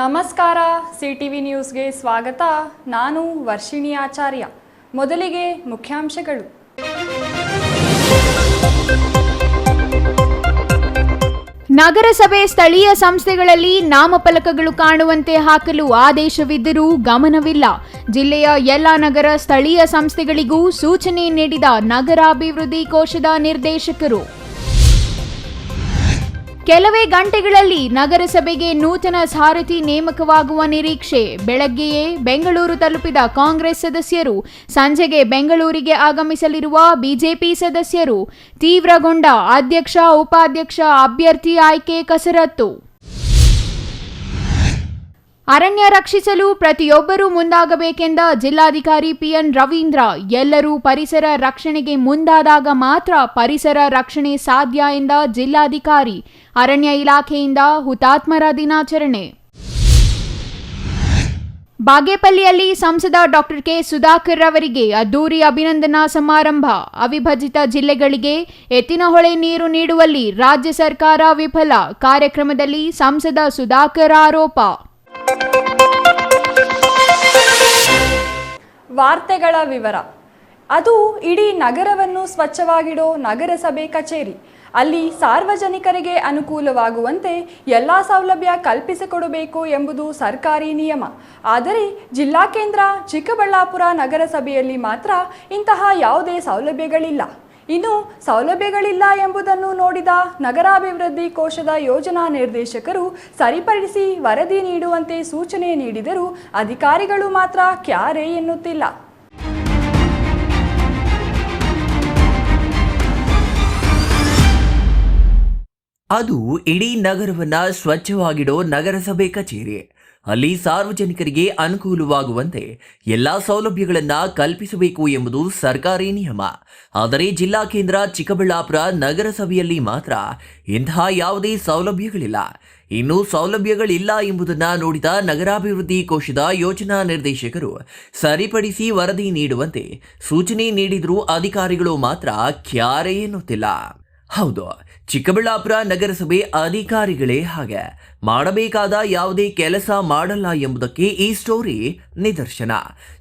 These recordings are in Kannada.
ನಮಸ್ಕಾರ, ಸಿಟಿವಿ ನ್ಯೂಸ್ಗೆ ಸ್ವಾಗತ. ನಾನು ವರ್ಷಿಣಿ ಆಚಾರ್ಯ. ಮೊದಲಿಗೆ ಮುಖ್ಯಾಂಶಗಳು. ನಗರಸಭೆ ಸ್ಥಳೀಯ ಸಂಸ್ಥೆಗಳಲ್ಲಿ ನಾಮಫಲಕಗಳು ಕಾಣುವಂತೆ ಹಾಕಲು ಆದೇಶವಿದ್ದರೂ ಗಮನವಿಲ್ಲ. ಜಿಲ್ಲೆಯ ಎಲ್ಲ ನಗರ ಸ್ಥಳೀಯ ಸಂಸ್ಥೆಗಳಿಗೂ ಸೂಚನೆ ನೀಡಿದ ನಗರಾಭಿವೃದ್ಧಿ ಕೋಶದ ನಿರ್ದೇಶಕರು. ಕೆಲವೇ ಗಂಟೆಗಳಲ್ಲಿ ನಗರಸಭೆಗೆ ನೂತನ ಸಾರಥಿ ನೇಮಕವಾಗುವ ನಿರೀಕ್ಷೆ. ಬೆಳಗ್ಗೆಯೇ ಬೆಂಗಳೂರು ತಲುಪಿದ ಕಾಂಗ್ರೆಸ್ ಸದಸ್ಯರು ಸಂಜೆಗೆ ಬೆಂಗಳೂರಿಗೆ ಆಗಮಿಸಲಿರುವ ಬಿಜೆಪಿ ಸದಸ್ಯರು. ತೀವ್ರಗೊಂಡ ಅಧ್ಯಕ್ಷ ಉಪಾಧ್ಯಕ್ಷ ಅಭ್ಯರ್ಥಿ ಆಯ್ಕೆ ಕಸರತ್ತು. ಅರಣ್ಯ ರಕ್ಷಿಸಲು ಪ್ರತಿಯೊಬ್ಬರೂ ಮುಂದಾಗಬೇಕೆಂದ ಜಿಲ್ಲಾಧಿಕಾರಿ ಪಿಎನ್ ರವೀಂದ್ರ. ಎಲ್ಲರೂ ಪರಿಸರ ರಕ್ಷಣೆಗೆ ಮುಂದಾದಾಗ ಮಾತ್ರ ಪರಿಸರ ರಕ್ಷಣೆ ಸಾಧ್ಯ ಎಂದ ಜಿಲ್ಲಾಧಿಕಾರಿ. ಅರಣ್ಯ ಇಲಾಖೆಯಿಂದ ಹುತಾತ್ಮರ ದಿನಾಚರಣೆ. ಬಾಗೇಪಲ್ಲಿಯಲ್ಲಿ ಸಂಸದ ಡಾಕ್ಟರ್ ಕೆ ಸುಧಾಕರ್ ಅವರಿಗೆ ಅದ್ದೂರಿ ಅಭಿನಂದನಾ ಸಮಾರಂಭ. ಅವಿಭಜಿತ ಜಿಲ್ಲೆಗಳಿಗೆ ಎತ್ತಿನಹೊಳೆ ನೀರು ನೀಡುವಲ್ಲಿ ರಾಜ್ಯ ಸರ್ಕಾರ ವಿಫಲ. ಕಾರ್ಯಕ್ರಮದಲ್ಲಿ ಸಂಸದ ಸುಧಾಕರ್ ಆರೋಪ. ವಾರ್ತೆಗಳ ವಿವರ. ಅದು ಇಡೀ ನಗರವನ್ನು ಸ್ವಚ್ಛವಾಗಿಡೋ ನಗರಸಭೆ ಕಚೇರಿ. ಅಲ್ಲಿ ಸಾರ್ವಜನಿಕರಿಗೆ ಅನುಕೂಲವಾಗುವಂತೆ ಎಲ್ಲ ಸೌಲಭ್ಯ ಕಲ್ಪಿಸಿಕೊಡಬೇಕು ಎಂಬುದು ಸರ್ಕಾರಿ ನಿಯಮ. ಆದರೆ ಜಿಲ್ಲಾ ಕೇಂದ್ರ ಚಿಕ್ಕಬಳ್ಳಾಪುರ ನಗರಸಭೆಯಲ್ಲಿ ಮಾತ್ರ ಇಂತಹ ಯಾವುದೇ ಸೌಲಭ್ಯಗಳಿಲ್ಲ. ಇನ್ನು ಸೌಲಭ್ಯಗಳಿಲ್ಲ ಎಂಬುದನ್ನು ನೋಡಿದ ನಗರಾಭಿವೃದ್ಧಿ ಕೋಶದ ಯೋಜನಾ ನಿರ್ದೇಶಕರು ಸರಿಪಡಿಸಿ ವರದಿ ನೀಡುವಂತೆ ಸೂಚನೆ ನೀಡಿದರೂ ಅಧಿಕಾರಿಗಳು ಮಾತ್ರ ಕ್ಯಾರೆ ಎನ್ನುತ್ತಿಲ್ಲ. ಅದು ಇಡೀ ನಗರವನ್ನ ಸ್ವಚ್ಛವಾಗಿಡೋ ನಗರಸಭೆ ಕಚೇರಿ. ಅಲ್ಲಿ ಸಾರ್ವಜನಿಕರಿಗೆ ಅನುಕೂಲವಾಗುವಂತೆ ಎಲ್ಲಾ ಸೌಲಭ್ಯಗಳನ್ನು ಕಲ್ಪಿಸಬೇಕು ಎಂಬುದು ಸರ್ಕಾರಿ ನಿಯಮ. ಆದರೆ ಜಿಲ್ಲಾ ಕೇಂದ್ರ ಚಿಕ್ಕಬಳ್ಳಾಪುರ ನಗರಸಭೆಯಲ್ಲಿ ಮಾತ್ರ ಇಂತಹ ಯಾವುದೇ ಸೌಲಭ್ಯಗಳಿಲ್ಲ. ಇನ್ನು ಸೌಲಭ್ಯಗಳಿಲ್ಲ ಎಂಬುದನ್ನು ನೋಡಿದ ನಗರಾಭಿವೃದ್ಧಿ ಕೋಶದ ಯೋಜನಾ ನಿರ್ದೇಶಕರು ಸರಿಪಡಿಸಿ ವರದಿ ನೀಡುವಂತೆ ಸೂಚನೆ ನೀಡಿದರೂ ಅಧಿಕಾರಿಗಳು ಮಾತ್ರ ಕ್ಯಾರೆ ಎನ್ನುತ್ತಿಲ್ಲ. ಹೌದು, ಚಿಕ್ಕಬಳ್ಳಾಪುರ ನಗರಸಭೆ ಅಧಿಕಾರಿಗಳೇ ಹಾಗೆ. ಮಾಡಬೇಕಾದ ಯಾವುದೇ ಕೆಲಸ ಮಾಡಲ್ಲ ಎಂಬುದಕ್ಕೆ ಈ ಸ್ಟೋರಿ ನಿದರ್ಶನ.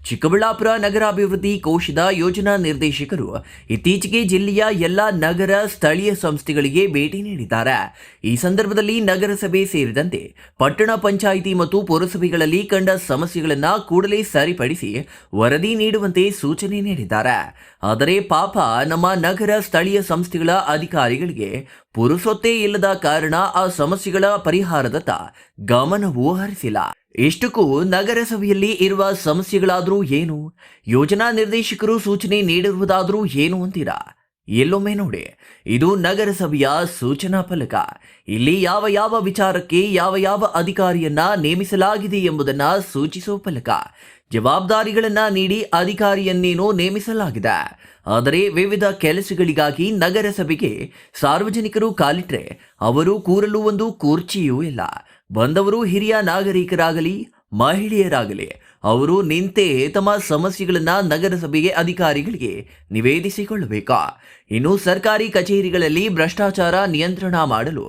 ಚಿಕ್ಕಬಳ್ಳಾಪುರ ನಗರಾಭಿವೃದ್ಧಿ ಕೋಶದ ಯೋಜನಾ ನಿರ್ದೇಶಕರು ಇತ್ತೀಚೆಗೆ ಜಿಲ್ಲೆಯ ಎಲ್ಲ ನಗರ ಸ್ಥಳೀಯ ಸಂಸ್ಥೆಗಳಿಗೆ ಭೇಟಿ ನೀಡಿದ್ದಾರೆ. ಈ ಸಂದರ್ಭದಲ್ಲಿ ನಗರಸಭೆ ಸೇರಿದಂತೆ ಪಟ್ಟಣ ಪಂಚಾಯಿತಿ ಮತ್ತು ಪುರಸಭೆಗಳಲ್ಲಿ ಕಂಡ ಸಮಸ್ಯೆಗಳನ್ನು ಕೂಡಲೇ ಸರಿಪಡಿಸಿ ವರದಿ ನೀಡುವಂತೆ ಸೂಚನೆ ನೀಡಿದ್ದಾರೆ. ಆದರೆ ಪಾಪ ನಮ್ಮ ನಗರ ಸ್ಥಳೀಯ ಸಂಸ್ಥೆಗಳ ಅಧಿಕಾರಿಗಳಿಗೆ ಪುರುಸೊತ್ತೇ ಇಲ್ಲದ ಕಾರಣ ಆ ಸಮಸ್ಯೆಗಳ ಪರಿಹಾರದತ್ತ ಗಮನವೂ ಹರಿಸಿಲ್ಲ. ಇಷ್ಟಕ್ಕೂ ನಗರಸಭೆಯಲ್ಲಿ ಇರುವ ಸಮಸ್ಯೆಗಳಾದರೂ ಏನು, ಯೋಜನಾ ನಿರ್ದೇಶಕರು ಸೂಚನೆ ನೀಡಿರುವುದಾದರೂ ಏನು ಅಂತೀರಾ? ಎಲ್ಲೊಮ್ಮೆ ನೋಡಿ, ಇದು ನಗರಸಭೆಯ ಸೂಚನಾ ಫಲಕ. ಇಲ್ಲಿ ಯಾವ ಯಾವ ವಿಚಾರಕ್ಕೆ ಯಾವ ಅಧಿಕಾರಿಯನ್ನ ನೇಮಿಸಲಾಗಿದೆ ಎಂಬುದನ್ನ ಸೂಚಿಸುವ ಫಲಕ. ಜವಾಬ್ದಾರಿಗಳನ್ನ ನೀಡಿ ಅಧಿಕಾರಿಯನ್ನೇನೋ ನೇಮಿಸಲಾಗಿದೆ. ಆದರೆ ವಿವಿಧ ಕೆಲಸಗಳಿಗಾಗಿ ನಗರಸಭೆಗೆ ಸಾರ್ವಜನಿಕರು ಕಾಲಿಟ್ರೆ ಅವರು ಕೂರಲು ಒಂದು ಕುರ್ಚಿಯೂ ಇಲ್ಲ. ಬಂದವರು ಹಿರಿಯ ನಾಗರಿಕರಾಗಲಿ ಮಹಿಳೆಯರಾಗಲಿ ಅವರು ನಿಂತೇ ತಮ್ಮ ಸಮಸ್ಯೆಗಳನ್ನು ನಗರಸಭೆಗೆ ಅಧಿಕಾರಿಗಳಿಗೆ ನಿವೇದಿಸಿಕೊಳ್ಳಬೇಕಾ? ಇನ್ನು ಸರ್ಕಾರಿ ಕಚೇರಿಗಳಲ್ಲಿ ಭ್ರಷ್ಟಾಚಾರ ನಿಯಂತ್ರಣ ಮಾಡಲು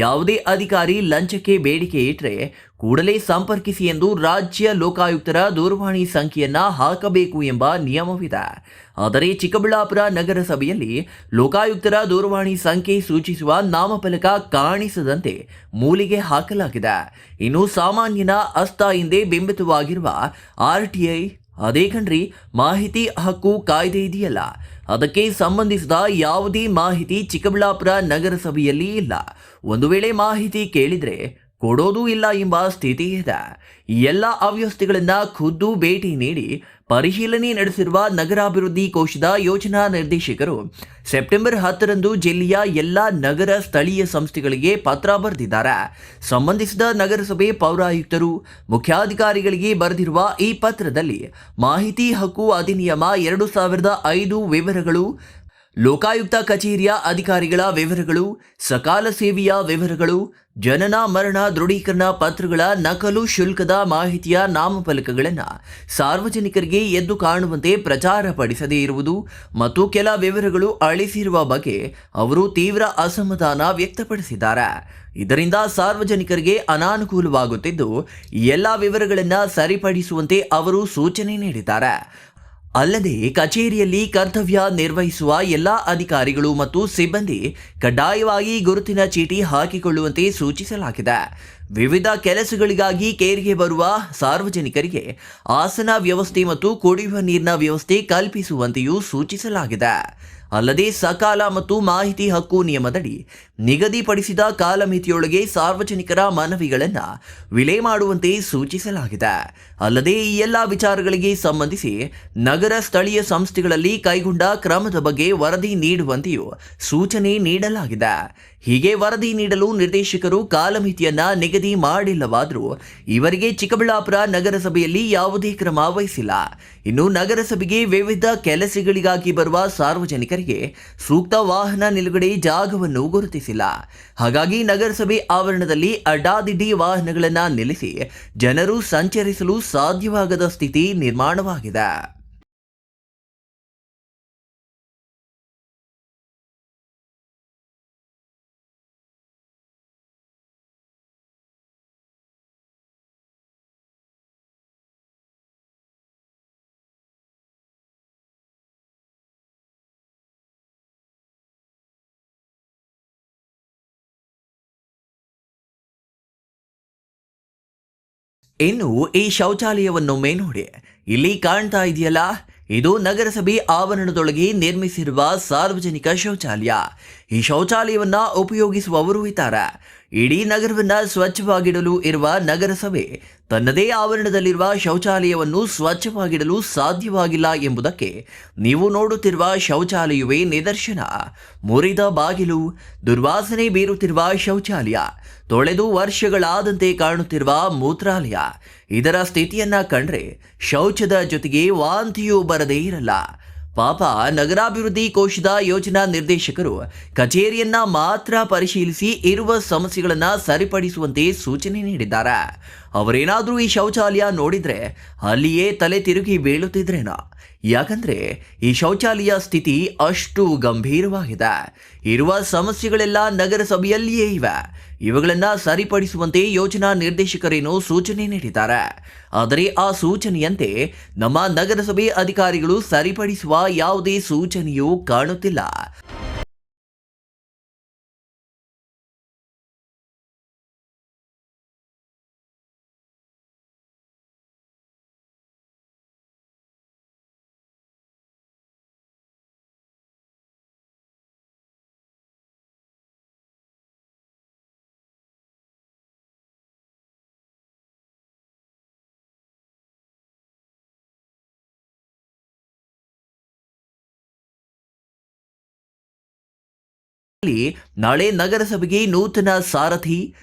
ಯಾವುದೇ ಅಧಿಕಾರಿ ಲಂಚಕ್ಕೆ ಬೇಡಿಕೆ ಇಟ್ಟರೆ ಕೂಡಲೇ ಸಂಪರ್ಕಿಸಿ ಎಂದು ರಾಜ್ಯ ಲೋಕಾಯುಕ್ತರ ದೂರವಾಣಿ ಸಂಖ್ಯೆಯನ್ನ ಹಾಕಬೇಕು ಎಂಬ ನಿಯಮವಿದೆ. ಆದರೆ ಚಿಕ್ಕಬಳ್ಳಾಪುರ ನಗರಸಭೆಯಲ್ಲಿ ಲೋಕಾಯುಕ್ತರ ದೂರವಾಣಿ ಸಂಖ್ಯೆ ಸೂಚಿಸುವ ನಾಮಫಲಕ ಕಾಣಿಸದಂತೆ ಮೂಲೆಗೆ ಹಾಕಲಾಗಿದೆ. ಇನ್ನು ಸಾಮಾನ್ಯನ ಹಸ್ತ ಹಿಂದೆ ಬಿಂಬಿತವಾಗಿರುವ RTI, ಅದೇ ಕಣ್ರಿ ಮಾಹಿತಿ ಹಕ್ಕು ಕಾಯ್ದೆ ಇದೆಯಲ್ಲ, ಅದಕ್ಕೆ ಸಂಬಂಧಿಸಿದ ಯಾವುದೇ ಮಾಹಿತಿ ಚಿಕ್ಕಬಳ್ಳಾಪುರ ನಗರಸಭೆಯಲ್ಲಿ ಇಲ್ಲ. ಒಂದು ವೇಳೆ ಮಾಹಿತಿ ಕೇಳಿದ್ರೆ ಕೊಡೋದೂ ಇಲ್ಲ ಎಂಬ ಸ್ಥಿತಿ ಇದೆ. ಈ ಎಲ್ಲ ಅವ್ಯವಸ್ಥೆಗಳನ್ನು ಖುದ್ದು ಭೇಟಿ ನೀಡಿ ಪರಿಶೀಲನೆ ನಡೆಸಿರುವ ನಗರಾಭಿವೃದ್ಧಿ ಕೋಶದ ಯೋಜನಾ ನಿರ್ದೇಶಕರು ಸೆಪ್ಟೆಂಬರ್ 10ರಂದು ಜಿಲ್ಲೆಯ ಎಲ್ಲ ನಗರ ಸ್ಥಳೀಯ ಸಂಸ್ಥೆಗಳಿಗೆ ಪತ್ರ ಬರೆದಿದ್ದಾರೆ. ಸಂಬಂಧಿಸಿದ ನಗರಸಭೆ ಪೌರಾಯುಕ್ತರು ಮುಖ್ಯಾಧಿಕಾರಿಗಳಿಗೆ ಬರೆದಿರುವ ಈ ಪತ್ರದಲ್ಲಿ ಮಾಹಿತಿ ಹಕ್ಕು ಅಧಿನಿಯಮ 2005 ವಿವರಗಳು, ಲೋಕಾಯುಕ್ತ ಕಚೇರಿಯ ಅಧಿಕಾರಿಗಳ ವಿವರಗಳು, ಸಕಾಲ ಸೇವೆಯ ವಿವರಗಳು, ಜನನ ಮರಣ ದೃಢೀಕರಣ ಪತ್ರಗಳ ನಕಲು ಶುಲ್ಕದ ಮಾಹಿತಿಯ ನಾಮಫಲಕಗಳನ್ನು ಸಾರ್ವಜನಿಕರಿಗೆ ಎದ್ದು ಕಾಣುವಂತೆ ಪ್ರಚಾರಪಡಿಸದೇ ಇರುವುದು ಮತ್ತು ಕೆಲ ವಿವರಗಳು ಅಳಿಸಿರುವ ಬಗ್ಗೆ ಅವರು ತೀವ್ರ ಅಸಮಾಧಾನ ವ್ಯಕ್ತಪಡಿಸಿದ್ದಾರೆ. ಇದರಿಂದ ಸಾರ್ವಜನಿಕರಿಗೆ ಅನಾನುಕೂಲವಾಗುತ್ತಿದ್ದು, ಈ ಎಲ್ಲ ವಿವರಗಳನ್ನು ಸರಿಪಡಿಸುವಂತೆ ಅವರು ಸೂಚನೆ ನೀಡಿದ್ದಾರೆ. ಅಲ್ಲದೆ ಕಚೇರಿಯಲ್ಲಿ ಕರ್ತವ್ಯ ನಿರ್ವಹಿಸುವ ಎಲ್ಲ ಅಧಿಕಾರಿಗಳು ಮತ್ತು ಸಿಬ್ಬಂದಿ ಕಡ್ಡಾಯವಾಗಿ ಗುರುತಿನ ಚೀಟಿ ಹಾಕಿಕೊಳ್ಳುವಂತೆ ಸೂಚಿಸಲಾಗಿದೆ. ವಿವಿಧ ಕೆಲಸಗಳಿಗಾಗಿ ಕೇರಿಗೆ ಬರುವ ಸಾರ್ವಜನಿಕರಿಗೆ ಆಸನ ವ್ಯವಸ್ಥೆ ಮತ್ತು ಕುಡಿಯುವ ನೀರಿನ ವ್ಯವಸ್ಥೆ ಕಲ್ಪಿಸುವಂತೆಯೂ ಸೂಚಿಸಲಾಗಿದೆ. ಅಲ್ಲದೆ ಸಕಾಲ ಮತ್ತು ಮಾಹಿತಿ ಹಕ್ಕು ನಿಯಮದಡಿ ನಿಗದಿಪಡಿಸಿದ ಕಾಲಮಿತಿಯೊಳಗೆ ಸಾರ್ವಜನಿಕರ ಮನವಿಗಳನ್ನು ವಿಲೇ ಮಾಡುವಂತೆ ಸೂಚಿಸಲಾಗಿದೆ. ಅಲ್ಲದೆ ಈ ಎಲ್ಲ ವಿಚಾರಗಳಿಗೆ ಸಂಬಂಧಿಸಿ ನಗರ ಸ್ಥಳೀಯ ಸಂಸ್ಥೆಗಳಲ್ಲಿ ಕೈಗೊಂಡ ಕ್ರಮದ ಬಗ್ಗೆ ವರದಿ ನೀಡುವಂತೆಯೂ ಸೂಚನೆ ನೀಡಲಾಗಿದೆ. ಹೀಗೆ ವರದಿ ನೀಡಲು ನಿರ್ದೇಶಕರು ಕಾಲಮಿತಿಯನ್ನ ನಿಗದಿ ಮಾಡಿಲ್ಲವಾದರೂ ಇವರಿಗೆ ಚಿಕ್ಕಬಳ್ಳಾಪುರ ನಗರಸಭೆಯಲ್ಲಿ ಯಾವುದೇ ಕ್ರಮ ವಹಿಸಿಲ್ಲ. ಇನ್ನು ನಗರಸಭೆಗೆ ವಿವಿಧ ಕೆಲಸಗಳಿಗಾಗಿ ಬರುವ ಸಾರ್ವಜನಿಕರಿಗೆ ಸೂಕ್ತ ವಾಹನ ನಿಲುಗಡೆ ಜಾಗವನ್ನು ಗುರುತಿಸಿಲ್ಲ. ಹಾಗಾಗಿ ನಗರಸಭೆ ಆವರಣದಲ್ಲಿ ಅಡ್ಡಾದಿಡ್ಡಿ ವಾಹನಗಳನ್ನು ನಿಲ್ಲಿಸಿ ಜನರು ಸಂಚರಿಸಲು ಸಾಧ್ಯವಾಗದ ಸ್ಥಿತಿ ನಿರ್ಮಾಣವಾಗಿದೆ. ಇನ್ನು ಈ ಶೌಚಾಲಯವನ್ನೊಮ್ಮೆ ನೋಡಿ. ಇಲ್ಲಿ ಕಾಣ್ತಾ ಇದೆಯಲ್ಲ, ಇದು ನಗರಸಭೆ ಆವರಣದೊಳಗೆ ನಿರ್ಮಿಸಿರುವ ಸಾರ್ವಜನಿಕ ಶೌಚಾಲಯ. ಈ ಶೌಚಾಲಯವನ್ನ ಉಪಯೋಗಿಸುವವರು ಇದ್ದಾರೆ. ಇಡೀ ನಗರವನ್ನ ಸ್ವಚ್ಛವಾಗಿಡಲು ಇರುವ ನಗರಸಭೆ ತನ್ನದೇ ಆವರಣದಲ್ಲಿರುವ ಶೌಚಾಲಯವನ್ನು ಸ್ವಚ್ಛವಾಗಿಡಲು ಸಾಧ್ಯವಾಗಿಲ್ಲ ಎಂಬುದಕ್ಕೆ ನೀವು ನೋಡುತ್ತಿರುವ ಶೌಚಾಲಯವೇ ನಿದರ್ಶನ. ಮುರಿದ ಬಾಗಿಲು, ದುರ್ವಾಸನೆ ಬೀರುತ್ತಿರುವ ಶೌಚಾಲಯ, ತೊಳೆದು ವರ್ಷಗಳಾದಂತೆ ಕಾಣುತ್ತಿರುವ ಮೂತ್ರಾಲಯ. ಇದರ ಸ್ಥಿತಿಯನ್ನ ಕಂಡ್ರೆ ಶೌಚದ ಜೊತೆಗೆ ವಾಂತಿಯೂ ಬರದೇ ಇರಲ್ಲ. ಪಾಪ ನಗರಾಭಿವೃದ್ಧಿ ಕೋಶದ ಯೋಜನಾ ನಿರ್ದೇಶಕರು ಕಚೇರಿಯನ್ನ ಮಾತ್ರ ಪರಿಶೀಲಿಸಿ ಇರುವ ಸಮಸ್ಯೆಗಳನ್ನು ಸರಿಪಡಿಸುವಂತೆ ಸೂಚನೆ ನೀಡಿದ್ದಾರೆ. ಅವರೇನಾದರೂ ಈ ಶೌಚಾಲಯ ನೋಡಿದ್ರೆ ಅಲ್ಲಿಯೇ ತಲೆ ತಿರುಗಿ ಬೀಳುತ್ತಿದ್ರೇನೋ. ಯಾಕಂದ್ರೆ ಈ ಶೌಚಾಲಯ ಸ್ಥಿತಿ ಅಷ್ಟು ಗಂಭೀರವಾಗಿದೆ. ಇರುವ ಸಮಸ್ಯೆಗಳೆಲ್ಲ ನಗರಸಭೆಯಲ್ಲಿಯೇ ಇವೆ. ಇವುಗಳನ್ನು ಸರಿಪಡಿಸುವಂತೆ ಯೋಜನಾ ನಿರ್ದೇಶಕರೇನೋ ಸೂಚನೆ ನೀಡಿದ್ದಾರೆ. ಆದರೆ ಆ ಸೂಚನೆಯಂತೆ ನಮ್ಮ ನಗರಸಭೆ ಅಧಿಕಾರಿಗಳು ಸರಿಪಡಿಸುವ ಯಾವುದೇ ಸೂಚನೆಯೂ ಕಾಣುತ್ತಿಲ್ಲ. ನಾಳೆ ನಗರಸಭೆಗೆ ನೂತನ ಸಾರಥಿ,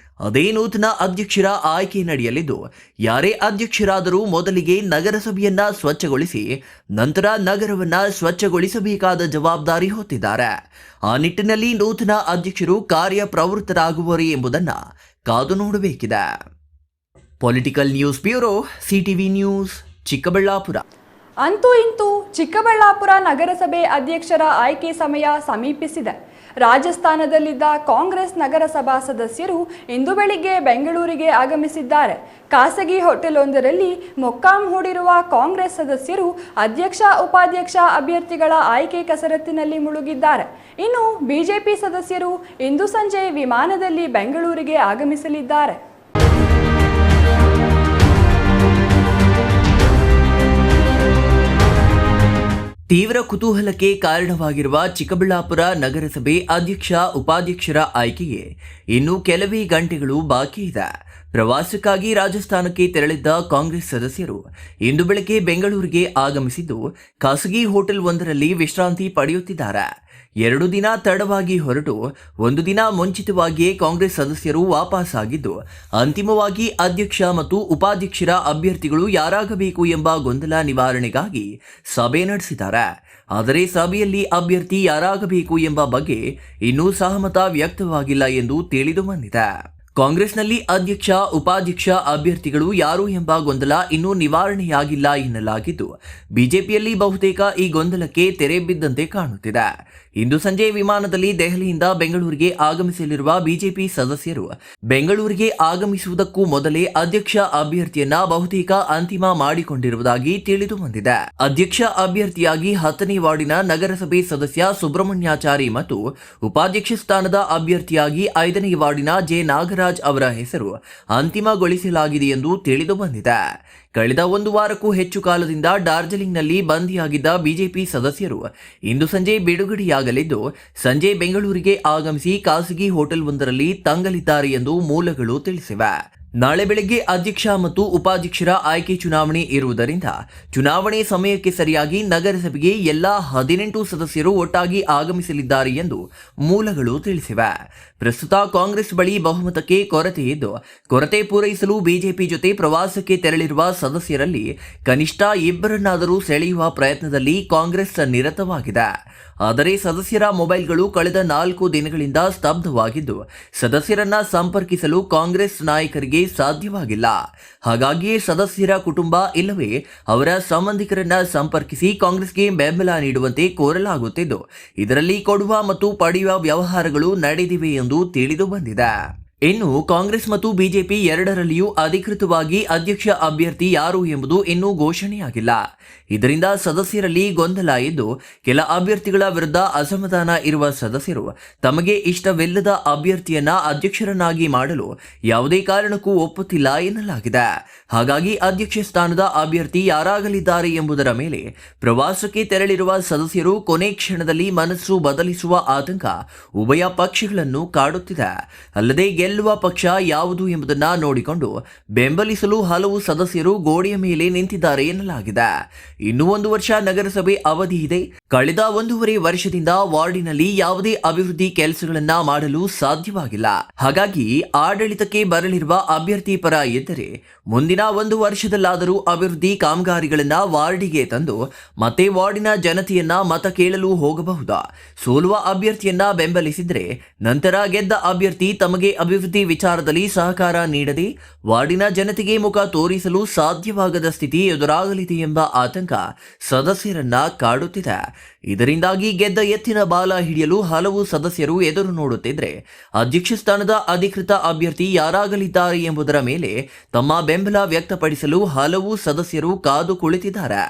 ಅದೇ ನೂತನ ಅಧ್ಯಕ್ಷರ ಆಯ್ಕೆ ನಡೆಯಲಿದ್ದು, ಯಾರೇ ಅಧ್ಯಕ್ಷರಾದರೂ ಮೊದಲಿಗೆ ನಗರಸಭೆಯನ್ನ ಸ್ವಚ್ಛಗೊಳಿಸಿ ನಂತರ ನಗರವನ್ನ ಸ್ವಚ್ಛಗೊಳಿಸಬೇಕಾದ ಜವಾಬ್ದಾರಿ ಹೊತ್ತಿದ್ದಾರೆ. ಆ ನಿಟ್ಟಿನಲ್ಲಿ ನೂತನ ಅಧ್ಯಕ್ಷರು ಕಾರ್ಯಪ್ರವೃತ್ತರಾಗುವರೇ ಎಂಬುದನ್ನು ಕಾದು ನೋಡಬೇಕಿದೆ. Political news bureau, CTV news, Chikkaballapur. ಅಂತೂ ಇಂತೂ ಚಿಕ್ಕಬಳ್ಳಾಪುರ ನಗರಸಭೆ ಅಧ್ಯಕ್ಷರ ಆಯ್ಕೆ ಸಮಯ ಸಮೀಪಿಸಿದೆ. ರಾಜಸ್ಥಾನದಲ್ಲಿದ್ದ ಕಾಂಗ್ರೆಸ್ ನಗರಸಭಾ ಸದಸ್ಯರು ಇಂದು ಬೆಳಿಗ್ಗೆ ಬೆಂಗಳೂರಿಗೆ ಆಗಮಿಸಿದ್ದಾರೆ. ಖಾಸಗಿ ಹೋಟೆಲೊಂದರಲ್ಲಿ ಮೊಕ್ಕಾಂ ಹೂಡಿರುವ ಕಾಂಗ್ರೆಸ್ ಸದಸ್ಯರು ಅಧ್ಯಕ್ಷ ಉಪಾಧ್ಯಕ್ಷ ಅಭ್ಯರ್ಥಿಗಳ ಆಯ್ಕೆ ಕಸರತ್ತಿನಲ್ಲಿ ಮುಳುಗಿದ್ದಾರೆ. ಇನ್ನು ಬಿಜೆಪಿ ಸದಸ್ಯರು ಇಂದು ಸಂಜೆ ವಿಮಾನದಲ್ಲಿ ಬೆಂಗಳೂರಿಗೆ ಆಗಮಿಸಲಿದ್ದಾರೆ. ತೀವ್ರ ಕುತೂಹಲಕ್ಕೆ ಕಾರಣವಾಗಿರುವ ಚಿಕ್ಕಬಳ್ಳಾಪುರ ನಗರಸಭೆ ಅಧ್ಯಕ್ಷ ಉಪಾಧ್ಯಕ್ಷರ ಆಯ್ಕೆಗೆ ಇನ್ನು ಕೆಲವೇ ಗಂಟೆಗಳು ಬಾಕಿ ಇದೆ. ಪ್ರವಾಸಕ್ಕಾಗಿ ರಾಜಸ್ಥಾನಕ್ಕೆ ತೆರಳಿದ್ದ ಕಾಂಗ್ರೆಸ್ ಸದಸ್ಯರು ಇಂದು ಬೆಳಗ್ಗೆ ಬೆಂಗಳೂರಿಗೆ ಆಗಮಿಸಿದ್ದು ಖಾಸಗಿ ಹೋಟೆಲ್ ಒಂದರಲ್ಲಿ ವಿಶ್ರಾಂತಿ ಪಡೆಯುತ್ತಿದ್ದಾರೆ. 2 ದಿನ ತಡವಾಗಿ ಹೊರಟು 1 ದಿನ ಮುಂಚಿತವಾಗಿಯೇ ಕಾಂಗ್ರೆಸ್ ಸದಸ್ಯರು ವಾಪಸ್ಸಾಗಿದ್ದು, ಅಂತಿಮವಾಗಿ ಅಧ್ಯಕ್ಷ ಮತ್ತು ಉಪಾಧ್ಯಕ್ಷರ ಅಭ್ಯರ್ಥಿಗಳು ಯಾರಾಗಬೇಕು ಎಂಬ ಗೊಂದಲ ನಿವಾರಣೆಗಾಗಿ ಸಭೆ ನಡೆಸಿದ್ದಾರೆ. ಆದರೆ ಸಭೆಯಲ್ಲಿ ಅಭ್ಯರ್ಥಿ ಯಾರಾಗಬೇಕು ಎಂಬ ಬಗ್ಗೆ ಇನ್ನೂ ಸಹಮತ ವ್ಯಕ್ತವಾಗಿಲ್ಲ ಎಂದು ತಿಳಿದು ಬಂದಿದೆ. ಕಾಂಗ್ರೆಸ್ನಲ್ಲಿ ಅಧ್ಯಕ್ಷ ಉಪಾಧ್ಯಕ್ಷ ಅಭ್ಯರ್ಥಿಗಳು ಯಾರು ಎಂಬ ಗೊಂದಲ ಇನ್ನೂ ನಿವಾರಣೆಯಾಗಿಲ್ಲ ಎನ್ನಲಾಗಿದ್ದು, ಬಿಜೆಪಿಯಲ್ಲಿ ಬಹುತೇಕ ಈ ಗೊಂದಲಕ್ಕೆ ತೆರೆ ಬಿದ್ದಂತೆ ಕಾಣುತ್ತಿದೆ. ಇಂದು ಸಂಜೆ ವಿಮಾನದಲ್ಲಿ ದೆಹಲಿಯಿಂದ ಬೆಂಗಳೂರಿಗೆ ಆಗಮಿಸಲಿರುವ ಬಿಜೆಪಿ ಸದಸ್ಯರು ಬೆಂಗಳೂರಿಗೆ ಆಗಮಿಸುವುದಕ್ಕೂ ಮೊದಲೇ ಅಧ್ಯಕ್ಷ ಅಭ್ಯರ್ಥಿಯನ್ನ ಬಹುತೇಕ ಅಂತಿಮ ಮಾಡಿಕೊಂಡಿರುವುದಾಗಿ ತಿಳಿದು ಬಂದಿದೆ. ಅಧ್ಯಕ್ಷ ಅಭ್ಯರ್ಥಿಯಾಗಿ 10ನೇ ವಾರ್ಡಿನ ನಗರಸಭೆ ಸದಸ್ಯ ಸುಬ್ರಹ್ಮಣ್ಯಾಚಾರಿ ಮತ್ತು ಉಪಾಧ್ಯಕ್ಷ ಸ್ಥಾನದ ಅಭ್ಯರ್ಥಿಯಾಗಿ 5ನೇ ವಾರ್ಡಿನ ಜೆ ನಾಗರಾಜ್ ಅವರ ಹೆಸರು ಅಂತಿಮಗೊಳಿಸಲಾಗಿದೆ ಎಂದು ತಿಳಿದು ಬಂದಿದೆ. ಕಳೆದ 1 ವಾರಕ್ಕೂ ಹೆಚ್ಚು ಕಾಲದಿಂದ ಡಾರ್ಜಿಲಿಂಗ್ನಲ್ಲಿ ಬಂದಿಯಾಗಿದ್ದ ಬಿಜೆಪಿ ಸದಸ್ಯರು ಇಂದು ಸಂಜೆ ಬಿಡುಗಡೆಯಾಗಲಿದ್ದು, ಸಂಜೆ ಬೆಂಗಳೂರಿಗೆ ಆಗಮಿಸಿ ಖಾಸಗಿ ಹೋಟೆಲ್ ಒಂದರಲ್ಲಿ ತಂಗಲಿದ್ದಾರೆ ಎಂದು ಮೂಲಗಳು ತಿಳಿಸಿವೆ. ನಾಳೆ ಬೆಳಗ್ಗೆ ಅಧ್ಯಕ್ಷ ಮತ್ತು ಉಪಾಧ್ಯಕ್ಷರ ಆಯ್ಕೆ ಚುನಾವಣೆ ಇರುವುದರಿಂದ ಚುನಾವಣೆ ಸಮಯಕ್ಕೆ ಸರಿಯಾಗಿ ನಗರಸಭೆಗೆ ಎಲ್ಲಾ 18 ಸದಸ್ಯರು ಒಟ್ಟಾಗಿ ಆಗಮಿಸಲಿದ್ದಾರೆ ಎಂದು ಮೂಲಗಳು ತಿಳಿಸಿವೆ. ಪ್ರಸ್ತುತ ಕಾಂಗ್ರೆಸ್ ಬಳಿ ಬಹುಮತಕ್ಕೆ ಕೊರತೆ ಇದ್ದು, ಕೊರತೆ ಪೂರೈಸಲು ಬಿಜೆಪಿ ಜೊತೆ ಪ್ರವಾಸಕ್ಕೆ ತೆರಳಿರುವ ಸದಸ್ಯರಲ್ಲಿ ಕನಿಷ್ಠ 2 ಸೆಳೆಯುವ ಪ್ರಯತ್ನದಲ್ಲಿ ಕಾಂಗ್ರೆಸ್ ನಿರತವಾಗಿದೆ. ಆದರೆ ಸದಸ್ಯರ ಮೊಬೈಲ್ಗಳು ಕಳೆದ 4 ದಿನಗಳಿಂದ ಸ್ತಬ್ಧವಾಗಿದ್ದು, ಸದಸ್ಯರನ್ನ ಸಂಪರ್ಕಿಸಲು ಕಾಂಗ್ರೆಸ್ ನಾಯಕರಿಗೆ ಸಾಧ್ಯವಾಗಿಲ್ಲ. ಹಾಗಾಗಿಯೇ ಸದಸ್ಯರ ಕುಟುಂಬ ಇಲ್ಲವೇ ಅವರ ಸಂಬಂಧಿಕರನ್ನ ಸಂಪರ್ಕಿಸಿ ಕಾಂಗ್ರೆಸ್ಗೆ ಬೆಂಬಲ ನೀಡುವಂತೆ ಕೋರಲಾಗುತ್ತಿದ್ದು, ಇದರಲ್ಲಿ ಕೊಡುವ ಮತ್ತು ಪಡೆಯುವ ವ್ಯವಹಾರಗಳು ನಡೆದಿವೆ ಎಂದು ತಿಳಿದು ಬಂದಿದೆ. ಇನ್ನು ಕಾಂಗ್ರೆಸ್ ಮತ್ತು ಬಿಜೆಪಿ ಎರಡರಲ್ಲಿಯೂ ಅಧಿಕೃತವಾಗಿ ಅಧ್ಯಕ್ಷ ಅಭ್ಯರ್ಥಿ ಯಾರು ಎಂಬುದು ಇನ್ನೂ ಘೋಷಣೆಯಾಗಿಲ್ಲ. ಇದರಿಂದ ಸದಸ್ಯರಲ್ಲಿ ಗೊಂದಲ ಇದ್ದು, ಕೆಲ ಅಭ್ಯರ್ಥಿಗಳ ವಿರುದ್ಧ ಅಸಮಾಧಾನ ಇರುವ ಸದಸ್ಯರು ತಮಗೆ ಇಷ್ಟವಿಲ್ಲದ ಅಭ್ಯರ್ಥಿಯನ್ನ ಅಧ್ಯಕ್ಷರನ್ನಾಗಿ ಮಾಡಲು ಯಾವುದೇ ಕಾರಣಕ್ಕೂ ಒಪ್ಪುತ್ತಿಲ್ಲ ಎನ್ನಲಾಗಿದೆ. ಹಾಗಾಗಿ ಅಧ್ಯಕ್ಷ ಸ್ಥಾನದ ಅಭ್ಯರ್ಥಿ ಯಾರಾಗಲಿದ್ದಾರೆ ಎಂಬುದರ ಮೇಲೆ ಪ್ರವಾಸಕ್ಕೆ ತೆರಳಿರುವ ಸದಸ್ಯರು ಕೊನೆ ಕ್ಷಣದಲ್ಲಿ ಮನಸ್ಸು ಬದಲಿಸುವ ಆತಂಕ ಉಭಯ ಪಕ್ಷಗಳನ್ನು ಕಾಡುತ್ತಿದೆ. ಅಲ್ಲದೆ ಗೆಲ್ಲುವ ಪಕ್ಷ ಯಾವುದು ಎಂಬುದನ್ನು ನೋಡಿಕೊಂಡು ಬೆಂಬಲಿಸಲು ಹಲವು ಸದಸ್ಯರು ಗೋಡೆಯ ಮೇಲೆ ನಿಂತಿದ್ದಾರೆ ಎನ್ನಲಾಗಿದೆ. ಇನ್ನೂ 1 ವರ್ಷ ನಗರಸಭೆ ಅವಧಿ ಇದೆ. ಕಳೆದ 1.5 ವರ್ಷದಿಂದ ವಾರ್ಡಿನಲ್ಲಿ ಯಾವುದೇ ಅಭಿವೃದ್ಧಿ ಕೆಲಸಗಳನ್ನ ಮಾಡಲು ಸಾಧ್ಯವಾಗಿಲ್ಲ. ಹಾಗಾಗಿ ಆಡಳಿತಕ್ಕೆ ಬರಲಿರುವ ಅಭ್ಯರ್ಥಿ ಪರ ಇದ್ದರೆ ಮುಂದಿನ 1 ವರ್ಷದಲ್ಲಾದರೂ ಅಭಿವೃದ್ಧಿ ಕಾಮಗಾರಿಗಳನ್ನ ವಾರ್ಡಿಗೆ ತಂದು ಮತ್ತೆ ವಾರ್ಡಿನ ಜನತೆಯನ್ನ ಮತ ಕೇಳಲು ಹೋಗಬಹುದು. ಸೋಲುವ ಅಭ್ಯರ್ಥಿಯನ್ನ ಬೆಂಬಲಿಸಿದ್ರೆ ನಂತರ ಗೆದ್ದ ಅಭ್ಯರ್ಥಿ ತಮಗೆ ಅಭಿವೃದ್ಧಿ ವಿಚಾರದಲ್ಲಿ ಸಹಕಾರ ನೀಡದೆ ವಾರ್ಡಿನ ಜನತೆಗೆ ಮುಖ ತೋರಿಸಲು ಸಾಧ್ಯವಾಗದ ಸ್ಥಿತಿ ಎದುರಾಗಲಿದೆ ಎಂಬ ಆತಂಕ ಸದಸ್ಯರನ್ನ ಕಾಡುತ್ತಿದೆ. ಇದರಿಂದಾಗಿ ಗೆದ್ದ ಎತ್ತಿನ ಬಾಲ ಹಿಡಿಯಲು ಹಲವು ಸದಸ್ಯರು ಎದುರು ನೋಡುತ್ತಿದ್ರೆ, ಅಧ್ಯಕ್ಷ ಸ್ಥಾನದ ಅಧಿಕೃತ ಅಭ್ಯರ್ಥಿ ಯಾರಾಗಲಿದ್ದಾರೆ ಎಂಬುದರ ಮೇಲೆ ತಮ್ಮ ಬೆಂಬಲ ವ್ಯಕ್ತಪಡಿಸಲು ಹಲವು ಸದಸ್ಯರು ಕಾದು ಕುಳಿತಿದ್ದಾರೆ.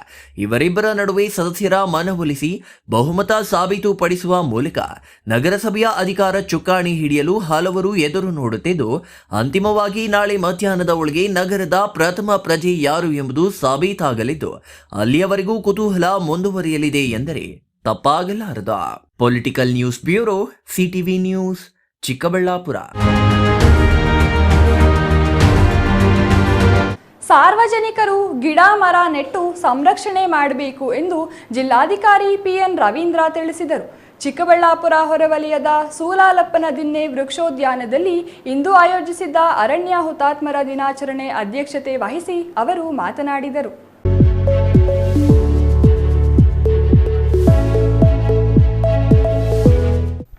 ಇವರಿಬ್ಬರ ನಡುವೆ ಸದಸ್ಯರ ಮನವೊಲಿಸಿ ಬಹುಮತ ಸಾಬೀತುಪಡಿಸುವ ಮೂಲಕ ನಗರಸಭೆಯ ಅಧಿಕಾರ ಚುಕ್ಕಾಣಿ ಹಿಡಿಯಲು ಹಲವರು ಎದುರು ನೋಡುತ್ತಿದ್ದು, ಅಂತಿಮವಾಗಿ ನಾಳೆ ಮಧ್ಯಾಹ್ನದ ಒಳಗೆ ನಗರದ ಪ್ರಥಮ ಪ್ರಜೆ ಯಾರು ಎಂಬುದು ಸಾಬೀತಾಗಲಿದ್ದು, ಅಲ್ಲಿಯವರೆಗೂ ಕುತೂಹಲ ಮುಂದುವರಿಯಲಿದೆ ಎಂದರೆ ತಪ್ಪಾಗಲಾರದು. Political news bureau, CTV news, Chikkaballapura. ಸಾರ್ವಜನಿಕರು ಗಿಡ ಮರ ನೆಟ್ಟು ಸಂರಕ್ಷಣೆ ಮಾಡಬೇಕು ಎಂದು ಜಿಲ್ಲಾಧಿಕಾರಿ ಪಿಎನ್ ರವೀಂದ್ರ ತಿಳಿಸಿದರು. ಚಿಕ್ಕಬಳ್ಳಾಪುರ ಹೊರವಲಯದ ಸೂಲಾಲಪ್ಪನ ದಿನ್ನೆ ವೃಕ್ಷೋದ್ಯಾನದಲ್ಲಿ ಇಂದು ಆಯೋಜಿಸಿದ್ದ ಅರಣ್ಯ ಹುತಾತ್ಮರ ದಿನಾಚರಣೆ ಅಧ್ಯಕ್ಷತೆ ವಹಿಸಿ ಅವರು ಮಾತನಾಡಿದರು.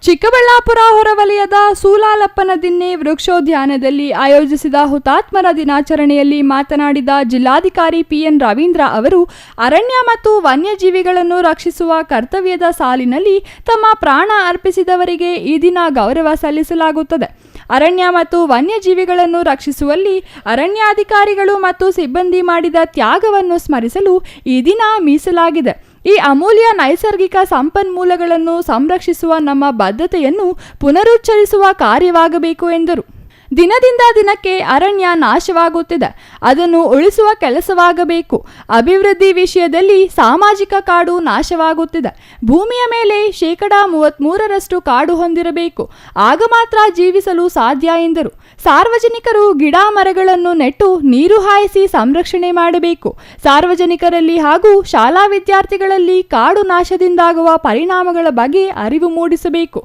ಚಿಕ್ಕಬಳ್ಳಾಪುರ ಹೊರವಲಯದ ಸೂಲಾಲಪ್ಪನ ದಿನ್ನೆ ವೃಕ್ಷೋದ್ಯಾನದಲ್ಲಿ ಆಯೋಜಿಸಿದ ಹುತಾತ್ಮರ ದಿನಾಚರಣೆಯಲ್ಲಿ ಮಾತನಾಡಿದ ಜಿಲ್ಲಾಧಿಕಾರಿ ಪಿಎನ್ ರವೀಂದ್ರ ಅವರು, ಅರಣ್ಯ ಮತ್ತು ವನ್ಯಜೀವಿಗಳನ್ನು ರಕ್ಷಿಸುವ ಕರ್ತವ್ಯದ ಸಾಲಿನಲ್ಲಿ ತಮ್ಮ ಪ್ರಾಣ ಅರ್ಪಿಸಿದವರಿಗೆ ಈ ದಿನ ಗೌರವ ಸಲ್ಲಿಸಲಾಗುತ್ತದೆ. ಅರಣ್ಯ ಮತ್ತು ವನ್ಯಜೀವಿಗಳನ್ನು ರಕ್ಷಿಸುವಲ್ಲಿ ಅರಣ್ಯಾಧಿಕಾರಿಗಳು ಮತ್ತು ಸಿಬ್ಬಂದಿ ಮಾಡಿದ ತ್ಯಾಗವನ್ನು ಸ್ಮರಿಸಲು ಈ ದಿನ ಮೀಸಲಾಗಿದೆ. ಈ ಅಮೂಲ್ಯ ನೈಸರ್ಗಿಕ ಸಂಪನ್ಮೂಲಗಳನ್ನು ಸಂರಕ್ಷಿಸುವ ನಮ್ಮ ಬದ್ಧತೆಯನ್ನು ಪುನರುಚ್ಚರಿಸುವ ಕಾರ್ಯವಾಗಬೇಕು ಎಂದರು. ದಿನದಿಂದ ದಿನಕ್ಕೆ ಅರಣ್ಯ ನಾಶವಾಗುತ್ತಿದೆ, ಅದನ್ನು ಉಳಿಸುವ ಕೆಲಸವಾಗಬೇಕು. ಅಭಿವೃದ್ಧಿ ವಿಷಯದಲ್ಲಿ ಸಾಮಾಜಿಕ ಕಾಡು ನಾಶವಾಗುತ್ತಿದೆ. ಭೂಮಿಯ ಮೇಲೆ 33% ಕಾಡು ಹೊಂದಿರಬೇಕು, ಆಗ ಮಾತ್ರ ಜೀವಿಸಲು ಸಾಧ್ಯ ಎಂದರು. ಸಾರ್ವಜನಿಕರು ಗಿಡ ಮರಗಳನ್ನು ನೆಟ್ಟು ನೀರು ಹಾಯಿಸಿ ಸಂರಕ್ಷಣೆ ಮಾಡಬೇಕು. ಸಾರ್ವಜನಿಕರಲ್ಲಿ ಹಾಗೂ ಶಾಲಾ ವಿದ್ಯಾರ್ಥಿಗಳಲ್ಲಿ ಕಾಡು ನಾಶದಿಂದಾಗುವ ಪರಿಣಾಮಗಳ ಬಗ್ಗೆ ಅರಿವು ಮೂಡಿಸಬೇಕು.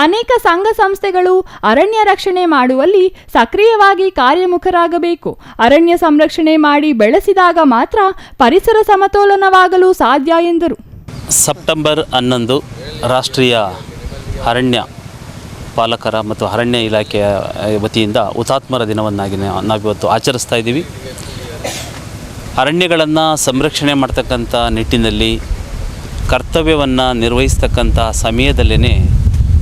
ಅನೇಕ ಸಂಘ ಸಂಸ್ಥೆಗಳು ಅರಣ್ಯ ರಕ್ಷಣೆ ಮಾಡುವಲ್ಲಿ ಸಕ್ರಿಯವಾಗಿ ಕಾರ್ಯಮುಖರಾಗಬೇಕು. ಅರಣ್ಯ ಸಂರಕ್ಷಣೆ ಮಾಡಿ ಬೆಳೆಸಿದಾಗ ಮಾತ್ರ ಪರಿಸರ ಸಮತೋಲನವಾಗಲು ಸಾಧ್ಯ ಎಂದರು. ಸೆಪ್ಟೆಂಬರ್ 11 ರಾಷ್ಟ್ರೀಯ ಅರಣ್ಯ ಪಾಲಕರ ಮತ್ತು ಅರಣ್ಯ ಇಲಾಖೆಯ ವತಿಯಿಂದ ಹುತಾತ್ಮರ ದಿನವನ್ನಾಗಿ ನಾವಿವತ್ತು ಆಚರಿಸ್ತಾ ಇದ್ದೀವಿ. ಅರಣ್ಯಗಳನ್ನು ಸಂರಕ್ಷಣೆ ಮಾಡ್ತಕ್ಕಂಥ ನಿಟ್ಟಿನಲ್ಲಿ ಕರ್ತವ್ಯವನ್ನು ನಿರ್ವಹಿಸ್ತಕ್ಕಂಥ ಸಮಯದಲ್ಲೇ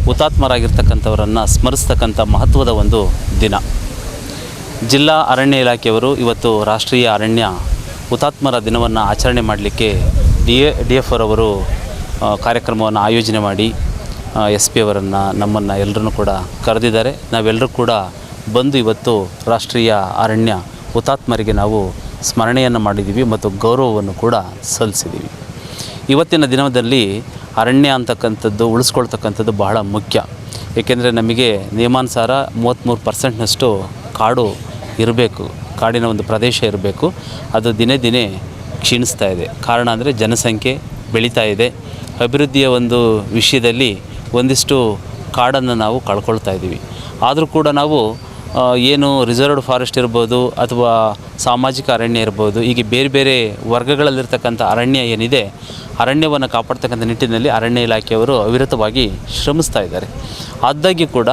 ಹುತಾತ್ಮರಾಗಿರ್ತಕ್ಕಂಥವರನ್ನು ಸ್ಮರಿಸ್ತಕ್ಕಂಥ ಮಹತ್ವದ ಒಂದು ದಿನ. ಜಿಲ್ಲಾ ಅರಣ್ಯ ಇಲಾಖೆಯವರು ಇವತ್ತು ರಾಷ್ಟ್ರೀಯ ಅರಣ್ಯ ಹುತಾತ್ಮರ ದಿನವನ್ನು ಆಚರಣೆ ಮಾಡಲಿಕ್ಕೆ ಡಿ ಎಫ್ ಅವರು ಕಾರ್ಯಕ್ರಮವನ್ನು ಆಯೋಜನೆ ಮಾಡಿ ಎಸ್ ಪಿ ಅವರನ್ನು ನಮ್ಮನ್ನು ಎಲ್ಲರನ್ನೂ ಕೂಡ ಕರೆದಿದ್ದಾರೆ. ನಾವೆಲ್ಲರೂ ಕೂಡ ಬಂದು ಇವತ್ತು ರಾಷ್ಟ್ರೀಯ ಅರಣ್ಯ ಹುತಾತ್ಮರಿಗೆ ನಾವು ಸ್ಮರಣೆಯನ್ನು ಮಾಡಿದ್ದೀವಿ ಮತ್ತು ಗೌರವವನ್ನು ಕೂಡ ಸಲ್ಲಿಸಿದ್ದೀವಿ. ಇವತ್ತಿನ ದಿನದಲ್ಲಿ ಅರಣ್ಯ ಅಂತಕ್ಕಂಥದ್ದು ಉಳಿಸ್ಕೊಳ್ತಕ್ಕಂಥದ್ದು ಬಹಳ ಮುಖ್ಯ. ಏಕೆಂದರೆ ನಮಗೆ ನಿಯಮಾನುಸಾರ 33%ನಷ್ಟು ಕಾಡು ಇರಬೇಕು, ಕಾಡಿನ ಒಂದು ಪ್ರದೇಶ ಇರಬೇಕು. ಅದು ದಿನೇ ದಿನೇ ಕ್ಷೀಣಿಸ್ತಾ ಇದೆ. ಕಾರಣ ಅಂದರೆ ಜನಸಂಖ್ಯೆ ಬೆಳೀತಾ ಇದೆ. ಅಭಿವೃದ್ಧಿಯ ಒಂದು ವಿಷಯದಲ್ಲಿ ಒಂದಿಷ್ಟು ಕಾಡನ್ನು ನಾವು ಕಳ್ಕೊಳ್ತಾ ಇದ್ದೀವಿ. ಆದರೂ ಕೂಡ ನಾವು ಏನು ರಿಸರ್ವ್ಡ್ ಫಾರೆಸ್ಟ್ ಇರ್ಬೋದು ಅಥವಾ ಸಾಮಾಜಿಕ ಅರಣ್ಯ ಇರ್ಬೋದು, ಹೀಗೆ ಬೇರೆ ಬೇರೆ ವರ್ಗಗಳಲ್ಲಿರ್ತಕ್ಕಂಥ ಅರಣ್ಯ ಏನಿದೆ, ಅರಣ್ಯವನ್ನು ಕಾಪಾಡ್ತಕ್ಕಂಥ ನಿಟ್ಟಿನಲ್ಲಿ ಅರಣ್ಯ ಇಲಾಖೆಯವರು ಅವಿರತವಾಗಿ ಶ್ರಮಿಸ್ತಾ ಇದ್ದಾರೆ. ಆದಾಗ್ಯೂ ಕೂಡ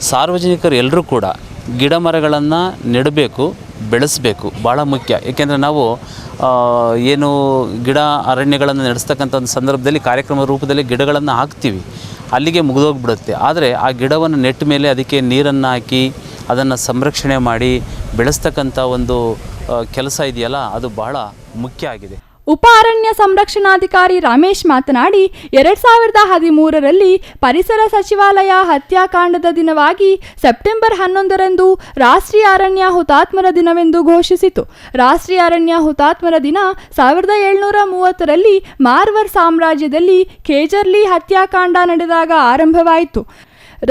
ಸಾರ್ವಜನಿಕರು ಎಲ್ಲರೂ ಕೂಡ ಗಿಡ ಮರಗಳನ್ನು ನೆಡಬೇಕು, ಬೆಳೆಸಬೇಕು, ಭಾಳ ಮುಖ್ಯ. ಏಕೆಂದರೆ ನಾವು ಏನು ಗಿಡ ಅರಣ್ಯಗಳನ್ನು ನಡೆಸ್ತಕ್ಕಂಥ ಒಂದು ಸಂದರ್ಭದಲ್ಲಿ ಕಾರ್ಯಕ್ರಮ ರೂಪದಲ್ಲಿ ಗಿಡಗಳನ್ನು ಹಾಕ್ತೀವಿ, ಅಲ್ಲಿಗೆ ಮುಗಿದೋಗ್ಬಿಡುತ್ತೆ. ಆದರೆ ಆ ಗಿಡವನ್ನು ನೆಟ್ಟ ಮೇಲೆ ಅದಕ್ಕೆ ನೀರನ್ನು ಹಾಕಿ ಅದನ್ನು ಸಂರಕ್ಷಣೆ ಮಾಡಿ ಬೆಳೆಸ್ತಕ್ಕಂಥ ಒಂದು ಕೆಲಸ ಇದೆಯಲ್ಲ, ಅದು ಬಹಳ ಮುಖ್ಯ ಆಗಿದೆ. ಉಪ ಅರಣ್ಯ ಸಂರಕ್ಷಣಾಧಿಕಾರಿ ರಮೇಶ್ ಮಾತನಾಡಿ 2013ರಲ್ಲಿ ಪರಿಸರ ಸಚಿವಾಲಯ ಹತ್ಯಾಕಾಂಡದ ದಿನವಾಗಿ ಸೆಪ್ಟೆಂಬರ್ 11ರಂದು ರಾಷ್ಟ್ರೀಯ ಅರಣ್ಯ ಹುತಾತ್ಮರ ದಿನವೆಂದು ಘೋಷಿಸಿತು. ರಾಷ್ಟ್ರೀಯ ಅರಣ್ಯ ಹುತಾತ್ಮರ ದಿನ 1730ರಲ್ಲಿ ಮಾರ್ವರ್ ಸಾಮ್ರಾಜ್ಯದಲ್ಲಿ ಖೇಜರ್ಲಿ ಹತ್ಯಾಕಾಂಡ ನಡೆದಾಗ ಆರಂಭವಾಯಿತು.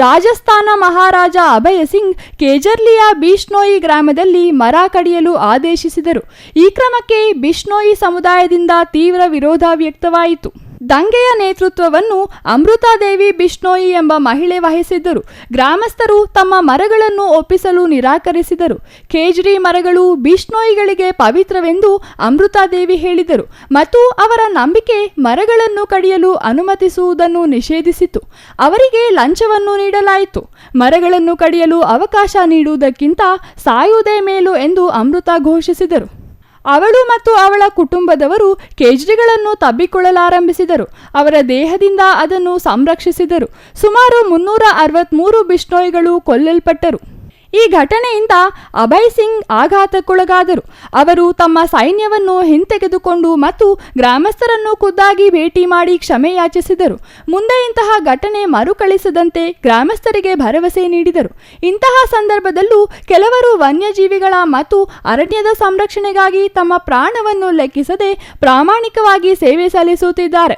ರಾಜಸ್ಥಾನ ಮಹಾರಾಜ ಅಭಯ ಸಿಂಗ್ ಕೇಜರ್ಲಿಯ ಬಿಷ್ಣೋಯಿ ಗ್ರಾಮದಲ್ಲಿ ಮರ ಕಡಿಯಲು ಆದೇಶಿಸಿದರು. ಈ ಕ್ರಮಕ್ಕೆ ಬಿಷ್ಣೋಯಿ ಸಮುದಾಯದಿಂದ ತೀವ್ರ ವಿರೋಧ ವ್ಯಕ್ತವಾಯಿತು. ದಂಗೆಯ ನೇತೃತ್ವವನ್ನು ಅಮೃತಾದೇವಿ ಬಿಷ್ಣೋಯಿ ಎಂಬ ಮಹಿಳೆ ವಹಿಸಿದ್ದರು. ಗ್ರಾಮಸ್ಥರು ತಮ್ಮ ಮರಗಳನ್ನು ಒಪ್ಪಿಸಲು ನಿರಾಕರಿಸಿದರು. ಕೇಜ್ರಿ ಮರಗಳು ಬಿಷ್ಣೋಯಿಗಳಿಗೆ ಪವಿತ್ರವೆಂದು ಅಮೃತಾದೇವಿ ಹೇಳಿದರು ಮತ್ತು ಅವರ ನಂಬಿಕೆ ಮರಗಳನ್ನು ಕಡಿಯಲು ಅನುಮತಿಸುವುದನ್ನು ನಿಷೇಧಿಸಿತು. ಅವರಿಗೆ ಲಂಚವನ್ನು ನೀಡಲಾಯಿತು. ಮರಗಳನ್ನು ಕಡಿಯಲು ಅವಕಾಶ ನೀಡುವುದಕ್ಕಿಂತ ಸಾಯುವುದೇ ಮೇಲು ಎಂದು ಅಮೃತ ಘೋಷಿಸಿದರು. ಅವಳು ಮತ್ತು ಅವಳ ಕುಟುಂಬದವರು ಕೇಜ್ರಿಗಳನ್ನು ತಬ್ಬಿಕೊಳ್ಳಲಾರಂಭಿಸಿದರು. ಅವರ ದೇಹದಿಂದ ಅದನ್ನು ಸಂರಕ್ಷಿಸಿದರು. ಸುಮಾರು 363 ಬಿಷ್ಣೋಯಿಗಳು ಕೊಲ್ಲಲ್ಪಟ್ಟರು. ಈ ಘಟನೆಯಿಂದ ಅಭಯ್ ಸಿಂಗ್ ಆಘಾತಕ್ಕೊಳಗಾದರು. ಅವರು ತಮ್ಮ ಸೈನ್ಯವನ್ನು ಹಿಂತೆಗೆದುಕೊಂಡು ಮತ್ತು ಗ್ರಾಮಸ್ಥರನ್ನು ಖುದ್ದಾಗಿ ಭೇಟಿ ಮಾಡಿ ಕ್ಷಮೆ ಯಾಚಿಸಿದರು. ಮುಂದೆ ಇಂತಹ ಘಟನೆ ಮರುಕಳಿಸದಂತೆ ಗ್ರಾಮಸ್ಥರಿಗೆ ಭರವಸೆ ನೀಡಿದರು. ಇಂತಹ ಸಂದರ್ಭದಲ್ಲೂ ಕೆಲವರು ವನ್ಯಜೀವಿಗಳ ಮತ್ತು ಅರಣ್ಯದ ಸಂರಕ್ಷಣೆಗಾಗಿ ತಮ್ಮ ಪ್ರಾಣವನ್ನು ಲೆಕ್ಕಿಸದೆ ಪ್ರಾಮಾಣಿಕವಾಗಿ ಸೇವೆ ಸಲ್ಲಿಸುತ್ತಿದ್ದಾರೆ.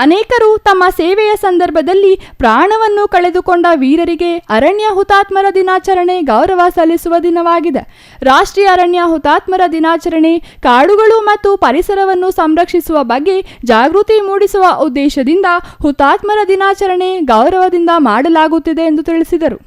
ಅನೇಕರು ತಮ್ಮ ಸೇವೆಯ ಸಂದರ್ಭದಲ್ಲಿ ಪ್ರಾಣವನ್ನು ಕಳೆದುಕೊಂಡ ವೀರರಿಗೆ ಅರಣ್ಯ ಹುತಾತ್ಮರ ದಿನಾಚರಣೆ ಗೌರವ ಸಲ್ಲಿಸುವ ದಿನವಾಗಿದೆ. ರಾಷ್ಟ್ರೀಯ ಅರಣ್ಯ ಹುತಾತ್ಮರ ದಿನಾಚರಣೆ ಕಾಡುಗಳು ಮತ್ತು ಪರಿಸರವನ್ನು ಸಂರಕ್ಷಿಸುವ ಬಗ್ಗೆ ಜಾಗೃತಿ ಮೂಡಿಸುವ ಉದ್ದೇಶದಿಂದ ಹುತಾತ್ಮರ ದಿನಾಚರಣೆ ಗೌರವದಿಂದ ಮಾಡಲಾಗುತ್ತಿದೆ ಎಂದು ತಿಳಿಸಿದರು.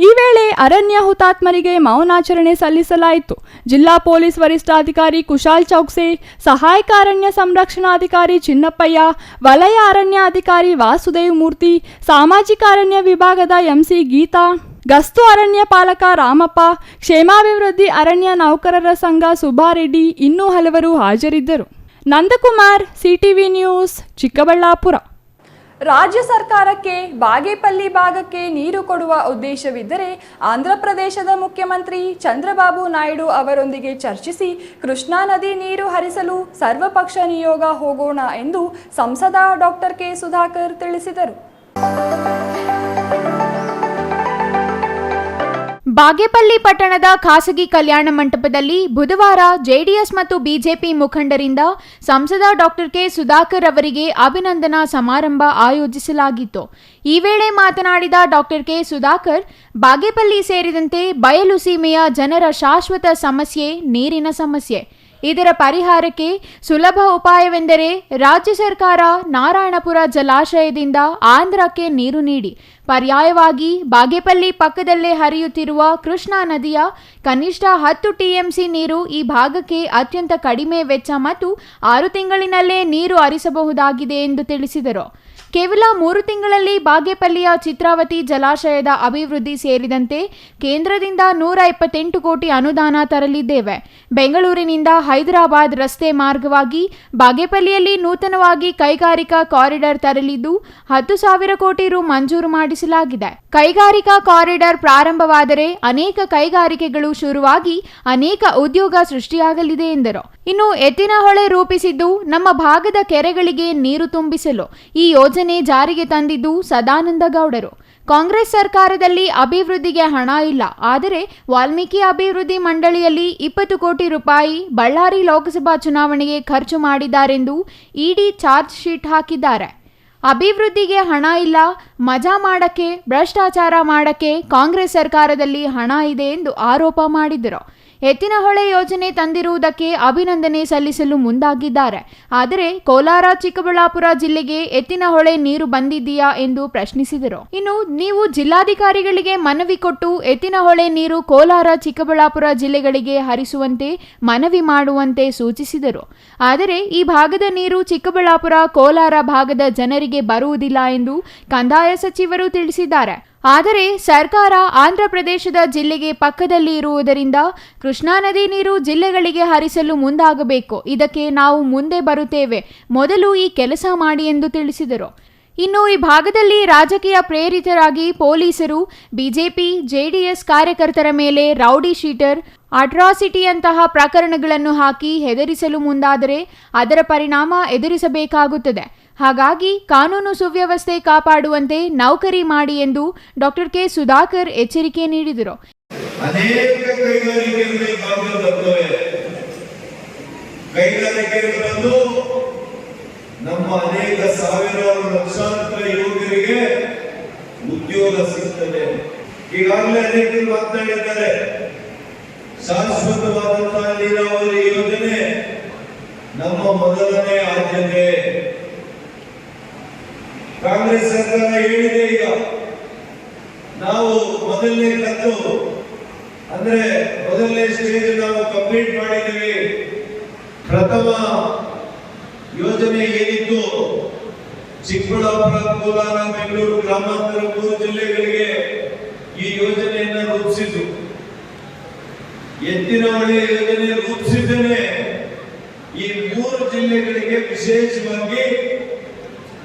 ಈ ವೇಳೆ ಅರಣ್ಯ ಹುತಾತ್ಮರಿಗೆ ಮೌನಾಚರಣೆ ಸಲ್ಲಿಸಲಾಯಿತು. ಜಿಲ್ಲಾ ಪೊಲೀಸ್ ವರಿಷ್ಠಾಧಿಕಾರಿ ಕುಶಾಲ್ ಚೌಕ್ಸೆ, ಸಹಾಯಕ ಅರಣ್ಯ ಸಂರಕ್ಷಣಾಧಿಕಾರಿ ಚಿನ್ನಪ್ಪಯ್ಯ, ವಲಯ ಅರಣ್ಯ ಅಧಿಕಾರಿ ವಾಸುದೇವ್ ಮೂರ್ತಿ, ಸಾಮಾಜಿಕ ಅರಣ್ಯ ವಿಭಾಗದ ಎಂಸಿ ಗೀತಾ, ಗಸ್ತು ಅರಣ್ಯ ಪಾಲಕ ರಾಮಪ್ಪ, ಕ್ಷೇಮಾಭಿವೃದ್ಧಿ ಅರಣ್ಯ ನೌಕರರ ಸಂಘ ಸುಬ್ಬಾರೆಡ್ಡಿ ಇನ್ನೂ ಹಲವರು ಹಾಜರಿದ್ದರು. Nandakumar, CTV news, Chikkaballapura. ರಾಜ್ಯ ಸರ್ಕಾರಕ್ಕೆ ಬಾಗೇಪಲ್ಲಿ ಭಾಗಕ್ಕೆ ನೀರು ಕೊಡುವ ಉದ್ದೇಶವಿದ್ದರೆ ಆಂಧ್ರಪ್ರದೇಶದ ಮುಖ್ಯಮಂತ್ರಿ ಚಂದ್ರಬಾಬು ನಾಯ್ಡು ಅವರೊಂದಿಗೆ ಚರ್ಚಿಸಿ ಕೃಷ್ಣಾ ನದಿ ನೀರು ಹರಿಸಲು ಸರ್ವಪಕ್ಷ ನಿಯೋಗ ಹೋಗೋಣ ಎಂದು ಸಂಸದ ಡಾಕ್ಟರ್ ಕೆ ಸುಧಾಕರ್ ತಿಳಿಸಿದರು. ಬಾಗೇಪಲ್ಲಿ ಪಟ್ಟಣದ ಖಾಸಗಿ ಕಲ್ಯಾಣ ಮಂಟಪದಲ್ಲಿ ಬುಧವಾರ ಜೆಡಿಎಸ್ ಮತ್ತು ಬಿಜೆಪಿ ಮುಖಂಡರಿಂದ ಸಂಸದ ಡಾಕ್ಟರ್ ಕೆ ಸುಧಾಕರ್ ಅವರಿಗೆ ಅಭಿನಂದನಾ ಸಮಾರಂಭ ಆಯೋಜಿಸಲಾಗಿತ್ತು. ಈ ವೇಳೆ ಮಾತನಾಡಿದ ಡಾಕ್ಟರ್ ಕೆ ಸುಧಾಕರ್, ಬಾಗೇಪಲ್ಲಿ ಸೇರಿದಂತೆ ಬಯಲು ಸೀಮೆಯ ಜನರ ಶಾಶ್ವತ ಸಮಸ್ಯೆ ನೀರಿನ ಸಮಸ್ಯೆ. ಇದರ ಪರಿಹಾರಕ್ಕೆ ಸುಲಭ ಉಪಾಯವೆಂದರೆ ರಾಜ್ಯ ಸರ್ಕಾರ ನಾರಾಯಣಪುರ ಜಲಾಶಯದಿಂದ ಆಂಧ್ರಕ್ಕೆ ನೀರು ನೀಡಿ ಪರ್ಯಾಯವಾಗಿ ಬಾಗೇಪಲ್ಲಿ ಪಕ್ಕದಲ್ಲೇ ಹರಿಯುತ್ತಿರುವ ಕೃಷ್ಣಾ ನದಿಯ ಕನಿಷ್ಠ 10 ಟಿಎಂಸಿ ನೀರು ಈ ಭಾಗಕ್ಕೆ ಅತ್ಯಂತ ಕಡಿಮೆ ವೆಚ್ಚ ಮತ್ತು 6 ತಿಂಗಳಿನಲ್ಲೇ ನೀರು ಹರಿಸಬಹುದಾಗಿದೆ ಎಂದು ತಿಳಿಸಿದರು. ಕೇವಲ 3 ತಿಂಗಳಲ್ಲಿ ಬಾಗೇಪಲ್ಲಿಯ ಚಿತ್ರಾವತಿ ಜಲಾಶಯದ ಅಭಿವೃದ್ಧಿ ಸೇರಿದಂತೆ ಕೇಂದ್ರದಿಂದ 128 ಕೋಟಿ ಅನುದಾನ ತರಲಿದ್ದೇವೆ. ಬೆಂಗಳೂರಿನಿಂದ ಹೈದರಾಬಾದ್ ರಸ್ತೆ ಮಾರ್ಗವಾಗಿ ಬಾಗೇಪಲ್ಲಿಯಲ್ಲಿ ನೂತನವಾಗಿ ಕೈಗಾರಿಕಾ ಕಾರಿಡಾರ್ ತರಲಿದ್ದು 10,000 ಕೋಟಿ ರು ಮಂಜೂರು ಮಾಡಿಸಲಾಗಿದೆ. ಕೈಗಾರಿಕಾ ಕಾರಿಡಾರ್ ಪ್ರಾರಂಭವಾದರೆ ಅನೇಕ ಕೈಗಾರಿಕೆಗಳು ಶುರುವಾಗಿ ಅನೇಕ ಉದ್ಯೋಗ ಸೃಷ್ಟಿಯಾಗಲಿದೆ ಎಂದರು. ಇನ್ನು ಎತ್ತಿನಹೊಳೆ ರೂಪಿಸಿದ್ದು ನಮ್ಮ ಭಾಗದ ಕೆರೆಗಳಿಗೆ ನೀರು ತುಂಬಿಸಲು. ಈ ಯೋಜನೆ ಜಾರಿಗೆ ತಂದಿದ್ದು ಸದಾನಂದ ಗೌಡರು. ಕಾಂಗ್ರೆಸ್ ಸರ್ಕಾರದಲ್ಲಿ ಅಭಿವೃದ್ಧಿಗೆ ಹಣ ಇಲ್ಲ, ಆದರೆ ವಾಲ್ಮೀಕಿ ಅಭಿವೃದ್ಧಿ ಮಂಡಳಿಯಲ್ಲಿ 20 ಕೋಟಿ ರೂಪಾಯಿ ಬಳ್ಳಾರಿ ಲೋಕಸಭಾ ಚುನಾವಣೆಗೆ ಖರ್ಚು ಮಾಡಿದ್ದಾರೆಂದು ಇಡಿ ಚಾರ್ಜ್ ಶೀಟ್ ಹಾಕಿದ್ದಾರೆ. ಅಭಿವೃದ್ಧಿಗೆ ಹಣ ಇಲ್ಲ, ಮಜಾ ಮಾಡಕ್ಕೆ, ಭ್ರಷ್ಟಾಚಾರ ಮಾಡಕ್ಕೆ ಕಾಂಗ್ರೆಸ್ ಸರ್ಕಾರದಲ್ಲಿ ಹಣ ಇದೆ ಎಂದು ಆರೋಪ ಮಾಡಿದರು. ಎತ್ತಿನಹೊಳೆ ಯೋಜನೆ ತಂದಿರುವುದಕ್ಕೆ ಅಭಿನಂದನೆ ಸಲ್ಲಿಸಲು ಮುಂದಾಗಿದ್ದಾರೆ. ಆದರೆ ಕೋಲಾರ ಚಿಕ್ಕಬಳ್ಳಾಪುರ ಜಿಲ್ಲೆಗೆ ಎತ್ತಿನಹೊಳೆ ನೀರು ಬಂದಿದೆಯಾ ಎಂದು ಪ್ರಶ್ನಿಸಿದರು. ಇನ್ನು ನೀವು ಜಿಲ್ಲಾಧಿಕಾರಿಗಳಿಗೆ ಮನವಿ ಕೊಟ್ಟು ಎತ್ತಿನಹೊಳೆ ನೀರು ಕೋಲಾರ ಚಿಕ್ಕಬಳ್ಳಾಪುರ ಜಿಲ್ಲೆಗಳಿಗೆ ಹರಿಸುವಂತೆ ಮನವಿ ಮಾಡುವಂತೆ ಸೂಚಿಸಿದರು. ಆದರೆ ಈ ಭಾಗದ ನೀರು ಚಿಕ್ಕಬಳ್ಳಾಪುರ ಕೋಲಾರ ಭಾಗದ ಜನರಿಗೆ ಬರುವುದಿಲ್ಲ ಎಂದು ಕಂದಾಯ ಸಚಿವರು ತಿಳಿಸಿದ್ದಾರೆ. ಆದರೆ ಸರ್ಕಾರ ಆಂಧ್ರಪ್ರದೇಶದ ಜಿಲ್ಲೆಗೆ ಪಕ್ಕದಲ್ಲಿ ಇರುವುದರಿಂದ ಕೃಷ್ಣಾ ನದಿ ನೀರು ಜಿಲ್ಲೆಗಳಿಗೆ ಹರಿಸಲು ಮುಂದಾಗಬೇಕು. ಇದಕ್ಕೆ ನಾವು ಮುಂದೆ ಬರುತ್ತೇವೆ, ಮೊದಲು ಈ ಕೆಲಸ ಮಾಡಿ ಎಂದು ತಿಳಿಸಿದರು. ಇನ್ನು ಈ ಭಾಗದಲ್ಲಿ ರಾಜಕೀಯ ಪ್ರೇರಿತರಾಗಿ ಪೊಲೀಸರು ಬಿಜೆಪಿ ಜೆಡಿಎಸ್ ಕಾರ್ಯಕರ್ತರ ಮೇಲೆ ರೌಡಿ ಶೀಟರ್, ಅಟ್ರಾಸಿಟಿಯಂತಹ ಪ್ರಕರಣಗಳನ್ನು ಹಾಕಿ ಹೆದರಿಸಲು ಮುಂದಾದರೆ ಅದರ ಪರಿಣಾಮ ಎದುರಿಸಬೇಕಾಗುತ್ತದೆ. ಹಾಗಾಗಿ ಕಾನೂನು ಸುವ್ಯವಸ್ಥೆ ಕಾಪಾಡುವಂತೆ ನೌಕರಿ ಮಾಡಿ ಎಂದು ಡಾಕ್ಟರ್ ಕೆ ಸುಧಾಕರ್ ಎಚ್ಚರಿಕೆ ನೀಡಿದರು. ಅನೇಕ ಕೈಗಾರಿಕೆಗಳು ನಮ್ಮ ಅನೇಕ ಸಾವಿರಾರು ಲಕ್ಷಾಂತರ ಯುವಕರಿಗೆ ಉದ್ಯೋಗ ಸಿಗ್ತದೆ. ಈಗಾಗಲೇ ಅನೇಕರು ಮಾತನಾಡಿದ್ದಾರೆ. ಶಾಶ್ವತವಾದಂತಹ ನೀರಾವರಿ ಯೋಜನೆ ನಮ್ಮ ಮೊದಲನೇ ಆದ್ಯತೆ. ಕಾಂಗ್ರೆಸ್ ಸರ್ಕಾರ ಹೇಳಿದೆ, ಈಗ ನಾವು ಮೊದಲನೇ ಕಂತು ಅಂದ್ರೆ ಮೊದಲನೇ ಸ್ಟೇಜ್ ನಾವು ಕಂಪ್ಲೀಟ್ ಮಾಡಿದ್ದೀವಿ. ಪ್ರಥಮ ಯೋಜನೆ ಏನಿತ್ತು ಚಿಕ್ಕಬಳ್ಳಾಪುರ, ಕೋಲಾರ, ಬೆಂಗಳೂರು ಗ್ರಾಮಾಂತರ 3 ಜಿಲ್ಲೆಗಳಿಗೆ ಈ ಯೋಜನೆಯನ್ನು ರೂಪಿಸಿದ್ದು. ಎತ್ತಿನಹೊಳೆ ಯೋಜನೆ ರೂಪಿಸಿದ್ದೇನೆ ಈ 3 ಜಿಲ್ಲೆಗಳಿಗೆ ವಿಶೇಷವಾಗಿ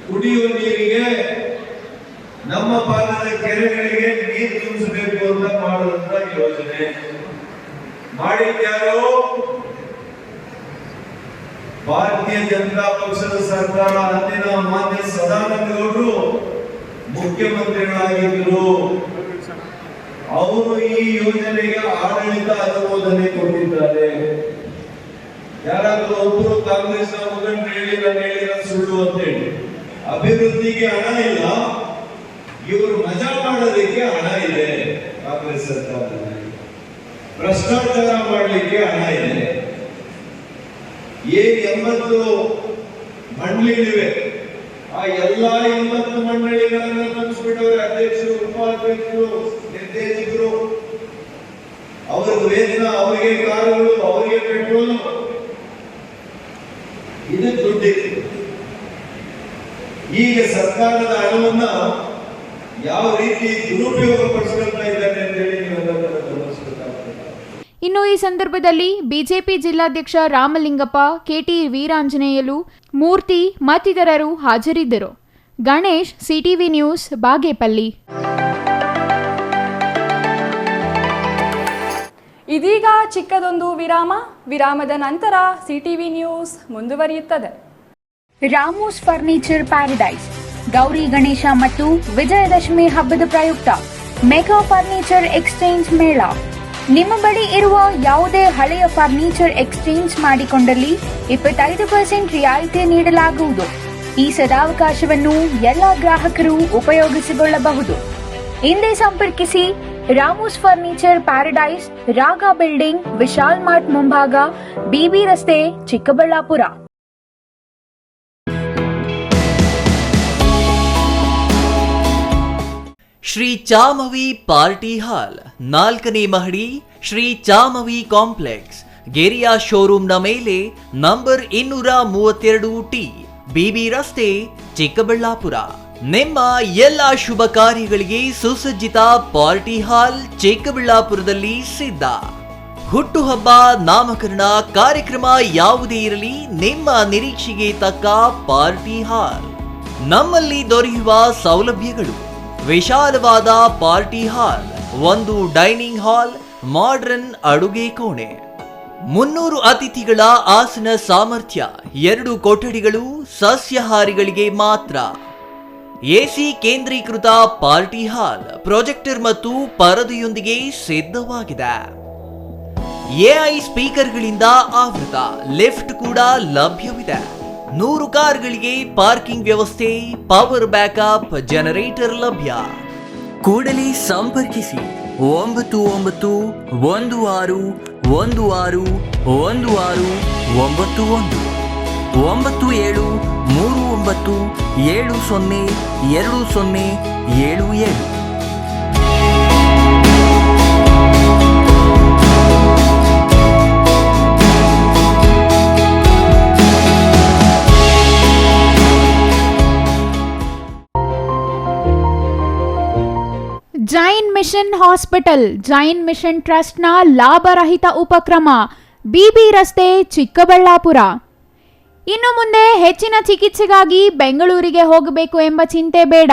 ಕುಡಿಯುವ ನೀರಿಗೆ, ನಮ್ಮ ಭಾಗದ ಕೆರೆಗಳಿಗೆ ನೀರು ತುಂಬಿಸಬೇಕು ಅಂತ ಮಾಡುವಂತ ಯೋಜನೆ ಮಾಡಿದ್ಯಾರೋ ಭಾರತೀಯ ಜನತಾ ಪಕ್ಷದ ಸರ್ಕಾರ. ಅಂದಿನ ಮಾನ್ಯ ಸದಾನಂದ ಗೌಡರು ಮುಖ್ಯಮಂತ್ರಿಗಳಾಗಿದ್ದರು. ಅವರು ಈ ಯೋಜನೆಗೆ ಆಡಳಿತ ಅನುಮೋದನೆ ಕೊಟ್ಟಿದ್ದಾರೆ. ಯಾರಾದ್ರೂ ಒಬ್ಬರು ಕಾಂಗ್ರೆಸ್ ಮುಖಂಡರು ಹೇಳಿದ ಸುಳ್ಳು ಅಂತ ಹೇಳಿ. ಅಭಿವೃದ್ಧಿಗೆ ಹಣ ಇಲ್ಲ, ಇವರು ಮಜಾ ಮಾಡೋದಕ್ಕೆ ಹಣ ಇದೆ. ಕಾಂಗ್ರೆಸ್ ಸರ್ಕಾರದಲ್ಲಿ ಭ್ರಷ್ಟಾಚಾರ ಮಾಡಲಿಕ್ಕೆ ಹಣ ಇದೆ. 80 ಮಂಡಳಿಗಳಿವೆ. ಆ ಎಲ್ಲಾ 80 ಮಂಡಳಿಗಳನ್ನು ತುಂಬಿಸ್ಬಿಟ್ಟವ್ರೆ. ಅಧ್ಯಕ್ಷರು, ಉಪಾಧ್ಯಕ್ಷರು, ನಿರ್ದೇಶಕರು, ಅವರ ವೇತನ, ಅವರಿಗೆ ಕಾರುಗಳು, ಅವರಿಗೆ ಪೆಟ್ರೋಲ್, ಇದು ದುಡ್ಡಿದೆ. ಈಗ ಸರ್ಕಾರದ ಹಣವನ್ನ ಯಾವ ರೀತಿ ದುರುಪಯೋಗ ಪಡಿಸ್ಕೊಳ್ತಾ ಇದ್ದಾರೆ ಅಂತ ಹೇಳಿ ನೀವೆಲ್ಲ ಗಮನಿಸಬೇಕಾಗ್ತದೆ. ಇನ್ನು ಈ ಸಂದರ್ಭದಲ್ಲಿ ಬಿಜೆಪಿ ಜಿಲ್ಲಾಧ್ಯಕ್ಷ ರಾಮಲಿಂಗಪ್ಪ, ಕೆಟಿ ವೀರಾಂಜನೇಯಲು, ಮೂರ್ತಿ ಮತ್ತಿತರರು ಹಾಜರಿದ್ದರು. Ganesh, CTV news, Bagepalli. ಇದೀಗ ಚಿಕ್ಕದೊಂದು ವಿರಾಮದ ನಂತರ ಸಿಟಿವಿ ನ್ಯೂಸ್ ಮುಂದುವರಿಯುತ್ತದೆ. ರಾಮೂಸ್ ಫರ್ನಿಚರ್ ಪ್ಯಾರಡೈಸ್ ಗೌರಿ ಗಣೇಶ ಮತ್ತು ವಿಜಯದಶಮಿ ಹಬ್ಬದ ಪ್ರಯುಕ್ತ ಮೆಗಾ ಫರ್ನಿಚರ್ ಎಕ್ಸ್ಚೇಂಜ್ ಮೇಳ. ನಿಮ್ಮ ಬಳಿ ಇರುವ ಯಾವುದೇ ಹಳೆಯ ಫರ್ನಿಚರ್ ಎಕ್ಸ್ಚೇಂಜ್ ಮಾಡಿಕೊಂಡಲ್ಲಿ 25% ರಿಯಾಯಿತಿ ನೀಡಲಾಗುವುದು. ಈ ಸದಾವಕಾಶವನ್ನು ಎಲ್ಲ ಗ್ರಾಹಕರು ಉಪಯೋಗಿಸಿಕೊಳ್ಳಬಹುದು. ಹಿಂದೆ ಸಂಪರ್ಕಿಸಿ Ramu's furniture paradise, Raga building, Vishal mart ಮುಂಭಾಗ, ಬಿಬಿ ರಸ್ತೆ, ಚಿಕ್ಕಬಳ್ಳಾಪುರ. ಶ್ರೀ ಚಾಮವಿ ಪಾರ್ಟಿ ಹಾಲ್ 4ನೇ ಮಹಡಿ, ಶ್ರೀ ಚಾಮವಿ ಕಾಂಪ್ಲೆಕ್ಸ್, ಗೆರಿಯಾ ಶೋರೂಮ್ನ ಮೇಲೆ, ನಂಬರ್ 232T, ಬಿಬಿ ರಸ್ತೆ, ಚಿಕ್ಕಬಳ್ಳಾಪುರ. ನಿಮ್ಮ ಎಲ್ಲ ಶುಭ ಕಾರ್ಯಗಳಿಗೆ ಸುಸಜ್ಜಿತ ಪಾರ್ಟಿ ಹಾಲ್ ಚಿಕ್ಕಬಳ್ಳಾಪುರದಲ್ಲಿ ಸಿದ್ಧ. ಹುಟ್ಟುಹಬ್ಬ, ನಾಮಕರಣ, ಕಾರ್ಯಕ್ರಮ ಯಾವುದೇ ಇರಲಿ, ನಿಮ್ಮ ನಿರೀಕ್ಷೆಗೆ ತಕ್ಕ ಪಾರ್ಟಿ ಹಾಲ್. ನಮ್ಮಲ್ಲಿ ದೊರೆಯುವ ಸೌಲಭ್ಯಗಳು: ವಿಶಾಲವಾದ party hall, 1 dining hall, modern ಅಡುಗೆ ಕೋಣೆ, 300 ಅತಿಥಿಗಳ ಆಸನ ಸಾಮರ್ಥ್ಯ, 2 ಕೊಠಡಿಗಳು ಸಸ್ಯಾಹಾರಿಗಳಿಗೆ ಮಾತ್ರ. ಎಸಿ ಕೇಂದ್ರೀಕೃತ ಪಾರ್ಟಿ ಹಾಲ್, ಪ್ರೊಜೆಕ್ಟರ್ ಮತ್ತು ಪರದೆಯೊಂದಿಗೆ ಸಿದ್ಧವಾಗಿದೆ. ಎಐ ಸ್ಪೀಕರ್ಗಳಿಂದ ಆವೃತ, ಲಿಫ್ಟ್ ಕೂಡ ಲಭ್ಯವಿದೆ. 100 ಕಾರ್ಗಳಿಗೆ ಪಾರ್ಕಿಂಗ್ ವ್ಯವಸ್ಥೆ, ಪವರ್ ಬ್ಯಾಕಪ್ ಜನರೇಟರ್ ಲಭ್ಯ. ಕೂಡಲೇ ಸಂಪರ್ಕಿಸಿ 9916161691 9739702077. Jain mission hospital, Jain mission ಟ್ರಸ್ಟ್ನ ಲಾಭರಹಿತ ಉಪಕ್ರಮ, ಬಿಬಿ ರಸ್ತೆ, ಚಿಕ್ಕಬಳ್ಳಾಪುರ. ಇನ್ನು ಮುಂದೆ ಹೆಚ್ಚಿನ ಚಿಕಿತ್ಸೆಗಾಗಿ ಬೆಂಗಳೂರಿಗೆ ಹೋಗಬೇಕು ಎಂಬ ಚಿಂತೆ ಬೇಡ.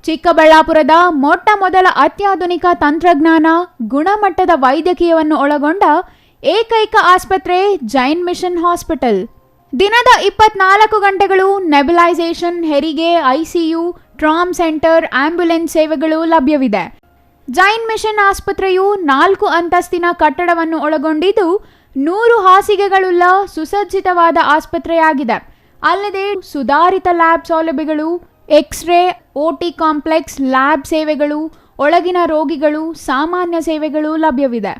ಚಿಕ್ಕಬಳ್ಳಾಪುರದ ಮೊಟ್ಟ ಮೊದಲ ಅತ್ಯಾಧುನಿಕ ತಂತ್ರಜ್ಞಾನ, ಗುಣಮಟ್ಟದ ವೈದ್ಯಕೀಯವನ್ನು ಒಳಗೊಂಡ ಏಕೈಕ ಆಸ್ಪತ್ರೆ ಜೈನ್ ಮಿಷನ್ ಹಾಸ್ಪಿಟಲ್. ದಿನದ 24 ಗಂಟೆಗಳು ನೆಬುಲೈಸೇಷನ್, ಹೆರಿಗೆ, ಐಸಿಯು, ಟ್ರಾಮ್ ಸೆಂಟರ್, ಆಂಬ್ಯುಲೆನ್ಸ್ ಸೇವೆಗಳು ಲಭ್ಯವಿದೆ. ಜೈನ್ ಮಿಷನ್ ಆಸ್ಪತ್ರೆಯು 4 ಅಂತಸ್ತಿನ ಕಟ್ಟಡವನ್ನು ಒಳಗೊಂಡಿದ್ದು 100 ಹಾಸಿಗೆಗಳುಳ್ಳ ಸುಸಜ್ಜಿತವಾದ ಆಸ್ಪತ್ರೆಯಾಗಿದೆ. ಅಲ್ಲದೆ ಸುಧಾರಿತ ಲ್ಯಾಬ್ ಸೌಲಭ್ಯಗಳು, ಎಕ್ಸ್ರೇ, ಓಟಿ ಕಾಂಪ್ಲೆಕ್ಸ್, ಲ್ಯಾಬ್ ಸೇವೆಗಳು, ಒಳಗಿನ ರೋಗಿಗಳು, ಸಾಮಾನ್ಯ ಸೇವೆಗಳು ಲಭ್ಯವಿದೆ.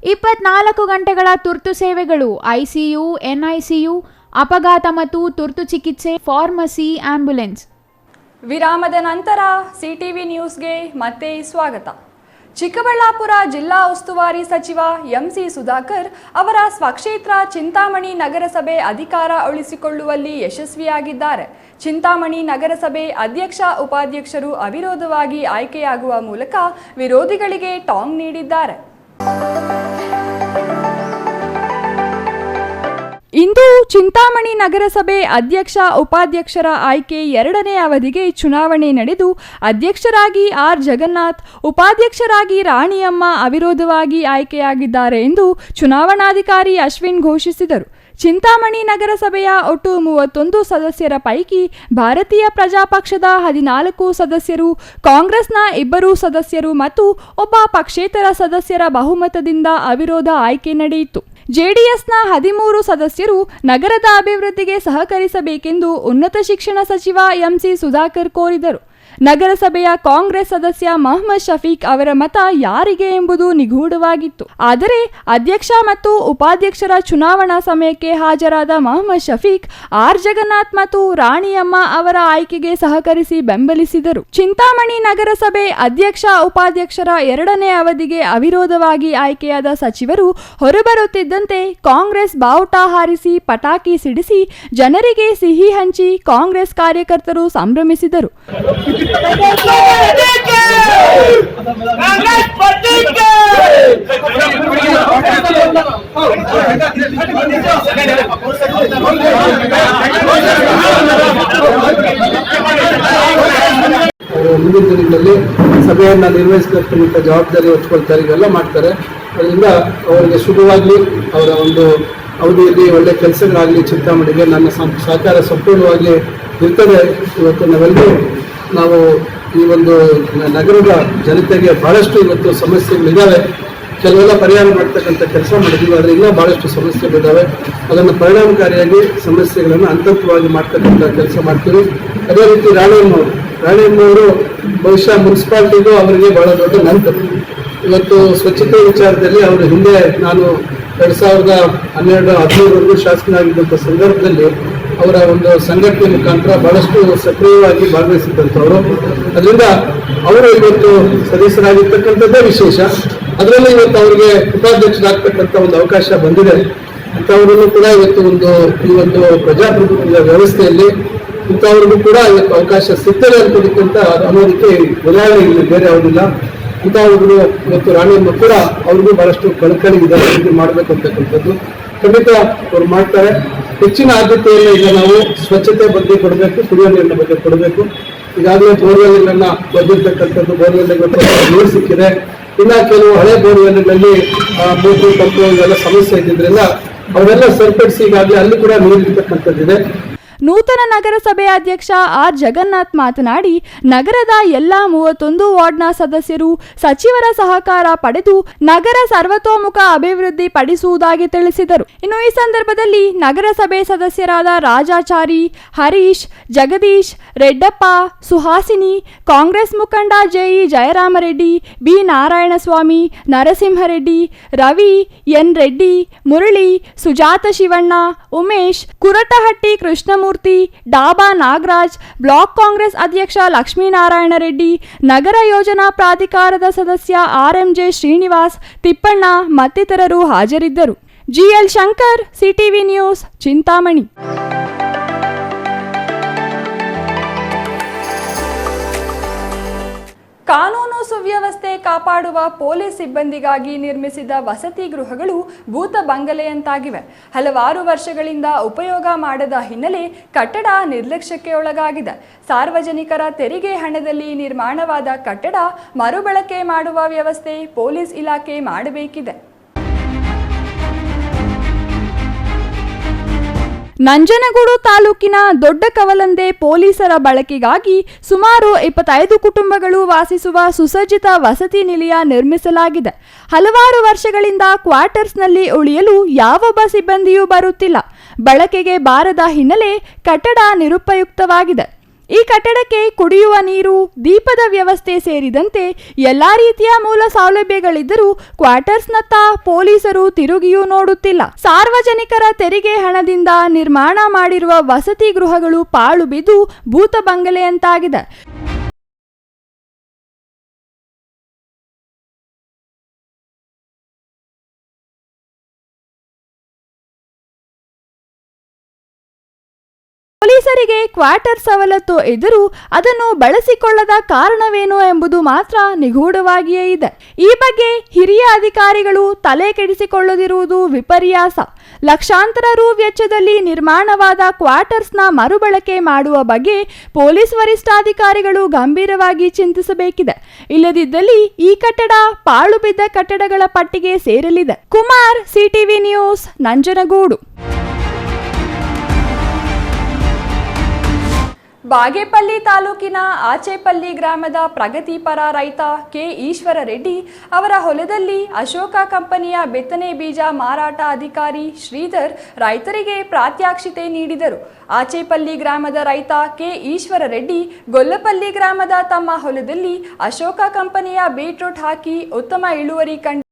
24 ಗಂಟೆಗಳ ತುರ್ತು ಸೇವೆಗಳು, ಐಸಿಯು, ಎನ್ಐಸಿಯು, ಅಪಘಾತ ಮತ್ತು ತುರ್ತು ಚಿಕಿತ್ಸೆ, ಫಾರ್ಮಸಿ, ಆಂಬ್ಯುಲೆನ್ಸ್. ವಿರಾಮದ ನಂತರ ಸಿಟಿವಿ ನ್ಯೂಸ್ಗೆ ಮತ್ತೆ ಸ್ವಾಗತ. ಚಿಕ್ಕಬಳ್ಳಾಪುರ ಜಿಲ್ಲಾ ಉಸ್ತುವಾರಿ ಸಚಿವ ಎಂಸಿ ಸುಧಾಕರ್ ಅವರ ಸ್ವಕ್ಷೇತ್ರ ಚಿಂತಾಮಣಿ ನಗರಸಭೆ ಅಧಿಕಾರ ಉಳಿಸಿಕೊಳ್ಳುವಲ್ಲಿ ಯಶಸ್ವಿಯಾಗಿದ್ದಾರೆ. ಚಿಂತಾಮಣಿ ನಗರಸಭೆ ಅಧ್ಯಕ್ಷ, ಉಪಾಧ್ಯಕ್ಷರು ಅವಿರೋಧವಾಗಿ ಆಯ್ಕೆಯಾಗುವ ಮೂಲಕ ವಿರೋಧಿಗಳಿಗೆ ಟಾಂಗ್ ನೀಡಿದ್ದಾರೆ. ಇಂದು ಚಿಂತಾಮಣಿ ನಗರಸಭೆ ಅಧ್ಯಕ್ಷ, ಉಪಾಧ್ಯಕ್ಷರ ಆಯ್ಕೆ 2ನೇ ಅವಧಿಗೆ ಚುನಾವಣೆ ನಡೆದು ಅಧ್ಯಕ್ಷರಾಗಿ ಆರ್ ಜಗನ್ನಾಥ್, ಉಪಾಧ್ಯಕ್ಷರಾಗಿ ರಾಣಿಯಮ್ಮ ಅವಿರೋಧವಾಗಿ ಆಯ್ಕೆಯಾಗಿದ್ದಾರೆ ಎಂದು ಚುನಾವಣಾಧಿಕಾರಿ ಅಶ್ವಿನ್ ಘೋಷಿಸಿದರು. ಚಿಂತಾಮಣಿ ನಗರಸಭೆಯ ಒಟ್ಟು 31 ಸದಸ್ಯರ ಪೈಕಿ ಭಾರತೀಯ ಪ್ರಜಾಪಕ್ಷದ 14 ಸದಸ್ಯರು, ಕಾಂಗ್ರೆಸ್ನ 2 ಸದಸ್ಯರು ಮತ್ತು ಒಬ್ಬ ಪಕ್ಷೇತರ ಸದಸ್ಯರ ಬಹುಮತದಿಂದ ಅವಿರೋಧ ಆಯ್ಕೆ ನಡೆಯಿತು. ಜೆಡಿಎಸ್ನ 13 ಸದಸ್ಯರು ನಗರದ ಅಭಿವೃದ್ಧಿಗೆ ಸಹಕರಿಸಬೇಕೆಂದು ಉನ್ನತ ಶಿಕ್ಷಣ ಸಚಿವ ಎಂಸಿ ಸುಧಾಕರ್ ಕೋರಿದರು. ನಗರಸಭೆಯ ಕಾಂಗ್ರೆಸ್ ಸದಸ್ಯ ಮೊಹಮ್ಮದ್ ಶಫೀಕ್ ಅವರ ಮತ ಯಾರಿಗೆ ಎಂಬುದು ನಿಗೂಢವಾಗಿತ್ತು. ಆದರೆ ಅಧ್ಯಕ್ಷ ಮತ್ತು ಉಪಾಧ್ಯಕ್ಷರ ಚುನಾವಣಾ ಸಮಯಕ್ಕೆ ಹಾಜರಾದ ಮೊಹಮ್ಮದ್ ಶಫೀಕ್ ಆರ್ ಜಗನ್ನಾಥ್ ಮತ್ತು ರಾಣಿಯಮ್ಮ ಅವರ ಆಯ್ಕೆಗೆ ಸಹಕರಿಸಿ ಬೆಂಬಲಿಸಿದರು. ಚಿಂತಾಮಣಿ ನಗರಸಭೆ ಅಧ್ಯಕ್ಷ, ಉಪಾಧ್ಯಕ್ಷರ 2ನೇ ಅವಧಿಗೆ ಅವಿರೋಧವಾಗಿ ಆಯ್ಕೆಯಾದ ಸಚಿವರು ಹೊರಬರುತ್ತಿದ್ದಂತೆ ಕಾಂಗ್ರೆಸ್ ಬಾವುಟ ಹಾರಿಸಿ, ಪಟಾಕಿ ಸಿಡಿಸಿ ಜನರಿಗೆ ಸಿಹಿ ಹಂಚಿ ಕಾಂಗ್ರೆಸ್ ಕಾರ್ಯಕರ್ತರು ಸಂಭ್ರಮಿಸಿದರು. ಮುಂದಿನ ದಿನಗಳಲ್ಲಿ ಸಭೆಯನ್ನ ನಿರ್ವಹಿಸತಕ್ಕಂಥ ಜವಾಬ್ದಾರಿ ಹೊತ್ಕೊಳ್ತಾರೆ, ಇವೆಲ್ಲ ಮಾಡ್ತಾರೆ. ಅದರಿಂದ ಅವರಿಗೆ ಶುಭವಾಗಲಿ, ಅವರ ಒಂದು ಅವಧಿಯಲ್ಲಿ ಒಳ್ಳೆ ಕೆಲಸಗಳಾಗಲಿ. ಚಿಂತಾಮಣಿಗೆ ನನ್ನ ಸಹಕಾರ ಸಂಪೂರ್ಣವಾಗಿ ಇರ್ತದೆ. ಇವತ್ತು ನಾವು ಈ ಒಂದು ನಗರದ ಜನತೆಗೆ ಬಹಳಷ್ಟು ಇವತ್ತು ಸಮಸ್ಯೆಗಳಿದ್ದಾವೆ. ಕೆಲವೆಲ್ಲ ಪರಿಹಾರ ಮಾಡ್ತಕ್ಕಂಥ ಕೆಲಸ ಮಾಡಿದ್ದೀವಿ, ಆದರೆ ಇನ್ನೂ ಭಾಳಷ್ಟು ಸಮಸ್ಯೆಗಳಿದ್ದಾವೆ. ಅದನ್ನು ಪರಿಣಾಮಕಾರಿಯಾಗಿ ಸಮಸ್ಯೆಗಳನ್ನು ಹಂತವಾಗಿ ಮಾಡ್ತಕ್ಕಂಥ ಕೆಲಸ ಮಾಡ್ತೀವಿ. ಅದೇ ರೀತಿ ರಾಣಿಯಮ್ಮವರು ಬಹುಶಃ ಮುನ್ಸಿಪಾಲ್ಟಿಗೂ ಅವರಿಗೆ ಬಹಳ ದೊಡ್ಡ ನಂಟು. ಇವತ್ತು ಸ್ವಚ್ಛತೆ ವಿಚಾರದಲ್ಲಿ ಅವರು ಹಿಂದೆ ನಾನು 2012-13ವರೆಗೂ ಶಾಸಕನಾಗಿದ್ದಂಥ ಸಂದರ್ಭದಲ್ಲಿ ಅವರ ಒಂದು ಸಂಘಟನೆ ಮುಖಾಂತರ ಬಹಳಷ್ಟು ಸಕ್ರಿಯವಾಗಿ ಭಾಗವಹಿಸಿದಂಥವರು. ಅದರಿಂದ ಅವರು ಇವತ್ತು ಸದಸ್ಯರಾಗಿರ್ತಕ್ಕಂಥದ್ದೇ ವಿಶೇಷ. ಅದರಲ್ಲಿ ಇವತ್ತು ಅವರಿಗೆ ಉಪಾಧ್ಯಕ್ಷರಾಗ್ತಕ್ಕಂಥ ಒಂದು ಅವಕಾಶ ಬಂದಿದೆ. ಅಂಥವರನ್ನು ಕೂಡ ಈ ಒಂದು ಪ್ರಜಾಪ್ರಭುತ್ವದ ವ್ಯವಸ್ಥೆಯಲ್ಲಿ ಇಂಥವ್ರಿಗೂ ಕೂಡ ಇವತ್ತು ಅವಕಾಶ ಸಿಗ್ತದೆ ಅಂತಕ್ಕಂಥ ಅನ್ನೋದಕ್ಕೆ ಉದಾಹರಣೆ ಇಲ್ಲಿ ಬೇರೆ ಯಾವುದಿಲ್ಲ. ಇಂಥವ್ರು ಇವತ್ತು ರಾಣಿಯಮ್ಮ ಕೂಡ ಅವ್ರಿಗೂ ಬಹಳಷ್ಟು ಕಳಕಳಿ ಇದ್ದಾರೆ, ಇದು ಮಾಡಬೇಕು ಅಂತಕ್ಕಂಥದ್ದು ಖಂಡಿತ ಅವ್ರು ಮಾಡ್ತಾರೆ. ಹೆಚ್ಚಿನ ಆದ್ಯತೆಯನ್ನು ಈಗ ನಾವು ಸ್ವಚ್ಛತೆ ಬಗ್ಗೆ ಕೊಡಬೇಕು, ಕುಡಿಯುವ ನೀರಿನ ಬಗ್ಗೆ ಕೊಡಬೇಕು. ಈಗಾಗಲೇ ಬೋರ್ವೆಲ್ಗಳನ್ನ ಬಂದಿರ್ತಕ್ಕಂಥದ್ದು, ಬೋರ್ವೆಲ್ಗಳು ನೀರು ಸಿಕ್ಕಿದೆ. ಇನ್ನ ಕೆಲವು ಹಳೆ ಬೋರ್ವೆಲ್ಗಳಲ್ಲಿ ಮೂಗು ಪಂಪು ಇವೆಲ್ಲ ಸಮಸ್ಯೆ ಇದ್ದಿದ್ರಿಂದ ಅವೆಲ್ಲ ಸರಿಪಡಿಸಿ ಈಗಾಗಲೇ ಅಲ್ಲಿ ಕೂಡ ನೀರಿರ್ತಕ್ಕಂಥದ್ದಿದೆ. ನೂತನ ನಗರಸಭೆ ಅಧ್ಯಕ್ಷ ಆರ್ ಜಗನ್ನಾಥ್ ಮಾತನಾಡಿ, ನಗರದ ಎಲ್ಲ 31 ವಾರ್ಡ್ನ ಸದಸ್ಯರು ಸಚಿವರ ಸಹಕಾರ ಪಡೆದು ನಗರ ಸರ್ವತೋಮುಖ ಅಭಿವೃದ್ಧಿ ಪಡಿಸುವುದಾಗಿ ತಿಳಿಸಿದರು. ಇನ್ನು ಈ ಸಂದರ್ಭದಲ್ಲಿ ನಗರಸಭೆ ಸದಸ್ಯರಾದ ರಾಜಾಚಾರಿ, ಹರೀಶ್, ಜಗದೀಶ್, ರೆಡ್ಡಪ್ಪ, ಸುಹಾಸಿನಿ, ಕಾಂಗ್ರೆಸ್ ಮುಖಂಡ JE Jayaramareddy, B Narayanaswamy, Narasimhareddy, Ravi, N Reddy, Murali, Sujatha Shivanna, Umesh, Kurutahatti Krishnamurthy, Dhaba Nagaraj, block Congress ಅಧ್ಯಕ್ಷ ಲಕ್ಷ್ಮೀನಾರಾಯಣ ರೆಡ್ಡಿ, ನಗರ ಯೋಜನಾ ಪ್ರಾಧಿಕಾರದ ಸದಸ್ಯ ಆರ್ಎಂಜೆ ಶ್ರೀನಿವಾಸ್, ತಿಪ್ಪಣ್ಣ ಮತ್ತಿತರರು ಹಾಜರಿದ್ದರು. GL Shankar, CTV news, Chintamani. ಕಾನೂನು ಸುವ್ಯವಸ್ಥೆ ಕಾಪಾಡುವ ಪೊಲೀಸ್ ಸಿಬ್ಬಂದಿಗಾಗಿ ನಿರ್ಮಿಸಿದ ವಸತಿ ಗೃಹಗಳು ಭೂತ ಬಂಗಲೆಯಂತಾಗಿವೆ. ಹಲವಾರು ವರ್ಷಗಳಿಂದ ಉಪಯೋಗ ಮಾಡದ ಹಿನ್ನೆಲೆ ಕಟ್ಟಡ ನಿರ್ಲಕ್ಷ್ಯಕ್ಕೆ ಒಳಗಾಗಿದೆ. ಸಾರ್ವಜನಿಕರ ತೆರಿಗೆ ಹಣದಲ್ಲಿ ನಿರ್ಮಾಣವಾದ ಕಟ್ಟಡ ಮರುಬಳಕೆ ಮಾಡುವ ವ್ಯವಸ್ಥೆ ಪೊಲೀಸ್ ಇಲಾಖೆ ಮಾಡಬೇಕಿದೆ. ನಂಜನಗೂಡು ತಾಲೂಕಿನ ದೊಡ್ಡ ಕವಲಂದೆ ಪೊಲೀಸರ ಬಳಕೆಗಾಗಿ ಸುಮಾರು 25 ಕುಟುಂಬಗಳು ವಾಸಿಸುವ ಸುಸಜ್ಜಿತ ವಸತಿ ನಿಲಯ ನಿರ್ಮಿಸಲಾಗಿದೆ. ಹಲವಾರು ವರ್ಷಗಳಿಂದ ಕ್ವಾರ್ಟರ್ಸ್ನಲ್ಲಿ ಉಳಿಯಲು ಯಾವೊಬ್ಬ ಸಿಬ್ಬಂದಿಯೂ ಬರುತ್ತಿಲ್ಲ. ಬಳಕೆಗೆ ಬಾರದ ಹಿನ್ನೆಲೆ ಕಟ್ಟಡ ನಿರುಪಯುಕ್ತವಾಗಿದೆ. ಈ ಕಟ್ಟಡಕ್ಕೆ ಕುಡಿಯುವ ನೀರು, ದೀಪದ ವ್ಯವಸ್ಥೆ ಸೇರಿದಂತೆ ಎಲ್ಲಾ ರೀತಿಯ ಮೂಲ ಸೌಲಭ್ಯಗಳಿದ್ದರೂ ಕ್ವಾರ್ಟರ್ಸ್ನತ್ತ ಪೊಲೀಸರು ತಿರುಗಿಯೂ ನೋಡುತ್ತಿಲ್ಲ. ಸಾರ್ವಜನಿಕರ ತೆರಿಗೆ ಹಣದಿಂದ ನಿರ್ಮಾಣ ಮಾಡಿರುವ ವಸತಿ ಗೃಹಗಳು ಪಾಳು ಬಿದ್ದು ಭೂತ ಬಂಗಲೆಯಂತಾಗಿದೆ. ಪೊಲೀಸರಿಗೆ ಕ್ವಾರ್ಟರ್ ಸವಲತ್ತು ಇದ್ದರೂ ಅದನ್ನು ಬಳಸಿಕೊಳ್ಳದ ಕಾರಣವೇನು ಎಂಬುದು ಮಾತ್ರ ನಿಗೂಢವಾಗಿಯೇ ಇದೆ. ಈ ಬಗ್ಗೆ ಹಿರಿಯ ಅಧಿಕಾರಿಗಳು ತಲೆ ಕೆಡಿಸಿಕೊಳ್ಳದಿರುವುದು ವಿಪರ್ಯಾಸ. ಲಕ್ಷಾಂತರ ರು ವೆಚ್ಚದಲ್ಲಿ ನಿರ್ಮಾಣವಾದ ಕ್ವಾರ್ಟರ್ಸ್ನ ಮರುಬಳಕೆ ಮಾಡುವ ಬಗ್ಗೆ ಪೊಲೀಸ್ ವರಿಷ್ಠಾಧಿಕಾರಿಗಳು ಗಂಭೀರವಾಗಿ ಚಿಂತಿಸಬೇಕಿದೆ. ಇಲ್ಲದಿದ್ದಲ್ಲಿ ಈ ಕಟ್ಟಡ ಪಾಳು ಬಿದ್ದ ಕಟ್ಟಡಗಳ ಪಟ್ಟಿಗೆ ಸೇರಲಿದೆ. Kumar, CTV news, Nanjangud. ಬಾಗೇಪಲ್ಲಿ ತಾಲೂಕಿನ ಆಚೇಪಲ್ಲಿ ಗ್ರಾಮದ ಪ್ರಗತಿಪರ ರೈತ ಕೆ ಈಶ್ವರ ರೆಡ್ಡಿ ಅವರ ಹೊಲದಲ್ಲಿ ಅಶೋಕ ಕಂಪನಿಯ ಬಿತ್ತನೆ ಬೀಜ ಮಾರಾಟ ಅಧಿಕಾರಿ ಶ್ರೀಧರ್ ರೈತರಿಗೆ ಪ್ರಾತ್ಯಕ್ಷಿತೆ ನೀಡಿದರು. ಆಚೇಪಲ್ಲಿ ಗ್ರಾಮದ ರೈತ ಕೆ ಈಶ್ವರ ರೆಡ್ಡಿ ಗೊಲ್ಲಪಲ್ಲಿ ಗ್ರಾಮದ ತಮ್ಮ ಹೊಲದಲ್ಲಿ ಅಶೋಕ ಕಂಪನಿಯ ಬೀಟ್ರೂಟ್ ಹಾಕಿ ಉತ್ತಮ ಇಳುವರಿ ಕಂಡು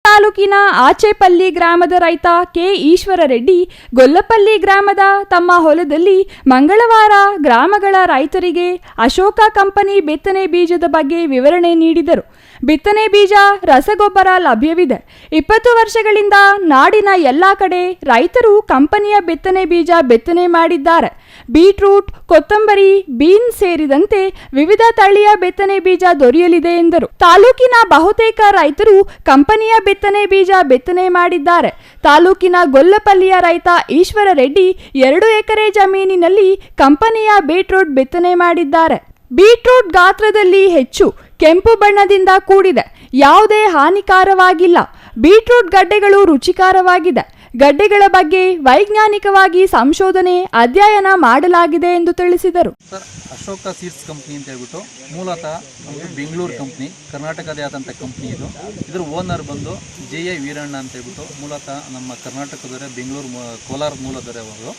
ತಾಲೂಕಿನ ಆಚೇಪಲ್ಲಿ ಗ್ರಾಮದ ರೈತ ಕೆ ಈಶ್ವರ ರೆಡ್ಡಿ ಗೊಲ್ಲಪಲ್ಲಿ ಗ್ರಾಮದ ತಮ್ಮ ಹೊಲದಲ್ಲಿ ಮಂಗಳವಾರ ಗ್ರಾಮಗಳ ರೈತರಿಗೆ ಅಶೋಕ ಕಂಪನಿ ಬಿತ್ತನೆ ಬೀಜದ ಬಗ್ಗೆ ವಿವರಣೆ ನೀಡಿದರು. ಬಿತ್ತನೆ ಬೀಜ, ರಸಗೊಬ್ಬರ ಲಭ್ಯವಿದೆ. 20 ವರ್ಷಗಳಿಂದ ನಾಡಿನ ಎಲ್ಲ ಕಡೆ ರೈತರು ಕಂಪನಿಯ ಬಿತ್ತನೆ ಬೀಜ ಬಿತ್ತನೆ ಮಾಡಿದ್ದಾರೆ. ಬೀಟ್ರೂಟ್, ಕೊತ್ತಂಬರಿ, ಬೀನ್ಸ್ ಸೇರಿದಂತೆ ವಿವಿಧ ತಳಿಯ ಬಿತ್ತನೆ ಬೀಜ ದೊರೆಯಲಿದೆ ಎಂದರು. ತಾಲೂಕಿನ ಬಹುತೇಕ ರೈತರು ಕಂಪನಿಯ ಬಿತ್ತನೆ ಬೀಜ ಬಿತ್ತನೆ ಮಾಡಿದ್ದಾರೆ. ತಾಲೂಕಿನ ಗೊಲ್ಲಪಲ್ಲಿಯ ರೈತ ಈಶ್ವರ ರೆಡ್ಡಿ 2 ಎಕರೆ ಜಮೀನಿನಲ್ಲಿ ಕಂಪನಿಯ ಬೀಟ್ರೂಟ್ ಬಿತ್ತನೆ ಮಾಡಿದ್ದಾರೆ. ಬೀಟ್ರೂಟ್ ಗಾತ್ರದಲ್ಲಿ ಹೆಚ್ಚು, ಕೆಂಪು ಬಣ್ಣದಿಂದ ಕೂಡಿದೆ. ಯಾವುದೇ ಹಾನಿಕಾರವಾಗಿಲ್ಲ. ಬೀಟ್ರೂಟ್ ಗಡ್ಡೆಗಳು ರುಚಿಕರವಾಗಿದೆ. ಗಡ್ಡೆಗಳ ಬಗ್ಗೆ ವೈಜ್ಞಾನಿಕವಾಗಿ ಸಂಶೋಧನೆ, ಅಧ್ಯಯನ ಮಾಡಲಾಗಿದೆ ಎಂದು ತಿಳಿಸಿದರು. ಸರ್, ಅಶೋಕ ಸೀಡ್ಸ್ ಕಂಪ್ನಿ ಅಂತ ಹೇಳ್ಬಿಟ್ಟು ಮೂಲತಃ ನಮ್ಮದು ಬೆಂಗಳೂರು ಕಂಪ್ನಿ, ಕರ್ನಾಟಕದೇ ಆದಂಥ ಕಂಪ್ನಿ ಇದು. ಇದ್ರ ಓನರ್ ಬಂದು ಜೆ.ಐ. ವೀರಣ್ಣ ಅಂತ ಹೇಳ್ಬಿಟ್ಟು ಮೂಲತಃ ನಮ್ಮ ಕರ್ನಾಟಕದವರೇ, ಬೆಂಗಳೂರು ಕೋಲಾರ ಮೂಲದವರೇ ಅವರು.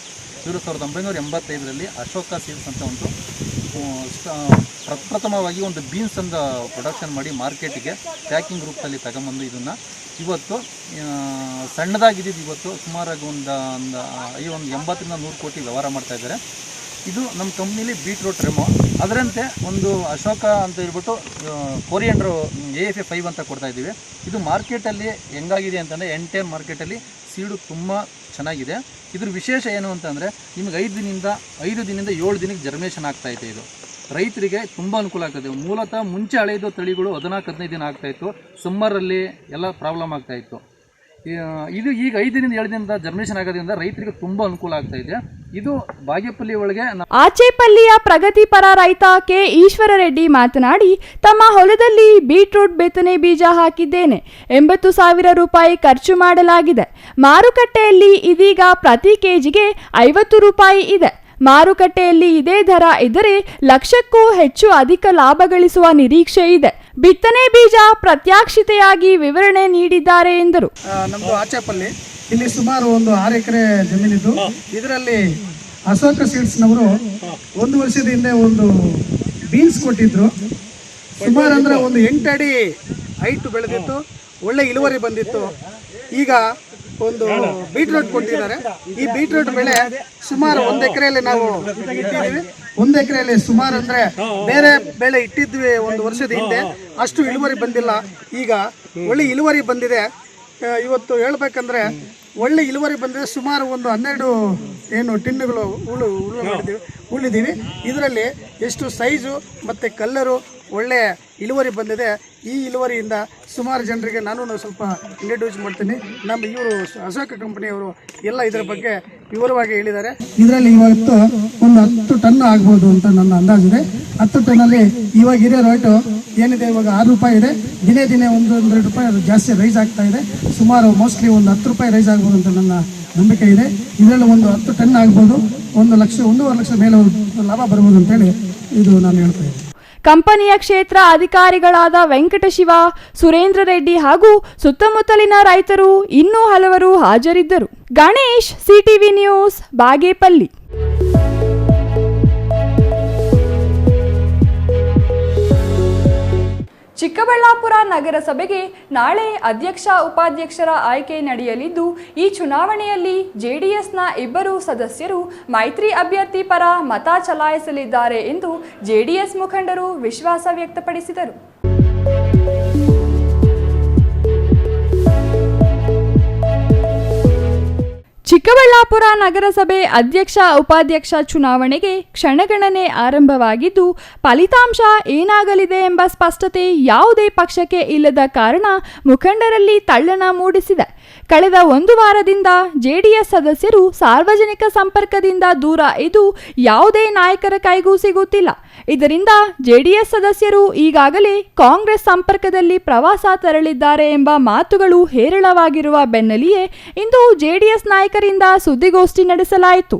ಇವರು 1985ರಲ್ಲಿ ಅಶೋಕ ಸೀಡ್ಸ್ ಅಂತ ಒಂದು ಪ್ರಪ್ರಥಮವಾಗಿ ಒಂದು ಬೀನ್ಸ್ ಅಂತ ಪ್ರೊಡಕ್ಷನ್ ಮಾಡಿ ಮಾರ್ಕೆಟಿಗೆ ಪ್ಯಾಕಿಂಗ್ ರೂಪದಲ್ಲಿ ತಗೊಂಬಂದು ಇದನ್ನು ಇವತ್ತು ಸಣ್ಣದಾಗಿದ್ದು ಇವತ್ತು ಸುಮಾರಾಗಿ ಒಂದು 80ರಿಂದ 100 ಕೋಟಿ ವ್ಯವಹಾರ ಮಾಡ್ತಾಯಿದ್ದಾರೆ. ಇದು ನಮ್ಮ ಕಂಪ್ನಿಲಿ ಬೀಟ್ರೂಟ್ ರೆಮೋ, ಅದರಂತೆ ಒಂದು ಅಶೋಕ ಅಂತ ಹೇಳ್ಬಿಟ್ಟು ಕೊರಿಯಂಡ್ರು AFA5 ಅಂತ ಕೊಡ್ತಾಯಿದ್ದೀವಿ. ಇದು ಮಾರ್ಕೆಟಲ್ಲಿ ಹೆಂಗಾಗಿದೆ ಅಂತಂದರೆ ಎಂಟೈರ್ ಮಾರ್ಕೆಟಲ್ಲಿ ಸೀಡು ತುಂಬ ಚೆನ್ನಾಗಿದೆ. ಇದ್ರ ವಿಶೇಷ ಏನು ಅಂತಂದರೆ ನಿಮಗೆ 5 ದಿನದಿಂದ 7 ದಿನಕ್ಕೆ ಜರ್ಮಿನೇಷನ್ ಆಗ್ತಾಯಿದೆ. ಇದು ರೈತರಿಗೆ ತುಂಬ ಅನುಕೂಲ ಆಗ್ತಾಯಿದೆ. ಮೂಲತಃ ಮುಂಚೆ ಹಳೆಯದು ತಳಿಗಳು 14-15 ದಿನ ಆಗ್ತಾಯಿತ್ತು, ಸಮ್ಮರಲ್ಲಿ ಎಲ್ಲ ಪ್ರಾಬ್ಲಮ್ ಆಗ್ತಾಯಿತ್ತು. ಇದು ಈಗ 5 ದಿನದಿಂದ 7 ದಿನದ ಜರ್ಮಿನೇಷನ್ ಆಗೋದ್ರಿಂದ ರೈತರಿಗೆ ತುಂಬ ಅನುಕೂಲ ಆಗ್ತಾಯಿದೆ. ಇದು ಬಾಗೇಪಲ್ಲಿ ಒಳಗೆ ಆಚೇಪಲ್ಲಿಯ ಪ್ರಗತಿಪರ ರೈತ ಕೆ ಈಶ್ವರ ರೆಡ್ಡಿ ಮಾತನಾಡಿ, ತಮ್ಮ ಹೊಲದಲ್ಲಿ ಬೀಟ್ರೂಟ್ ಬಿತ್ತನೆ ಬೀಜ ಹಾಕಿದ್ದೇನೆ. 80,000 ರೂಪಾಯಿ ಖರ್ಚು ಮಾಡಲಾಗಿದೆ. ಮಾರುಕಟ್ಟೆಯಲ್ಲಿ ಇದೀಗ ಪ್ರತಿ ಕೆಜಿಗೆ 50 ರೂಪಾಯಿ ಇದೆ. ಮಾರುಕಟ್ಟೆಯಲ್ಲಿ ಇದೇ ದರ ಇದ್ದರೆ ಲಕ್ಷಕ್ಕೂ ಹೆಚ್ಚು ಅಧಿಕ ಲಾಭ ಗಳಿಸುವ ನಿರೀಕ್ಷೆ ಇದೆ. ಬಿತ್ತನೆ ಬೀಜ ಪ್ರತ್ಯಕ್ಷತೆಯಾಗಿ ವಿವರಣೆ ನೀಡಿದ್ದಾರೆ ಎಂದರು. ನಮ್ಮದು ಆಚೇಪಲ್ಲಿ ಇಲ್ಲಿ ಸುಮಾರು ಒಂದು 6 ಎಕರೆ ಜಮೀನಿದ್ದು, ಇದರಲ್ಲಿ ಅಶೋಕ ಸೀಡ್ಸ್ನವರು 1 ವರ್ಷದ ಹಿಂದೆ ಒಂದು ಬೀನ್ಸ್ ಕೊಟ್ಟಿದ್ರು. ಸುಮಾರು ಅಂದರೆ ಒಂದು 8 ಅಡಿ ಹೈಟ್ ಬೆಳೆದಿತ್ತು, ಒಳ್ಳೆ ಇಳುವರಿ ಬಂದಿತ್ತು. ಈಗ ಒಂದು ಬೀಟ್ರೂಟ್ ಕೊಟ್ಟಿದ್ದಾರೆ. ಈ ಬೀಟ್ರೂಟ್ ಬೆಳೆ ಸುಮಾರು 1 ಎಕರೆಯಲ್ಲಿ ನಾವು ಇಟ್ಟಿದ್ದೀವಿ. 1 ಎಕರೆಯಲ್ಲಿ ಸುಮಾರು ಅಂದರೆ ಬೇರೆ ಬೆಳೆ ಇಟ್ಟಿದ್ವಿ 1 ವರ್ಷದ ಹಿಂದೆ, ಅಷ್ಟು ಇಳುವರಿ ಬಂದಿಲ್ಲ. ಈಗ ಒಳ್ಳೆ ಇಳುವರಿ ಬಂದಿದೆ. ಇವತ್ತು ಹೇಳ್ಬೇಕಂದ್ರೆ ಒಳ್ಳೆ ಇಳುವರಿ ಬಂದಿದೆ. ಸುಮಾರು ಒಂದು 12 ಟಿನ್ನುಗಳು ಉಳಿದೀವಿ. ಇದರಲ್ಲಿ ಎಷ್ಟು ಸೈಜು ಮತ್ತು ಕಲ್ಲರು ಒಳ್ಳೆ ಇಳುವರಿ ಬಂದಿದೆ. ಈ ಇಳುವರಿಯಿಂದ ಸುಮಾರು ಜನರಿಗೆ ನಾನು ಸ್ವಲ್ಪ ಇಂಟ್ರಡ್ಯೂಸ್ ಮಾಡ್ತೀನಿ. ನಮ್ಮ ಇವರು ಅಶೋಕ ಕಂಪನಿಯವರು ಎಲ್ಲ ಇದರ ಬಗ್ಗೆ ವಿವರವಾಗಿ ಹೇಳಿದ್ದಾರೆ. ಇದರಲ್ಲಿ ಇವತ್ತು ಒಂದು 10 ಟನ್ ಆಗ್ಬೋದು ಅಂತ ನನ್ನ ಅಂದಾಜಿದೆ. 10 ಟನ್ನಲ್ಲಿ ಇವಾಗ ಇರೋ ರೇಟು ಏನಿದೆ, ಇವಾಗ 6 ರೂಪಾಯಿ ಇದೆ. ದಿನೇ 1-2 ರೂಪಾಯಿ ಅದು ಜಾಸ್ತಿ ರೈಸ್ ಆಗ್ತಾ ಇದೆ. ಸುಮಾರು ಮೋಸ್ಟ್ಲಿ ಒಂದು 10 ರೂಪಾಯಿ ರೈಸ್ ಆಗ್ಬೋದು ಅಂತ ನನ್ನ ನಂಬಿಕೆ ಇದೆ. ಇದರಲ್ಲಿ ಒಂದು 10 ಟನ್ ಆಗ್ಬೋದು, 1 ಲಕ್ಷ 1.5 ಲಕ್ಷ ಮೇಲೆ ಲಾಭ ಬರ್ಬೋದು ಅಂತೇಳಿ ಇದು ನಾನು ಹೇಳ್ತಾ ಇದ್ದೀನಿ. ಕಂಪನಿಯ ಕ್ಷೇತ್ರ ಅಧಿಕಾರಿಗಳಾದ ವೆಂಕಟಶಿವ, ಸುರೇಂದ್ರ ರೆಡ್ಡಿ ಹಾಗೂ ಸುತ್ತಮುತ್ತಲಿನ ರೈತರು ಇನ್ನೂ ಹಲವರು ಹಾಜರಿದ್ದರು. Ganesh, CTV news, Bagepalli. ಚಿಕ್ಕಬಳ್ಳಾಪುರ ನಗರಸಭೆಗೆ ನಾಳೆ ಅಧ್ಯಕ್ಷ ಉಪಾಧ್ಯಕ್ಷರ ಆಯ್ಕೆ ನಡೆಯಲಿದ್ದು, ಈ ಚುನಾವಣೆಯಲ್ಲಿ ಜೆಡಿಎಸ್ನ 2 ಸದಸ್ಯರು ಮೈತ್ರಿ ಅಭ್ಯರ್ಥಿ ಪರ ಮತ ಚಲಾಯಿಸಲಿದ್ದಾರೆ ಎಂದು ಜೆಡಿಎಸ್ ಮುಖಂಡರು ವಿಶ್ವಾಸ ವ್ಯಕ್ತಪಡಿಸಿದರು. ಚಿಕ್ಕಬಳ್ಳಾಪುರ ನಗರಸಭೆ ಅಧ್ಯಕ್ಷ ಉಪಾಧ್ಯಕ್ಷ ಚುನಾವಣೆಗೆ ಕ್ಷಣಗಣನೆ ಆರಂಭವಾಗಿದ್ದು, ಫಲಿತಾಂಶ ಏನಾಗಲಿದೆ ಎಂಬ ಸ್ಪಷ್ಟತೆ ಯಾವುದೇ ಪಕ್ಷಕ್ಕೆ ಇಲ್ಲದ ಕಾರಣ ಮುಖಂಡರಲ್ಲಿ ತಲ್ಲಣ ಮೂಡಿಸಿದೆ. ಕಳೆದ 1 ವಾರದಿಂದ ಜೆಡಿಎಸ್ ಸದಸ್ಯರು ಸಾರ್ವಜನಿಕ ಸಂಪರ್ಕದಿಂದ ದೂರ ಇದ್ದು ಯಾವುದೇ ನಾಯಕರ ಕೈಗೂ ಸಿಗುತ್ತಿಲ್ಲ. ಇದರಿಂದ ಜೆಡಿಎಸ್ ಸದಸ್ಯರು ಈಗಾಗಲೇ ಕಾಂಗ್ರೆಸ್ ಸಂಪರ್ಕದಲ್ಲಿ ಪ್ರವಾಸ ತೆರಳಿದ್ದಾರೆ ಎಂಬ ಮಾತುಗಳು ಹೇರಳವಾಗಿರುವ ಬೆನ್ನಲ್ಲಿಯೇ ಇಂದು ಜೆಡಿಎಸ್ ನಾಯಕರಿಂದ ಸುದ್ದಿಗೋಷ್ಠಿ ನಡೆಸಲಾಯಿತು.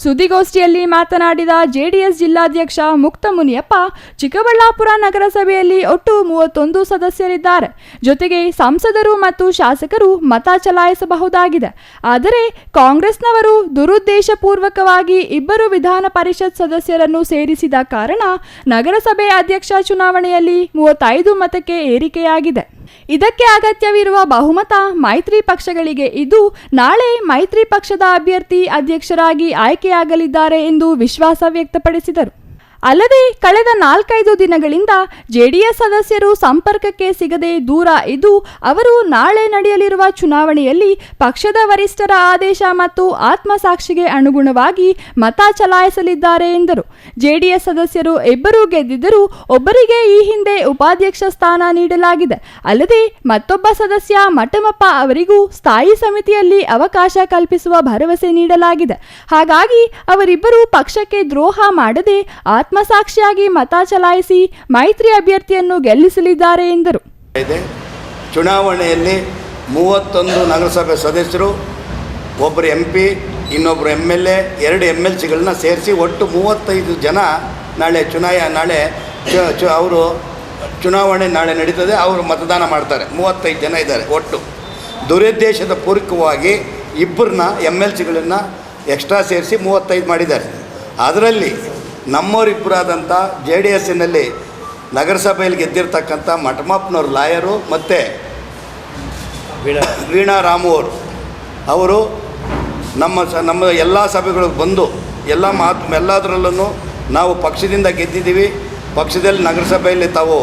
ಸುದ್ದಿಗೋಷ್ಠಿಯಲ್ಲಿ ಮಾತನಾಡಿದ ಜೆಡಿಎಸ್ ಜಿಲ್ಲಾಧ್ಯಕ್ಷ ಮುಕ್ತ ಮುನಿಯಪ್ಪ, ಚಿಕ್ಕಬಳ್ಳಾಪುರ ನಗರಸಭೆಯಲ್ಲಿ ಒಟ್ಟು 31 ಸದಸ್ಯರಿದ್ದಾರೆ. ಜೊತೆಗೆ ಸಂಸದರು ಮತ್ತು ಶಾಸಕರು ಮತ ಚಲಾಯಿಸಬಹುದಾಗಿದೆ. ಆದರೆ ಕಾಂಗ್ರೆಸ್ನವರು ದುರುದ್ದೇಶಪೂರ್ವಕವಾಗಿ 2 ವಿಧಾನ ಪರಿಷತ್ ಸದಸ್ಯರನ್ನು ಸೇರಿಸಿದ ಕಾರಣ ನಗರಸಭೆ ಅಧ್ಯಕ್ಷ ಚುನಾವಣೆಯಲ್ಲಿ 35 ಮತಕ್ಕೆ ಏರಿಕೆಯಾಗಿದೆ. ಇದಕ್ಕೆ ಅಗತ್ಯವಿರುವ ಬಹುಮತ ಮೈತ್ರಿ ಪಕ್ಷಗಳಿಗೆ ಇದ್ದು, ನಾಳೆ ಮೈತ್ರಿ ಪಕ್ಷದ ಅಭ್ಯರ್ಥಿ ಅಧ್ಯಕ್ಷರಾಗಿ ಆಯ್ಕೆಯಾಗಲಿದ್ದಾರೆ ಎಂದು ವಿಶ್ವಾಸ ವ್ಯಕ್ತಪಡಿಸಿದರು. ಅಲ್ಲದೆ ಕಳೆದ 4-5 ದಿನಗಳಿಂದ ಜೆಡಿಎಸ್ ಸದಸ್ಯರು ಸಂಪರ್ಕಕ್ಕೆ ಸಿಗದೆ ದೂರ ಇದ್ದು, ಅವರು ನಾಳೆ ನಡೆಯಲಿರುವ ಚುನಾವಣೆಯಲ್ಲಿ ಪಕ್ಷದ ವರಿಷ್ಠರ ಆದೇಶ ಮತ್ತು ಆತ್ಮಸಾಕ್ಷಿಗೆ ಅನುಗುಣವಾಗಿ ಮತ ಚಲಾಯಿಸಲಿದ್ದಾರೆ ಎಂದರು. ಜೆಡಿಎಸ್ ಸದಸ್ಯರು 2 ಗೆದ್ದಿದ್ದರೂ ಒಬ್ಬರಿಗೆ ಈ ಹಿಂದೆ ಉಪಾಧ್ಯಕ್ಷ ಸ್ಥಾನ ನೀಡಲಾಗಿದೆ. ಅಲ್ಲದೆ ಮತ್ತೊಬ್ಬ ಸದಸ್ಯ ಮಠಮಪ್ಪ ಅವರಿಗೂ ಸ್ಥಾಯಿ ಸಮಿತಿಯಲ್ಲಿ ಅವಕಾಶ ಕಲ್ಪಿಸುವ ಭರವಸೆ ನೀಡಲಾಗಿದೆ. ಹಾಗಾಗಿ ಅವರಿಬ್ಬರು ಪಕ್ಷಕ್ಕೆ ದ್ರೋಹ ಮಾಡದೆ ಆತ್ಮಸಾಕ್ಷಿಯಾಗಿ ಮತ ಚಲಾಯಿಸಿ ಮೈತ್ರಿ ಅಭ್ಯರ್ಥಿಯನ್ನು ಗೆಲ್ಲಿಸಲಿದ್ದಾರೆ ಎಂದರು. ಚುನಾವಣೆಯಲ್ಲಿ 31 ನಗರಸಭೆ ಸದಸ್ಯರು, ಒಬ್ಬರು MP, ಇನ್ನೊಬ್ಬರು MLA, 2 MLCಗಳನ್ನ ಸೇರಿಸಿ ಒಟ್ಟು 35 ಜನ ನಾಳೆ ಅವರು ಚುನಾವಣೆ ನಾಳೆ ನಡೀತದೆ. ಅವರು ಮತದಾನ ಮಾಡ್ತಾರೆ. 35 ಜನ ಇದ್ದಾರೆ ಒಟ್ಟು. ದುರುದ್ದೇಶದ ಪೂರ್ವಕವಾಗಿ 2 MLCಗಳನ್ನು ಎಕ್ಸ್ಟ್ರಾ ಸೇರಿಸಿ 35 ಮಾಡಿದ್ದಾರೆ. ಅದರಲ್ಲಿ ನಮ್ಮವರಿಬ್ಬರಾದಂಥ JDSನಲ್ಲಿ ನಗರಸಭೆಯಲ್ಲಿ ಗೆದ್ದಿರ್ತಕ್ಕಂಥ ಮಠಮಪ್ಪನವ್ರ ಲಾಯರು ಮತ್ತು ವೀಣಾ ರಾಮು ಅವರು ನಮ್ಮ ಎಲ್ಲ ಸಭೆಗಳಿಗೆ ಬಂದು ಎಲ್ಲದರಲ್ಲೂ ನಾವು ಪಕ್ಷದಿಂದ ಗೆದ್ದಿದ್ದೀವಿ, ಪಕ್ಷದಲ್ಲಿ ನಗರಸಭೆಯಲ್ಲಿ ತಾವು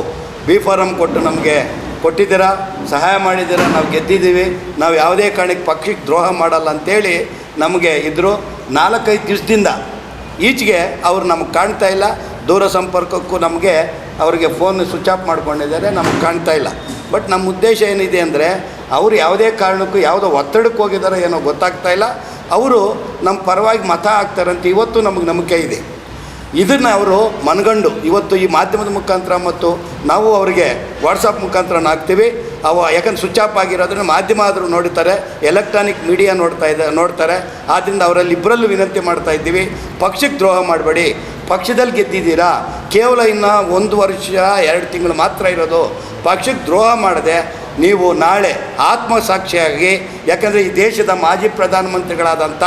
B.Pharm ಕೊಟ್ಟು ನಮಗೆ ಕೊಟ್ಟಿದ್ದೀರಾ, ಸಹಾಯ ಮಾಡಿದ್ದೀರಾ, ನಾವು ಗೆದ್ದಿದ್ದೀವಿ, ನಾವು ಯಾವುದೇ ಕಾರಣಕ್ಕೆ ಪಕ್ಷಕ್ಕೆ ದ್ರೋಹ ಮಾಡಲ್ಲ ಅಂಥೇಳಿ ನಮಗೆ ಇದ್ದರು. 4-5 ದಿವಸದಿಂದ ಈಚೆಗೆ ಅವರು ನಮಗೆ ಕಾಣ್ತಾ ಇಲ್ಲ. ದೂರ ಸಂಪರ್ಕಕ್ಕೂ ನಮಗೆ ಅವರಿಗೆ ಫೋನ್ ಸ್ವಿಚ್ ಆಫ್ ಮಾಡ್ಕೊಂಡಿದ್ದಾರೆ, ನಮಗೆ ಕಾಣ್ತಾ ಇಲ್ಲ. ಬಟ್ ನಮ್ಮ ಉದ್ದೇಶ ಏನಿದೆ ಅಂದರೆ ಅವರು ಯಾವುದೇ ಕಾರಣಕ್ಕೂ ಯಾವುದೋ ಒತ್ತಡಕ್ಕೆ ಹೋಗಿದ್ದಾರೋ ಏನೋ ಗೊತ್ತಾಗ್ತಾ ಇಲ್ಲ. ಅವರು ನಮ್ಮ ಪರವಾಗಿ ಮತ ಹಾಕ್ತಾರಂತ ಇವತ್ತು ನಮಗೆ ನಂಬಿಕೆ ಇದೆ. ಇದನ್ನು ಅವರು ಮನಗಂಡು ಇವತ್ತು ಈ ಮಾಧ್ಯಮದ ಮುಖಾಂತರ ಮತ್ತು ನಾವು ಅವರಿಗೆ ವಾಟ್ಸಪ್ ಮುಖಾಂತರ ಹಾಕ್ತೀವಿ. ಯಾಕಂದ್ರೆ ಸ್ವಿಚ್ ಆಫ್ ಆಗಿರೋದನ್ನು ಮಾಧ್ಯಮ ಆದರೂ ನೋಡ್ತಾರೆ, ಎಲೆಕ್ಟ್ರಾನಿಕ್ ಮೀಡಿಯಾ ನೋಡ್ತಾರೆ. ಆದ್ದರಿಂದ ಅವರಲ್ಲಿ ಇಬ್ಬರಲ್ಲೂ ವಿನಂತಿ ಮಾಡ್ತಾ ಇದ್ದೀವಿ, ಪಕ್ಷಕ್ಕೆ ದ್ರೋಹ ಮಾಡಬೇಡಿ. ಪಕ್ಷದಲ್ಲಿ ಗೆದ್ದಿದ್ದೀರಾ, ಕೇವಲ ಇನ್ನು 1 ವರ್ಷ 2 ತಿಂಗಳು ಮಾತ್ರ ಇರೋದು. ಪಕ್ಷಕ್ಕೆ ದ್ರೋಹ ಮಾಡದೆ ನೀವು ನಾಳೆ ಆತ್ಮಸಾಕ್ಷಿಯಾಗಿ, ಯಾಕಂದರೆ ಈ ದೇಶದ ಮಾಜಿ ಪ್ರಧಾನಮಂತ್ರಿಗಳಾದಂಥ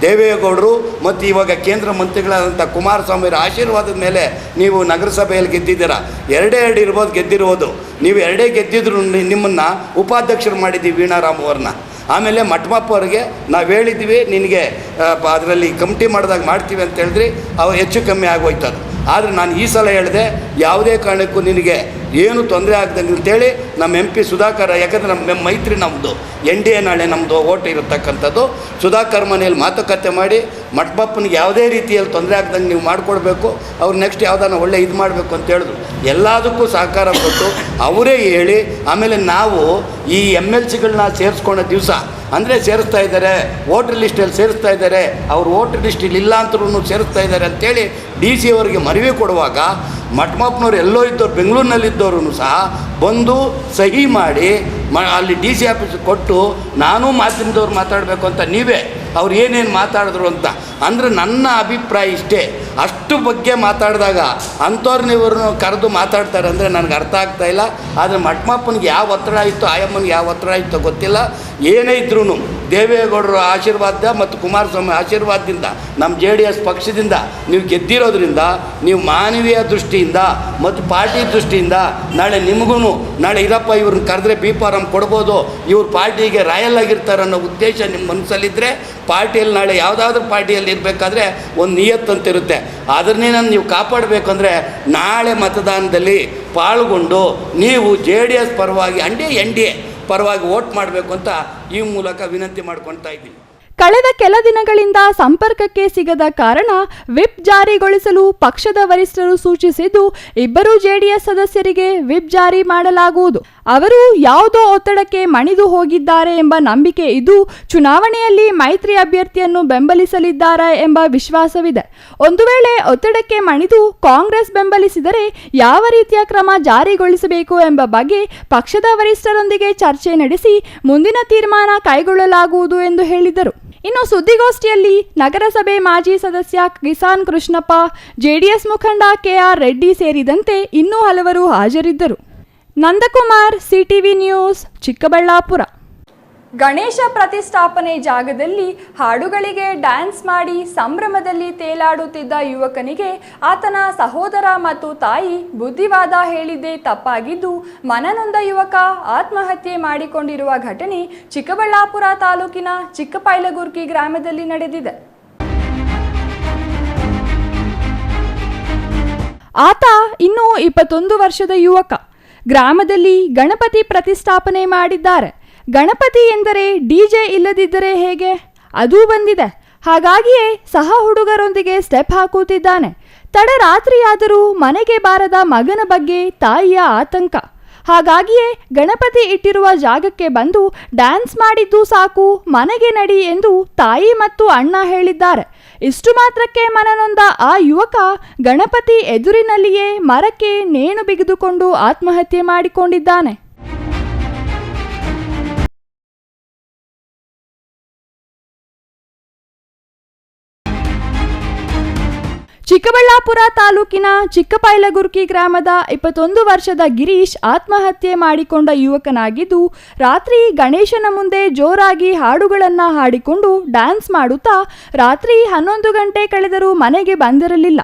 ದೇವೇಗೌಡರು ಮತ್ತು ಇವಾಗ ಕೇಂದ್ರ ಮಂತ್ರಿಗಳಾದಂಥ ಕುಮಾರಸ್ವಾಮಿಯವರ ಆಶೀರ್ವಾದದ ಮೇಲೆ ನೀವು ನಗರಸಭೆಯಲ್ಲಿ ಗೆದ್ದಿದ್ದೀರಾ. 2 ಇರ್ಬೋದು ಗೆದ್ದಿರ್ಬೋದು. ನೀವು 2 ಗೆದ್ದಿದ್ರು ನಿಮ್ಮನ್ನು ಉಪಾಧ್ಯಕ್ಷರು ಮಾಡಿದ್ದೀವಿ ವೀಣಾರಾಮ್ ಅವ್ರನ್ನ. ಆಮೇಲೆ ಮಠಮಪ್ಪ ಅವ್ರಿಗೆ ನಾವು ಹೇಳಿದ್ವಿ ನಿನಗೆ ಅದರಲ್ಲಿ ಕಮಿಟಿ ಮಾಡಿದಾಗ ಮಾಡ್ತೀವಿ ಅಂತ ಹೇಳಿದ್ರಿ, ಅವು ಹೆಚ್ಚು ಕಮ್ಮಿ ಆಗೋಯ್ತದು. ಆದರೆ ನಾನು ಈ ಸಲ ಹೇಳಿದೆ, ಯಾವುದೇ ಕಾರಣಕ್ಕೂ ನಿನಗೆ ಏನು ತೊಂದರೆ ಆಗ್ದಂಗೆ ಅಂತೇಳಿ ನಮ್ಮ MP ಸುಧಾಕರ್, ಯಾಕಂದರೆ ನಮ್ಮ ಮೈತ್ರಿ ನಮ್ಮದು NDA ನಾಳೆ ನಮ್ಮದು ಓಟ್ ಇರತಕ್ಕಂಥದ್ದು. ಸುಧಾಕರ್ ಮನೆಯಲ್ಲಿ ಮಾತುಕತೆ ಮಾಡಿ ಮಠಬಪ್ಪನಿಗೆ ಯಾವುದೇ ರೀತಿಯಲ್ಲಿ ತೊಂದರೆ ಆಗ್ದಂಗೆ ನೀವು ಮಾಡಿಕೊಡ್ಬೇಕು, ಅವ್ರು ನೆಕ್ಸ್ಟ್ ಯಾವುದಾನ ಒಳ್ಳೆ ಇದು ಮಾಡಬೇಕು ಅಂತ ಹೇಳಿದ್ರು. ಎಲ್ಲದಕ್ಕೂ ಸಹಕಾರ ಕೊಟ್ಟು ಅವರೇ ಹೇಳಿ, ಆಮೇಲೆ ನಾವು ಈ MLCಗಳನ್ನ ಸೇರಿಸ್ಕೊಂಡ ದಿವಸ ಅಂದರೆ ಸೇರಿಸ್ತಾ ಇದ್ದಾರೆ, ವೋಟರ್ ಲಿಸ್ಟಲ್ಲಿ ಸೇರಿಸ್ತಾ ಇದ್ದಾರೆ, ಅವ್ರು ವೋಟರ್ ಲಿಸ್ಟಲ್ಲಿ ಇಲ್ಲ ಅಂತರೂ ಸೇರಿಸ್ತಾ ಇದ್ದಾರೆ ಅಂತೇಳಿ DC ಅವರಿಗೆ ಮನವಿ ಕೊಡುವಾಗ ಮಠಮಪ್ಪನವ್ರು ಎಲ್ಲೋ ಇದ್ದವ್ರು, ಬೆಂಗಳೂರಿನಲ್ಲಿದ್ದವ್ರು ಸಹ ಬಂದು ಸಹಿ ಮಾಡಿ ಅಲ್ಲಿ DC ಆಫೀಸಿಗೆ ಕೊಟ್ಟು, ನಾನು ಮಾಧ್ಯಮದವ್ರು ಮಾತಾಡಬೇಕು ಅಂತ ನೀವೇ ಅವ್ರು ಏನೇನು ಮಾತಾಡಿದ್ರು ಅಂತ. ಅಂದರೆ ನನ್ನ ಅಭಿಪ್ರಾಯ ಇಷ್ಟೇ. ಅಷ್ಟು ಬಗ್ಗೆ ಮಾತಾಡಿದಾಗ ಅಂಥವ್ರನ್ನಿವ್ರನ್ನ ಕರೆದು ಮಾತಾಡ್ತಾರೆ ಅಂದರೆ ನನಗೆ ಅರ್ಥ ಆಗ್ತಾಯಿಲ್ಲ. ಆದರೆ ಮಠಮಪ್ಪನಿಗೆ ಯಾವ ಒತ್ತಡ ಇತ್ತು, ಆಯಮ್ಮನಿಗೆ ಯಾವ ಒತ್ತಡ ಇತ್ತೋ ಗೊತ್ತಿಲ್ಲ. ಏನೇ ಇದ್ರೂ ದೇವೇಗೌಡರ ಆಶೀರ್ವಾದ ಮತ್ತು ಕುಮಾರಸ್ವಾಮಿ ಆಶೀರ್ವಾದದಿಂದ ನಮ್ಮ JDS ಪಕ್ಷದಿಂದ ನೀವು ಗೆದ್ದಿರೋದ್ರಿಂದ ನೀವು ಮಾನವೀಯ ದೃಷ್ಟಿಯಿಂದ ಮತ್ತು ಪಾರ್ಟಿ ದೃಷ್ಟಿಯಿಂದ ನಾಳೆ ನಿಮಗೂ ನಾಳೆ ಇರಪ್ಪ ಇವ್ರನ್ನ ಕರೆದ್ರೆ B.Pharm ಕೊಡ್ಬೋದು, ಇವ್ರ ಪಾರ್ಟಿಗೆ ರಾಯಲ್ ಆಗಿರ್ತಾರೆ ಅನ್ನೋ ಉದ್ದೇಶ ನಿಮ್ಮ ಮನಸ್ಸಲ್ಲಿದ್ದರೆ ಪಾರ್ಟಿಯಲ್ಲಿ ನಾಳೆ ಯಾವುದಾದ್ರೂ ಪಾರ್ಟಿಯಲ್ಲಿ ಇರಬೇಕಾದ್ರೆ ಒಂದು ನಿಯತ್ತಂತಿರುತ್ತೆ. ಅದನ್ನೇ ನೀವು ಕಾಪಾಡಬೇಕಂದ್ರೆ ನಾಳೆ ಮತದಾನದಲ್ಲಿ ಪಾಲ್ಗೊಂಡು ನೀವು JDS ಪರವಾಗಿ NDA ಪರವಾಗಿ ವೋಟ್ ಮಾಡಬೇಕು ಅಂತ ಈ ಮೂಲಕ ವಿನಂತಿ ಮಾಡ್ಕೊಳ್ತಾ ಇದ್ದೀನಿ. ಕಳೆದ ಕೆಲ ದಿನಗಳಿಂದ ಸಂಪರ್ಕಕ್ಕೆ ಸಿಗದ ಕಾರಣ ವಿಪ್ ಜಾರಿಗೊಳಿಸಲು ಪಕ್ಷದ ವರಿಷ್ಠರು ಸೂಚಿಸಿದ್ದು, 2 JDS ಸದಸ್ಯರಿಗೆ ವಿಪ್ ಜಾರಿ ಮಾಡಲಾಗುವುದು. ಅವರು ಯಾವುದೋ ಒತ್ತಡಕ್ಕೆ ಮಣಿದು ಹೋಗಿದ್ದಾರೆ ಎಂಬ ನಂಬಿಕೆ ಇದ್ದು, ಚುನಾವಣೆಯಲ್ಲಿ ಮೈತ್ರಿ ಅಭ್ಯರ್ಥಿಯನ್ನು ಬೆಂಬಲಿಸಲಿದ್ದಾರೆ ಎಂಬ ವಿಶ್ವಾಸವಿದೆ. ಒಂದು ವೇಳೆ ಒತ್ತಡಕ್ಕೆ ಮಣಿದು ಕಾಂಗ್ರೆಸ್ ಬೆಂಬಲಿಸಿದರೆ ಯಾವ ರೀತಿಯ ಕ್ರಮ ಜಾರಿಗೊಳಿಸಬೇಕು ಎಂಬ ಬಗ್ಗೆ ಪಕ್ಷದ ವರಿಷ್ಠರೊಂದಿಗೆ ಚರ್ಚೆ ನಡೆಸಿ ಮುಂದಿನ ತೀರ್ಮಾನ ಕೈಗೊಳ್ಳಲಾಗುವುದು ಎಂದು ಹೇಳಿದರು. ಇನ್ನು ಸುದ್ದಿಗೋಷ್ಠಿಯಲ್ಲಿ ನಗರಸಭೆ ಮಾಜಿ ಸದಸ್ಯ ಕಿಸಾನ್ ಕೃಷ್ಣಪ್ಪ, JDS ಮುಖಂಡ KR ರೆಡ್ಡಿ ಸೇರಿದಂತೆ ಇನ್ನೂ ಹಲವರು ಹಾಜರಿದ್ದರು. Nandakumar, CTV news, Chikkaballapur. ಗಣೇಶ ಪ್ರತಿಷ್ಠಾಪನೆ ಜಾಗದಲ್ಲಿ ಹಾಡುಗಳಿಗೆ ಡ್ಯಾನ್ಸ್ ಮಾಡಿ ಸಂಭ್ರಮದಲ್ಲಿ ತೇಲಾಡುತ್ತಿದ್ದ ಯುವಕನಿಗೆ ಆತನ ಸಹೋದರ ಮತ್ತು ತಾಯಿ ಬುದ್ಧಿವಾದ ಹೇಳಿದ್ದೇ ತಪ್ಪಾಗಿದ್ದು, ಮನನೊಂದ ಯುವಕ ಆತ್ಮಹತ್ಯೆ ಮಾಡಿಕೊಂಡಿರುವ ಘಟನೆ ಚಿಕ್ಕಬಳ್ಳಾಪುರ ತಾಲೂಕಿನ ಚಿಕ್ಕಪೈಲಗುರ್ಕಿ ಗ್ರಾಮದಲ್ಲಿ ನಡೆದಿದೆ. ಆತ ಇನ್ನೂ 21 ವರ್ಷದ ಯುವಕ. ಗ್ರಾಮದಲ್ಲಿ ಗಣಪತಿ ಪ್ರತಿಷ್ಠಾಪನೆ ಮಾಡಿದ್ದಾರೆ. ಗಣಪತಿ ಎಂದರೆ DJ ಇಲ್ಲದಿದ್ದರೆ ಹೇಗೆ? ಅದೂ ಬಂದಿದೆ. ಹಾಗಾಗಿಯೇ ಸಹ ಹುಡುಗರೊಂದಿಗೆ ಸ್ಟೆಪ್ ಹಾಕುತ್ತಿದ್ದಾನೆ. ತಡರಾತ್ರಿಯಾದರೂ ಮನೆಗೆ ಬಾರದ ಮಗನ ಬಗ್ಗೆ ತಾಯಿಯ ಆತಂಕ. ಹಾಗಾಗಿಯೇ ಗಣಪತಿ ಇಟ್ಟಿರುವ ಜಾಗಕ್ಕೆ ಬಂದು ಡ್ಯಾನ್ಸ್ ಮಾಡಿದ್ದು ಸಾಕು, ಮನೆಗೆ ನಡಿ ಎಂದು ತಾಯಿ ಮತ್ತು ಅಣ್ಣ ಹೇಳಿದ್ದಾರೆ. ಇಷ್ಟು ಮಾತ್ರಕ್ಕೆ ಮನನೊಂದ ಆ ಯುವಕ ಗಣಪತಿ ಎದುರಿನಲ್ಲಿಯೇ ಮರಕ್ಕೆ ನೇಣು ಬಿಗಿದುಕೊಂಡು ಆತ್ಮಹತ್ಯೆ ಮಾಡಿಕೊಂಡಿದ್ದಾನೆ. ಚಿಕ್ಕಬಳ್ಳಾಪುರ ತಾಲೂಕಿನ ಚಿಕ್ಕಪೈಲಗುರ್ಕಿ ಗ್ರಾಮದ 21 ವರ್ಷದ ಗಿರೀಶ್ ಆತ್ಮಹತ್ಯೆ ಮಾಡಿಕೊಂಡ ಯುವಕನಾಗಿದ್ದು, ರಾತ್ರಿ ಗಣೇಶನ ಮುಂದೆ ಜೋರಾಗಿ ಹಾಡುಗಳನ್ನು ಹಾಡಿಕೊಂಡು ಡ್ಯಾನ್ಸ್ ಮಾಡುತ್ತಾ ರಾತ್ರಿ 11 ಗಂಟೆ ಕಳೆದರೂ ಮನೆಗೆ ಬಂದಿರಲಿಲ್ಲ.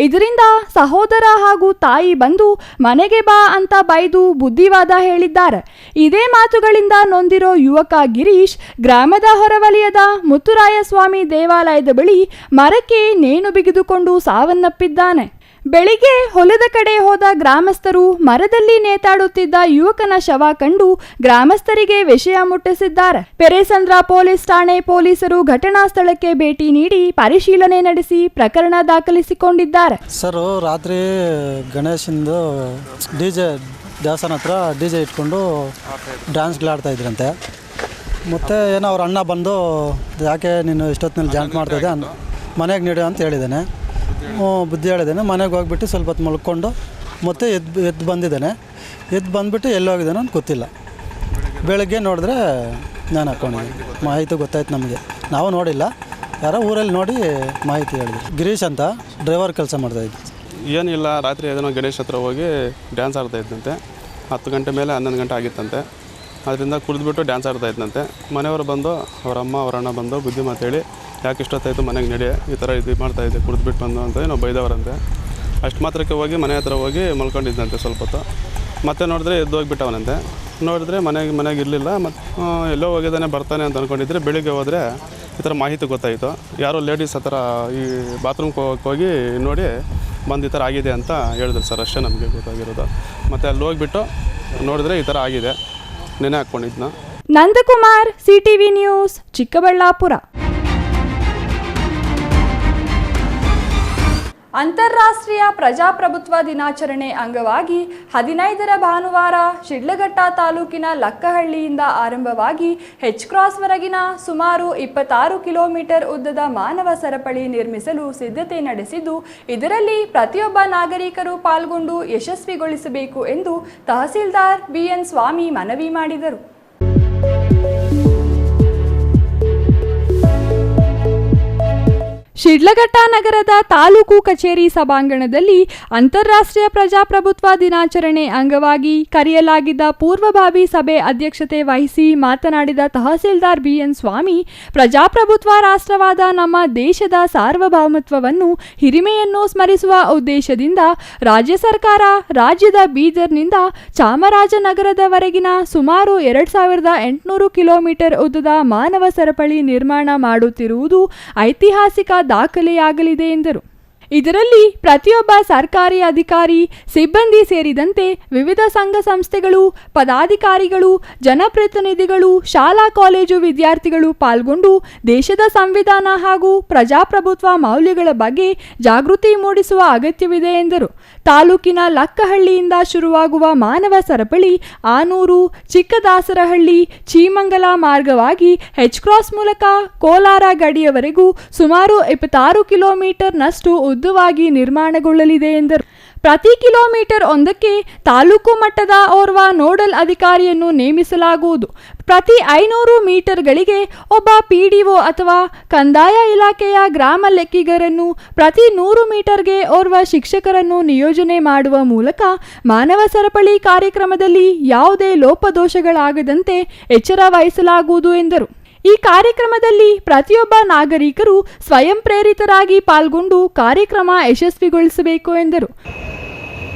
ಇದರಿಂದ ಸಹೋದರ ಹಾಗೂ ತಾಯಿ ಬಂದು ಮನೆಗೆ ಬಾ ಅಂತ ಬೈದು ಬುದ್ಧಿವಾದ ಹೇಳಿದ್ದಾರೆ. ಇದೇ ಮಾತುಗಳಿಂದ ನೊಂದಿರೋ ಯುವಕ ಗಿರೀಶ್ ಗ್ರಾಮದ ಹೊರವಲಯದ ಮುತ್ತುರಾಯಸ್ವಾಮಿ ದೇವಾಲಯದ ಬಳಿ ಮರಕ್ಕೆ ನೇಣು ಬಿಗಿದುಕೊಂಡು ಸಾವನ್ನಪ್ಪಿದ್ದಾನೆ. ಬೆಳಿಗ್ಗೆ ಹೊಲದ ಕಡೆ ಹೋದ ಗ್ರಾಮಸ್ಥರು ಮರದಲ್ಲಿ ನೇತಾಡುತ್ತಿದ್ದ ಯುವಕನ ಶವ ಕಂಡು ಗ್ರಾಮಸ್ಥರಿಗೆ ವಿಷಯ ಮುಟ್ಟಿಸಿದ್ದಾರೆ. ಪೆರೇಸಂದ್ರ ಪೊಲೀಸ್ ಠಾಣೆ ಪೊಲೀಸರು ಘಟನಾ ಸ್ಥಳಕ್ಕೆ ಭೇಟಿ ನೀಡಿ ಪರಿಶೀಲನೆ ನಡೆಸಿ ಪ್ರಕರಣ ದಾಖಲಿಸಿಕೊಂಡಿದ್ದಾರೆ. ಸರ್, ರಾತ್ರಿ ಗಣೇಶಂದು ದೇವಸ್ಥಾನ ಹತ್ರ DJ ಇಟ್ಕೊಂಡು ಡ್ಯಾನ್ಸ್ಗಳಾಡ್ತಾ ಇದ್ರಂತೆ. ಮತ್ತು ಏನೋ ಅವ್ರ ಅಣ್ಣ ಬಂದು ಯಾಕೆ ನೀನು ಇಷ್ಟೊತ್ತಿನಲ್ಲಿ ಜಾಂಟ್ ಮಾಡ್ತಾಯಿದ್ದೆ, ಮನೆಗೆ ನೀಡು ಅಂತ ಹೇಳಿದ್ದಾನೆ. ಬುದ್ಧಿ ಹೇಳಿದ್ದಾನೆ. ಮನೆಗೆ ಹೋಗ್ಬಿಟ್ಟು ಸ್ವಲ್ಪ ಹೊತ್ತು ಮಲ್ಕೊಂಡು ಮತ್ತೆ ಎದ್ದು ಬಂದಿದ್ದಾನೆ. ಎದ್ದು ಬಂದುಬಿಟ್ಟು ಎಲ್ಲೋಗಿದ್ದಾನೆ ಅಂತ ಗೊತ್ತಿಲ್ಲ. ಬೆಳಗ್ಗೆ ನೋಡಿದ್ರೆ ನಾನು ಹಾಕ್ಕೊಂಡಿದ್ದೀನಿ. ಮಾಹಿತಿ ಗೊತ್ತಾಯ್ತು ನಮಗೆ. ನಾವು ನೋಡಿಲ್ಲ, ಯಾರೋ ಊರಲ್ಲಿ ನೋಡಿ ಮಾಹಿತಿ ಹೇಳಿದ್ರು. ಗಿರೀಶ್ ಅಂತ ಡ್ರೈವರ್ ಕೆಲಸ ಮಾಡ್ತಾಯಿದ್ದೆ. ಏನಿಲ್ಲ, ರಾತ್ರಿ ಏನೋ ಗಣೇಶ್ ಹತ್ರ ಹೋಗಿ ಡ್ಯಾನ್ಸ್ ಆಡ್ತಾಯಿದ್ದಂತೆ. 10 ಗಂಟೆ ಮೇಲೆ 11 ಗಂಟೆ ಆಗಿತ್ತಂತೆ. ಅದರಿಂದ ಕುಡಿದ್ಬಿಟ್ಟು ಡ್ಯಾನ್ಸ್ ಆಡ್ತಾಯಿದ್ದಂತೆ. ಮನೆಯವರು ಬಂದು ಅವರ ಅಮ್ಮ ಅವರ ಅಣ್ಣ ಬಂದು ಬುದ್ಧಿ ಮಾತೇಳಿ ಯಾಕೆ ಇಷ್ಟೊತ್ತಾಯಿತು ಮನೆಗೆ ನಡಿ, ಈ ಥರ ಇದು ಮಾಡ್ತಾಯಿದ್ದೆ, ಕುಡಿದ್ಬಿಟ್ಟು ಬಂದು ಅಂತ ನಾವು ಬೈದವರಂತೆ. ಅಷ್ಟು ಮಾತ್ರಕ್ಕೆ ಹೋಗಿ ಮನೆ ಹತ್ರ ಹೋಗಿ ಮಲ್ಕೊಂಡಿದ್ದಂತೆ ಸ್ವಲ್ಪ ಹೊತ್ತು. ಮತ್ತೆ ನೋಡಿದ್ರೆ ಎದ್ದು ಹೋಗಿಬಿಟ್ಟವನಂತೆ. ನೋಡಿದ್ರೆ ಮನೆಗೆ ಇರಲಿಲ್ಲ. ಮತ್ತು ಎಲ್ಲೋ ಹೋಗಿದ್ದಾನೆ ಬರ್ತಾನೆ ಅಂತ ಅಂದ್ಕೊಂಡಿದ್ರೆ ಬೆಳಿಗ್ಗೆ ಹೋದರೆ ಈ ಥರ ಮಾಹಿತಿ ಗೊತ್ತಾಯಿತು. ಯಾರೋ ಲೇಡೀಸ್ ಹತ್ರ ಈ ಬಾತ್ರೂಮ್ಗೆ ಹೋಗಿ ನೋಡಿ ಬಂದು ಈ ಥರ ಆಗಿದೆ ಅಂತ ಹೇಳಿದ್ರು ಸರ್. ಅಷ್ಟೇ ನಮಗೆ ಗೊತ್ತಾಗಿರೋದು. ಮತ್ತು ಅಲ್ಲಿ ಹೋಗಿಬಿಟ್ಟು ನೋಡಿದ್ರೆ ಈ ಥರ ಆಗಿದೆ. ನೆನೆ ಹಾಕ್ಕೊಂಡಿದ್ನ. Nandakumar, CTV news, Chikkaballapur. ಅಂತಾರಾಷ್ಟ್ರೀಯ ಪ್ರಜಾಪ್ರಭುತ್ವ ದಿನಾಚರಣೆ ಅಂಗವಾಗಿ 15ರ ಭಾನುವಾರ ಶಿಡ್ಲಘಟ್ಟ ತಾಲೂಕಿನ ಲಕ್ಕಹಳ್ಳಿಯಿಂದ ಆರಂಭವಾಗಿ H-ಕ್ರಾಸ್ವರೆಗಿನ ಸುಮಾರು 26 ಕಿಲೋಮೀಟರ್ ಉದ್ದದ ಮಾನವ ಸರಪಳಿ ನಿರ್ಮಿಸಲು ಸಿದ್ಧತೆ ನಡೆಸಿದ್ದು, ಇದರಲ್ಲಿ ಪ್ರತಿಯೊಬ್ಬ ನಾಗರಿಕರು ಪಾಲ್ಗೊಂಡು ಯಶಸ್ವಿಗೊಳಿಸಬೇಕು ಎಂದು ತಹಸೀಲ್ದಾರ್ BN ಸ್ವಾಮಿ ಮನವಿ ಮಾಡಿದರು. ಶಿಡ್ಲಘಟ್ಟ ನಗರದ ತಾಲೂಕು ಕಚೇರಿ ಸಭಾಂಗಣದಲ್ಲಿ ಅಂತಾರಾಷ್ಟ್ರೀಯ ಪ್ರಜಾಪ್ರಭುತ್ವ ದಿನಾಚರಣೆ ಅಂಗವಾಗಿ ಕರೆಯಲಾಗಿದ್ದ ಪೂರ್ವಭಾವಿ ಸಭೆ ಅಧ್ಯಕ್ಷತೆ ವಹಿಸಿ ಮಾತನಾಡಿದ ತಹಸೀಲ್ದಾರ್ BN ಸ್ವಾಮಿ, ಪ್ರಜಾಪ್ರಭುತ್ವ ರಾಷ್ಟ್ರವಾದ ನಮ್ಮ ದೇಶದ ಸಾರ್ವಭೌಮತ್ವವನ್ನು ಹಿರಿಮೆಯನ್ನು ಸ್ಮರಿಸುವ ಉದ್ದೇಶದಿಂದ ರಾಜ್ಯ ಸರ್ಕಾರ ರಾಜ್ಯದ ಬೀದರ್ನಿಂದ ಚಾಮರಾಜನಗರದವರೆಗಿನ ಸುಮಾರು 2800 ಕಿಲೋಮೀಟರ್ ಉದ್ದದ ಮಾನವ ಸರಪಳಿ ನಿರ್ಮಾಣ ಮಾಡುತ್ತಿರುವುದು ಐತಿಹಾಸಿಕ ದಾಖಲೆಯಾಗಲಿದೆ ಎಂದರು. ಇದರಲ್ಲಿ ಪ್ರತಿಯೊಬ್ಬ ಸರ್ಕಾರಿ ಅಧಿಕಾರಿ, ಸಿಬ್ಬಂದಿ ಸೇರಿದಂತೆ ವಿವಿಧ ಸಂಘ ಸಂಸ್ಥೆಗಳು, ಪದಾಧಿಕಾರಿಗಳು, ಜನಪ್ರತಿನಿಧಿಗಳು, ಶಾಲಾ ಕಾಲೇಜು ವಿದ್ಯಾರ್ಥಿಗಳು ಪಾಲ್ಗೊಂಡು ದೇಶದ ಸಂವಿಧಾನ ಹಾಗೂ ಪ್ರಜಾಪ್ರಭುತ್ವ ಮೌಲ್ಯಗಳ ಬಗ್ಗೆ ಜಾಗೃತಿ ಮೂಡಿಸುವ ಅಗತ್ಯವಿದೆ ಎಂದರು. ತಾಲೂಕಿನ ಲಕ್ಕಹಳ್ಳಿಯಿಂದ ಶುರುವಾಗುವ ಮಾನವ ಸರಪಳಿ ಆನೂರು, ಚಿಕ್ಕದಾಸರಹಳ್ಳಿ, ಚೀಮಂಗಲ ಮಾರ್ಗವಾಗಿ H-ಕ್ರಾಸ್ ಮೂಲಕ ಕೋಲಾರ ಗಡಿಯವರೆಗೂ ಸುಮಾರು 26 ಕಿಲೋಮೀಟರ್ನಷ್ಟು ಉದ್ದವಾಗಿ ನಿರ್ಮಾಣಗೊಳ್ಳಲಿದೆ ಎಂದರು. ಪ್ರತಿ ಕಿಲೋಮೀಟರ್ ಒಂದಕ್ಕೆ ತಾಲೂಕು ಮಟ್ಟದ ಓರ್ವ ನೋಡಲ್ ಅಧಿಕಾರಿಯನ್ನು ನೇಮಿಸಲಾಗುವುದು. ಪ್ರತಿ 500 ಮೀಟರ್ಗಳಿಗೆ ಒಬ್ಬ PDO ಅಥವಾ ಕಂದಾಯ ಇಲಾಖೆಯ ಗ್ರಾಮ ಲೆಕ್ಕಿಗರನ್ನು, ಪ್ರತಿ 100 ಮೀಟರ್ಗೆ ಓರ್ವ ಶಿಕ್ಷಕರನ್ನು ನಿಯೋಜನೆ ಮಾಡುವ ಮೂಲಕ ಮಾನವ ಸರಪಳಿ ಕಾರ್ಯಕ್ರಮದಲ್ಲಿ ಯಾವುದೇ ಲೋಪದೋಷಗಳಾಗದಂತೆ ಎಚ್ಚರ ವಹಿಸಲಾಗುವುದು ಎಂದರು. ಈ ಕಾರ್ಯಕ್ರಮದಲ್ಲಿ ಪ್ರತಿಯೊಬ್ಬ ನಾಗರಿಕರು ಸ್ವಯಂ ಪ್ರೇರಿತರಾಗಿ ಪಾಲ್ಗೊಂಡು ಕಾರ್ಯಕ್ರಮ ಯಶಸ್ವಿಗೊಳಿಸಬೇಕು ಎಂದರು.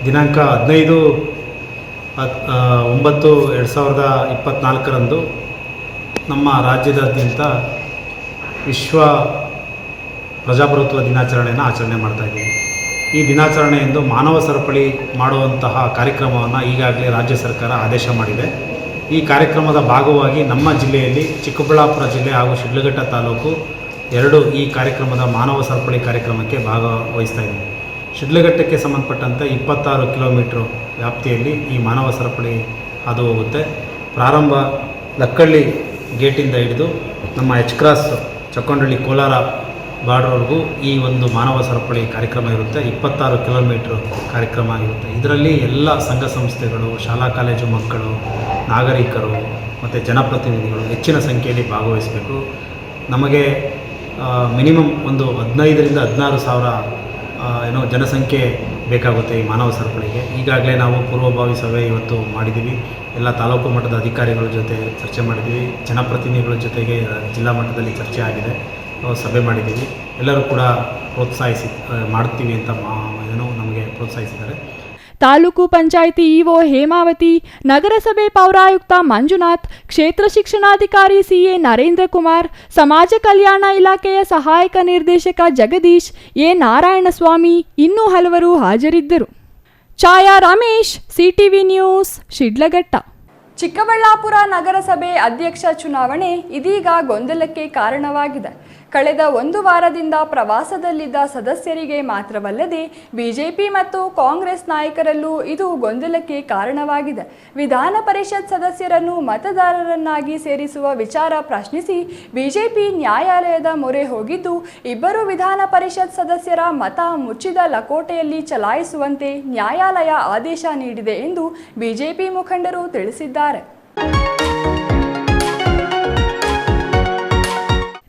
ದಿನಾಂಕ 15/9/2024 ನಮ್ಮ ರಾಜ್ಯದಾದ್ಯಂತ ವಿಶ್ವ ಪ್ರಜಾಪ್ರಭುತ್ವ ದಿನಾಚರಣೆಯನ್ನು ಆಚರಣೆ ಮಾಡ್ತಾ ಇದ್ದೀವಿ. ಈ ದಿನಾಚರಣೆಯಂದು ಮಾನವ ಸರಪಳಿ ಮಾಡುವಂತಹ ಕಾರ್ಯಕ್ರಮವನ್ನು ಈಗಾಗಲೇ ರಾಜ್ಯ ಸರ್ಕಾರ ಆದೇಶ ಮಾಡಿದೆ. ಈ ಕಾರ್ಯಕ್ರಮದ ಭಾಗವಾಗಿ ನಮ್ಮ ಜಿಲ್ಲೆಯಲ್ಲಿ ಚಿಕ್ಕಬಳ್ಳಾಪುರ ಜಿಲ್ಲೆ ಹಾಗೂ ಶಿಡ್ಲಘಟ್ಟ ತಾಲೂಕು ಎರಡು ಈ ಕಾರ್ಯಕ್ರಮದ ಮಾನವ ಸರಪಳಿ ಕಾರ್ಯಕ್ರಮಕ್ಕೆ ಭಾಗವಹಿಸ್ತಾ ಇದ್ದೀವಿ. ಶಿಡ್ಲಘಟ್ಟಕ್ಕೆ ಸಂಬಂಧಪಟ್ಟಂತೆ 26 ಕಿಲೋಮೀಟ್ರ್ ವ್ಯಾಪ್ತಿಯಲ್ಲಿ ಈ ಮಾನವ ಸರಪಳಿ ಹಾದು ಹೋಗುತ್ತೆ. ಪ್ರಾರಂಭ ಲಕ್ಕಳ್ಳಿ ಗೇಟಿಂದ ಹಿಡಿದು ನಮ್ಮ H-ಕ್ರಾಸ್ ಚಕ್ಕೊಂಡಳ್ಳಿ ಕೋಲಾರ ಬಾರ್ಡ್ರ್ವರೆಗೂ ಈ ಒಂದು ಮಾನವ ಸರಪಳಿ ಕಾರ್ಯಕ್ರಮ ಇರುತ್ತೆ. 26 ಕಿಲೋಮೀಟ್ರ್ ಕಾರ್ಯಕ್ರಮ ಇರುತ್ತೆ. ಇದರಲ್ಲಿ ಎಲ್ಲ ಸಂಘ ಸಂಸ್ಥೆಗಳು, ಶಾಲಾ ಕಾಲೇಜು ಮಕ್ಕಳು, ನಾಗರಿಕರು ಮತ್ತು ಜನಪ್ರತಿನಿಧಿಗಳು ಹೆಚ್ಚಿನ ಸಂಖ್ಯೆಯಲ್ಲಿ ಭಾಗವಹಿಸಬೇಕು. ನಮಗೆ ಮಿನಿಮಮ್ ಒಂದು 15,000 ರಿಂದ 16,000 ಜನಸಂಖ್ಯೆ ಬೇಕಾಗುತ್ತೆ ಈ ಮಾನವ ಸರಪಳಿಗೆ. ಈಗಾಗಲೇ ನಾವು ಪೂರ್ವಭಾವಿ ಸಭೆ ಇವತ್ತು ಮಾಡಿದ್ದೀವಿ. ಎಲ್ಲ ತಾಲೂಕು ಮಟ್ಟದ ಅಧಿಕಾರಿಗಳ ಜೊತೆ ಚರ್ಚೆ ಮಾಡಿದ್ದೀವಿ. ಜನಪ್ರತಿನಿಧಿಗಳ ಜೊತೆಗೆ ಜಿಲ್ಲಾ ಮಟ್ಟದಲ್ಲಿ ಚರ್ಚೆ ಆಗಿದೆ, ಸಭೆ ಮಾಡಿದ್ದೀವಿ. ಎಲ್ಲರೂ ಕೂಡ ಪ್ರೋತ್ಸಾಹಿಸಿ ಮಾಡ್ತೀವಿ ಅಂತ ನಮಗೆ ಪ್ರೋತ್ಸಾಹಿಸಿದ್ದಾರೆ. ತಾಲೂಕು ಪಂಚಾಯಿತಿ ಇಒ ಹೇಮಾವತಿ, ನಗರಸಭೆ ಪೌರಾಯುಕ್ತ ಮಂಜುನಾಥ್, ಕ್ಷೇತ್ರ ಶಿಕ್ಷಣಾಧಿಕಾರಿ ಸಿಎ ನರೇಂದ್ರ ಕುಮಾರ್, ಸಮಾಜ ಕಲ್ಯಾಣ ಇಲಾಖೆಯ ಸಹಾಯಕ ನಿರ್ದೇಶಕ ಜಗದೀಶ್, ಎ ನಾರಾಯಣಸ್ವಾಮಿ ಇನ್ನೂ ಹಲವರು ಹಾಜರಿದ್ದರು. ಛಾಯಾ ರಮೇಶ್, ಸಿಟಿವಿ ನ್ಯೂಸ್, ಶಿಡ್ಲಘಟ್ಟ. ಚಿಕ್ಕಬಳ್ಳಾಪುರ ನಗರಸಭೆ ಅಧ್ಯಕ್ಷ ಚುನಾವಣೆ ಇದೀಗ ಗೊಂದಲಕ್ಕೆ ಕಾರಣವಾಗಿದೆ. ಕಳೆದ ಒಂದು ವಾರದಿಂದ ಪ್ರವಾಸದಲ್ಲಿದ್ದ ಸದಸ್ಯರಿಗೆ ಮಾತ್ರವಲ್ಲದೆ ಬಿಜೆಪಿ ಮತ್ತು ಕಾಂಗ್ರೆಸ್ ನಾಯಕರಲ್ಲೂ ಇದು ಗೊಂದಲಕ್ಕೆ ಕಾರಣವಾಗಿದೆ. ವಿಧಾನ ಪರಿಷತ್ ಸದಸ್ಯರನ್ನು ಮತದಾರರನ್ನಾಗಿ ಸೇರಿಸುವ ವಿಚಾರ ಪ್ರಶ್ನಿಸಿ ಬಿಜೆಪಿ ನ್ಯಾಯಾಲಯದ ಮೊರೆ ಹೋಗಿದ್ದು, ಇಬ್ಬರು ವಿಧಾನ ಪರಿಷತ್ ಸದಸ್ಯರ ಮತ ಮುಚ್ಚಿದ ಲಕೋಟೆಯಲ್ಲಿ ಚಲಾಯಿಸುವಂತೆ ನ್ಯಾಯಾಲಯ ಆದೇಶ ನೀಡಿದೆ ಎಂದು ಬಿಜೆಪಿ ಮುಖಂಡರು ತಿಳಿಸಿದ್ದಾರೆ.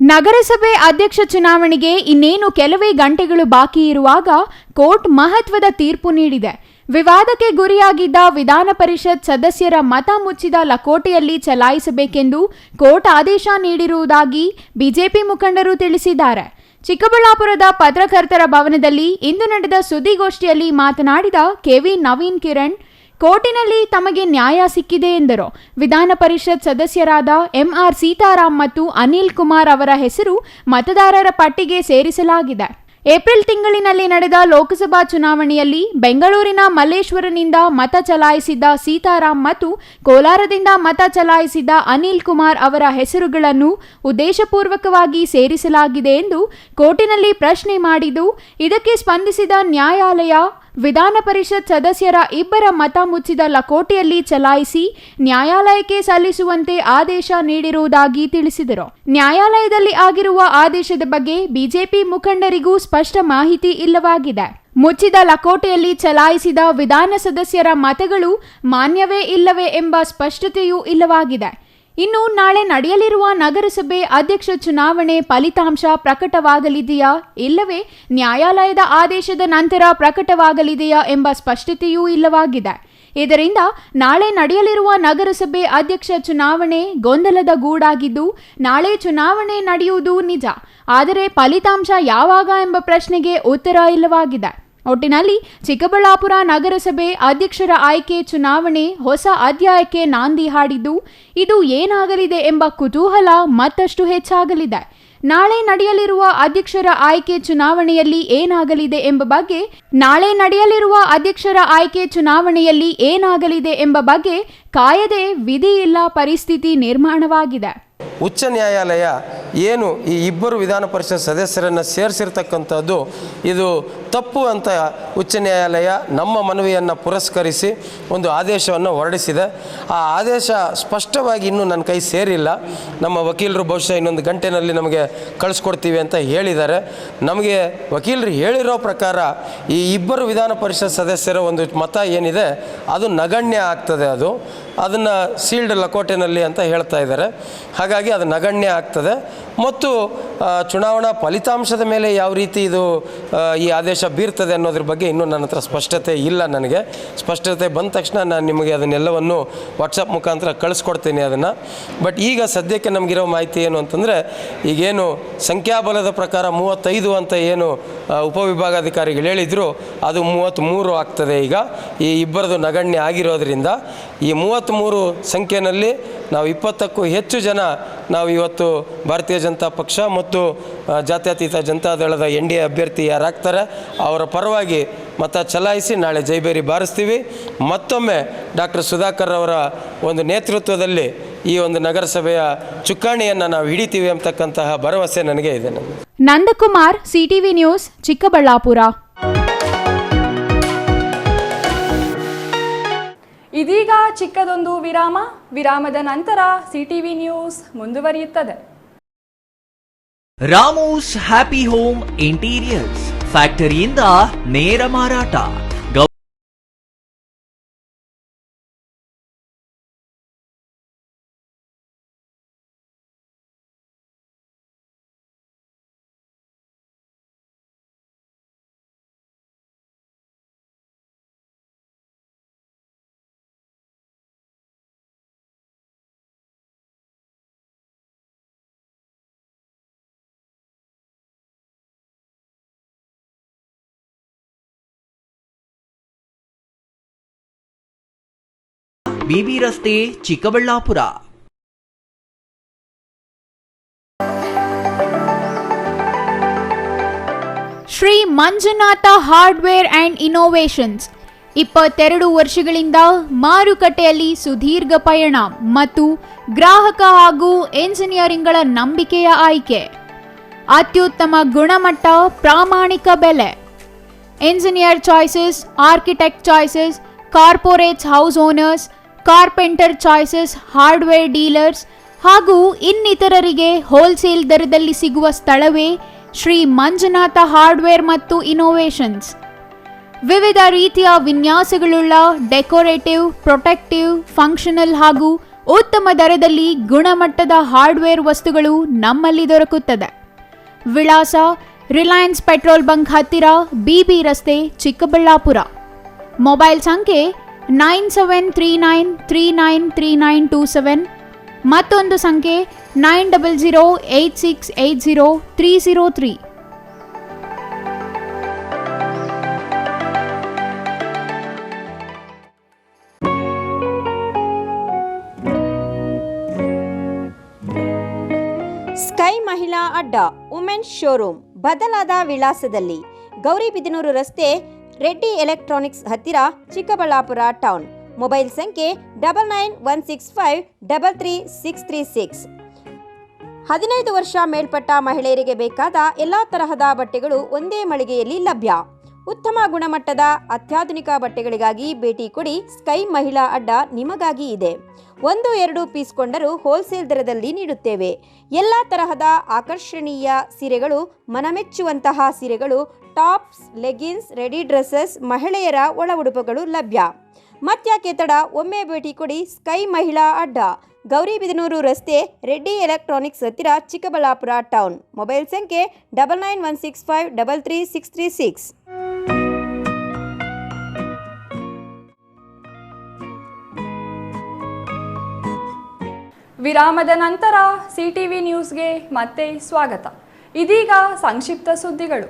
ನಗರಸಭೆ ಅಧ್ಯಕ್ಷ ಚುನಾವಣೆಗೆ ಇನ್ನೇನು ಕೆಲವೇ ಗಂಟೆಗಳು ಬಾಕಿ ಇರುವಾಗ ಕೋರ್ಟ್ ಮಹತ್ವದ ತೀರ್ಪು ನೀಡಿದೆ. ವಿವಾದಕ್ಕೆ ಗುರಿಯಾಗಿದ್ದ ವಿಧಾನ ಪರಿಷತ್ ಸದಸ್ಯರ ಮತ ಮುಚ್ಚಿದ ಲಕೋಟೆಯಲ್ಲಿ ಚಲಾಯಿಸಬೇಕೆಂದು ಕೋರ್ಟ್ ಆದೇಶ ನೀಡಿರುವುದಾಗಿ ಬಿಜೆಪಿ ಮುಖಂಡರು ತಿಳಿಸಿದ್ದಾರೆ. ಚಿಕ್ಕಬಳ್ಳಾಪುರದ ಪತ್ರಕರ್ತರ ಭವನದಲ್ಲಿ ಇಂದು ನಡೆದ ಸುದ್ದಿಗೋಷ್ಠಿಯಲ್ಲಿ ಮಾತನಾಡಿದ ಕೆವಿ ನವೀನ್ ಕಿರಣ್, ಕೋರ್ಟಿನಲ್ಲಿ ತಮಗೆ ನ್ಯಾಯ ಸಿಕ್ಕಿದೆ ಎಂದರು. ವಿಧಾನ ಪರಿಷತ್ ಸದಸ್ಯರಾದ ಎಂಆರ್ ಸೀತಾರಾಮ್ ಮತ್ತು ಅನಿಲ್ ಕುಮಾರ್ ಅವರ ಹೆಸರು ಮತದಾರರ ಪಟ್ಟಿಗೆ ಸೇರಿಸಲಾಗಿದೆ. ಏಪ್ರಿಲ್ ತಿಂಗಳಿನಲ್ಲಿ ನಡೆದ ಲೋಕಸಭಾ ಚುನಾವಣೆಯಲ್ಲಿ ಬೆಂಗಳೂರಿನ ಮಲ್ಲೇಶ್ವರನಿಂದ ಮತ ಚಲಾಯಿಸಿದ್ದ ಸೀತಾರಾಮ್ ಮತ್ತು ಕೋಲಾರದಿಂದ ಮತ ಚಲಾಯಿಸಿದ್ದ ಅನಿಲ್ ಕುಮಾರ್ ಅವರ ಹೆಸರುಗಳನ್ನು ಉದ್ದೇಶಪೂರ್ವಕವಾಗಿ ಸೇರಿಸಲಾಗಿದೆ ಎಂದು ಕೋರ್ಟಿನಲ್ಲಿ ಪ್ರಶ್ನೆ ಮಾಡಿದ್ದು, ಇದಕ್ಕೆ ಸ್ಪಂದಿಸಿದ ನ್ಯಾಯಾಲಯ ವಿಧಾನ ಪರಿಷತ್ ಸದಸ್ಯರ ಇಬ್ಬರ ಮತ ಮುಚ್ಚಿದ ಲಕೋಟೆಯಲ್ಲಿ ಚಲಾಯಿಸಿ ನ್ಯಾಯಾಲಯಕ್ಕೆ ಸಲ್ಲಿಸುವಂತೆ ಆದೇಶ ನೀಡಿರುವುದಾಗಿ ತಿಳಿಸಿದರು. ನ್ಯಾಯಾಲಯದಲ್ಲಿ ಆಗಿರುವ ಆದೇಶದ ಬಗ್ಗೆ ಬಿಜೆಪಿ ಮುಖಂಡರಿಗೂ ಸ್ಪಷ್ಟ ಮಾಹಿತಿ ಇಲ್ಲವಾಗಿದೆ. ಮುಚ್ಚಿದ ಲಕೋಟೆಯಲ್ಲಿ ಚಲಾಯಿಸಿದ ವಿಧಾನ ಸದಸ್ಯರ ಮತಗಳು ಮಾನ್ಯವೇ ಇಲ್ಲವೇ ಎಂಬ ಸ್ಪಷ್ಟತೆಯೂ ಇಲ್ಲವಾಗಿದೆ. ಇನ್ನು ನಾಳೆ ನಡೆಯಲಿರುವ ನಗರಸಭೆ ಅಧ್ಯಕ್ಷ ಚುನಾವಣೆ ಫಲಿತಾಂಶ ಪ್ರಕಟವಾಗಲಿದೆಯಾ ಇಲ್ಲವೇ ನ್ಯಾಯಾಲಯದ ಆದೇಶದ ನಂತರ ಪ್ರಕಟವಾಗಲಿದೆಯಾ ಎಂಬ ಸ್ಪಷ್ಟತೆಯೂ ಇಲ್ಲವಾಗಿದೆ. ಇದರಿಂದ ನಾಳೆ ನಡೆಯಲಿರುವ ನಗರಸಭೆ ಅಧ್ಯಕ್ಷ ಚುನಾವಣೆ ಗೊಂದಲದ ಗೂಡಾಗಿದ್ದು, ನಾಳೆ ಚುನಾವಣೆ ನಡೆಯುವುದು ನಿಜ, ಆದರೆ ಫಲಿತಾಂಶ ಯಾವಾಗ ಎಂಬ ಪ್ರಶ್ನೆಗೆ ಉತ್ತರ ಇಲ್ಲವಾಗಿದೆ. ಒಟ್ಟಿನಲ್ಲಿ ಚಿಕ್ಕಬಳ್ಳಾಪುರ ನಗರಸಭೆ ಅಧ್ಯಕ್ಷರ ಆಯ್ಕೆ ಚುನಾವಣೆ ಹೊಸ ಅಧ್ಯಾಯಕ್ಕೆ ನಾಂದಿ ಹಾಡಿದ್ದು, ಇದು ಏನಾಗಲಿದೆ ಎಂಬ ಕುತೂಹಲ ಮತ್ತಷ್ಟು ಹೆಚ್ಚಾಗಲಿದೆ. ನಾಳೆ ನಡೆಯಲಿರುವ ಅಧ್ಯಕ್ಷರ ಆಯ್ಕೆ ಚುನಾವಣೆಯಲ್ಲಿ ಏನಾಗಲಿದೆ ಎಂಬ ಬಗ್ಗೆ ಕಾಯದೆ ವಿಧಿ ಇಲ್ಲ ಪರಿಸ್ಥಿತಿ ನಿರ್ಮಾಣವಾಗಿದೆ. ಉಚ್ಚ ನ್ಯಾಯಾಲಯ ಏನು ಈ ಇಬ್ಬರು ವಿಧಾನ ಪರಿಷತ್ ಸದಸ್ಯರನ್ನು ಸೇರಿಸಿರ್ತಕ್ಕಂಥದ್ದು ಇದು ತಪ್ಪು ಅಂತ ಉಚ್ಚ ನ್ಯಾಯಾಲಯ ನಮ್ಮ ಮನವಿಯನ್ನು ಪುರಸ್ಕರಿಸಿ ಒಂದು ಆದೇಶವನ್ನು ಹೊರಡಿಸಿದೆ. ಆ ಆದೇಶ ಸ್ಪಷ್ಟವಾಗಿ ಇನ್ನೂ ನನ್ನ ಕೈ ಸೇರಿಲ್ಲ. ನಮ್ಮ ವಕೀಲರು ಬಹುಶಃ ಇನ್ನೊಂದು ಗಂಟೆನಲ್ಲಿ ನಮಗೆ ಕಳಿಸ್ಕೊಡ್ತೀವಿ ಅಂತ ಹೇಳಿದ್ದಾರೆ. ನಮಗೆ ವಕೀಲರು ಹೇಳಿರೋ ಪ್ರಕಾರ ಈ ಇಬ್ಬರು ವಿಧಾನ ಪರಿಷತ್ ಸದಸ್ಯರ ಒಂದು ಮತ ಏನಿದೆ ಅದು ನಗಣ್ಯ ಆಗ್ತದೆ. ಅದನ್ನು ಸೀಲ್ಡ್ ಲಕೋಟೆನಲ್ಲಿ ಅಂತ ಹೇಳ್ತಾ ಇದ್ದಾರೆ. ಹಾಗಾಗಿ ಅದು ನಗಣ್ಯ ಆಗ್ತದೆ. ಮತ್ತು ಚುನಾವಣಾ ಫಲಿತಾಂಶದ ಮೇಲೆ ಯಾವ ರೀತಿ ಈ ಆದೇಶ ಬೀರ್ತದೆ ಅನ್ನೋದ್ರ ಬಗ್ಗೆ ಇನ್ನೂ ನನ್ನ ಹತ್ರ ಸ್ಪಷ್ಟತೆ ಇಲ್ಲ. ನನಗೆ ಸ್ಪಷ್ಟತೆ ಬಂದ ತಕ್ಷಣ ನಾನು ನಿಮಗೆ ಅದನ್ನೆಲ್ಲವನ್ನು ವಾಟ್ಸಪ್ ಮುಖಾಂತರ ಕಳಿಸ್ಕೊಡ್ತೀನಿ ಅದನ್ನು. ಬಟ್ ಈಗ ಸದ್ಯಕ್ಕೆ ನಮಗಿರೋ ಮಾಹಿತಿ ಏನು ಅಂತಂದರೆ, ಈಗೇನು ಸಂಖ್ಯಾಬಲದ ಪ್ರಕಾರ 35 ಅಂತ ಏನು ಉಪವಿಭಾಗಾಧಿಕಾರಿಗಳು ಹೇಳಿದರು ಅದು 33 ಆಗ್ತದೆ. ಈಗ ಈ ಇಬ್ಬರದು ನಗಣ್ಯ ಆಗಿರೋದ್ರಿಂದ ಈ 33 ಸಂಖ್ಯೆಯಲ್ಲಿ ನಾವು 20ಕ್ಕೂ ಹೆಚ್ಚು ಜನ ನಾವು ಇವತ್ತು ಭಾರತೀಯ ಜನತಾ ಪಕ್ಷ ಮತ್ತು ಜಾತ್ಯತೀತ ಜನತಾದಳದ NDA ಅಭ್ಯರ್ಥಿ ಯಾರಾಗ್ತಾರೆ ಅವರ ಪರವಾಗಿ ಮತ ಚಲಾಯಿಸಿ ನಾಳೆ ಜೈಬೇರಿ ಬಾರಿಸ್ತೀವಿ. ಮತ್ತೊಮ್ಮೆ ಡಾಕ್ಟರ್ ಸುಧಾಕರ್ ಅವರ ಒಂದು ನೇತೃತ್ವದಲ್ಲಿ ಈ ಒಂದು ನಗರಸಭೆಯ ಚುಕ್ಕಾಣಿಯನ್ನು ನಾವು ಹಿಡಿತೀವಿ ಅಂತಕ್ಕಂತಹ ಭರವಸೆ ನನಗೆ ಇದೆ. Nandakumar, CTV news, Chikkaballapura. ಇದೀಗ ಚಿಕ್ಕದೊಂದು ವಿರಾಮದ ನಂತರ ಸಿಟಿವಿ ನ್ಯೂಸ್ ಮುಂದುವರಿಯುತ್ತದೆ. ರಾಮೋಸ್ ಹ್ಯಾಪಿ ಹೋಮ್ ಇಂಟೀರಿಯರ್ಸ್ ಫ್ಯಾಕ್ಟರಿಯಿಂದ ನೇರ ಮಾರಾಟ. ಬಿಬಿ ರಸ್ತೆ, Chikkaballapur. Shri Manjunatha hardware and innovations 22 ವರ್ಷಗಳಿಂದ ಮಾರುಕಟ್ಟೆಯಲ್ಲಿ ಸುದೀರ್ಘ ಪಯಣ ಮತ್ತು ಗ್ರಾಹಕ ಹಾಗೂ ಎಂಜಿನಿಯರಿಂಗ್ಗಳ ನಂಬಿಕೆಯ ಆಯ್ಕೆ. ಅತ್ಯುತ್ತಮ ಗುಣಮಟ್ಟ, ಪ್ರಾಮಾಣಿಕ ಬೆಲೆ. Engineer choices, architect choices, corporates house owners, carpenter choices, hardware dealers ಹಾಗೂ ಇನ್ನಿತರರಿಗೆ ಹೋಲ್ಸೇಲ್ ದರದಲ್ಲಿ ಸಿಗುವ ಸ್ಥಳವೇ ಶ್ರೀ ಮಂಜುನಾಥ ಹಾರ್ಡ್ವೇರ್ ಮತ್ತು ಇನ್ನೋವೇಷನ್ಸ್. ವಿವಿಧ ರೀತಿಯ ವಿನ್ಯಾಸಗಳುಳ್ಳ ಡೆಕೋರೇಟಿವ್, ಪ್ರೊಟೆಕ್ಟಿವ್, ಫಂಕ್ಷನಲ್ ಹಾಗೂ ಉತ್ತಮ ದರದಲ್ಲಿ ಗುಣಮಟ್ಟದ ಹಾರ್ಡ್ವೇರ್ ವಸ್ತುಗಳು ನಮ್ಮಲ್ಲಿ ದೊರಕುತ್ತದೆ. ವಿಳಾಸ: ರಿಲಯನ್ಸ್ ಪೆಟ್ರೋಲ್ ಬಂಕ್ ಹತ್ತಿರ, ಬಿಬಿ ರಸ್ತೆ, ಚಿಕ್ಕಬಳ್ಳಾಪುರ. ಮೊಬೈಲ್ ಸಂಖ್ಯೆ 9739393927, ಮತ್ತೊಂದು ಸಂಖ್ಯೆ 9008680303. ಸ್ಕೈ ಮಹಿಳಾ ಅಡ್ಡ ವುಮೆನ್ಸ್ ಶೋರೂಮ್ ಬದಲಾದ ವಿಳಾಸದಲ್ಲಿ, ಗೌರಿಬಿದನೂರು ರಸ್ತೆ, ರೆಡ್ಡಿ ಎಲೆಕ್ಟ್ರಾನಿಕ್ಸ್ ಹತ್ತಿರ, ಚಿಕ್ಕಬಳ್ಳಾಪುರ ಟೌನ್. ಮೊಬೈಲ್ ಸಂಖ್ಯೆ 9916533636. 15 ವರ್ಷ ಮೇಲ್ಪಟ್ಟ ಮಹಿಳೆಯರಿಗೆ ಬೇಕಾದ ಎಲ್ಲ ತರಹದ ಬಟ್ಟೆಗಳು ಒಂದೇ ಮಳಿಗೆಯಲ್ಲಿ ಲಭ್ಯ. ಉತ್ತಮ ಗುಣಮಟ್ಟದ ಅತ್ಯಾಧುನಿಕ ಬಟ್ಟೆಗಳಿಗಾಗಿ ಭೇಟಿ ಕೊಡಿ. ಸ್ಕೈ ಮಹಿಳಾ ಅಡ್ಡ ನಿಮಗಾಗಿ ಇದೆ. 1-2 ಪೀಸ್ ಕೊಂಡರೂ ಹೋಲ್ಸೇಲ್ ದರದಲ್ಲಿ ನೀಡುತ್ತೇವೆ. ಎಲ್ಲ ತರಹದ ಆಕರ್ಷಣೀಯ ಸೀರೆಗಳು, ಮನಮೆಚ್ಚುವಂತಹ ಸೀರೆಗಳು, ಟಾಪ್ಸ್, ಲೆಗಿನ್ಸ್, ರೆಡಿ ಡ್ರೆಸ್ಸಸ್, ಮಹಿಳೆಯರ ಒಳ ಉಡುಪುಗಳು ಲಭ್ಯ. ಮತ್ಯಾಕೆ ತಡ, ಒಮ್ಮೆ ಭೇಟಿ ಕೊಡಿ. ಸ್ಕೈ ಮಹಿಳಾ ಅಡ್ಡ, ಗೌರಿಬಿದನೂರು ರಸ್ತೆ, ರೆಡ್ಡಿ ಎಲೆಕ್ಟ್ರಾನಿಕ್ಸ್ ಹತ್ತಿರ, ಚಿಕ್ಕಬಳ್ಳಾಪುರ ಟೌನ್. ಮೊಬೈಲ್ ಸಂಖ್ಯೆ 9916533636. ವಿರಾಮದ ನಂತರ ಸಿಟಿವಿ ನ್ಯೂಸ್ಗೆ ಮತ್ತೆ ಸ್ವಾಗತ. ಇದೀಗ ಸಂಕ್ಷಿಪ್ತ ಸುದ್ದಿಗಳು.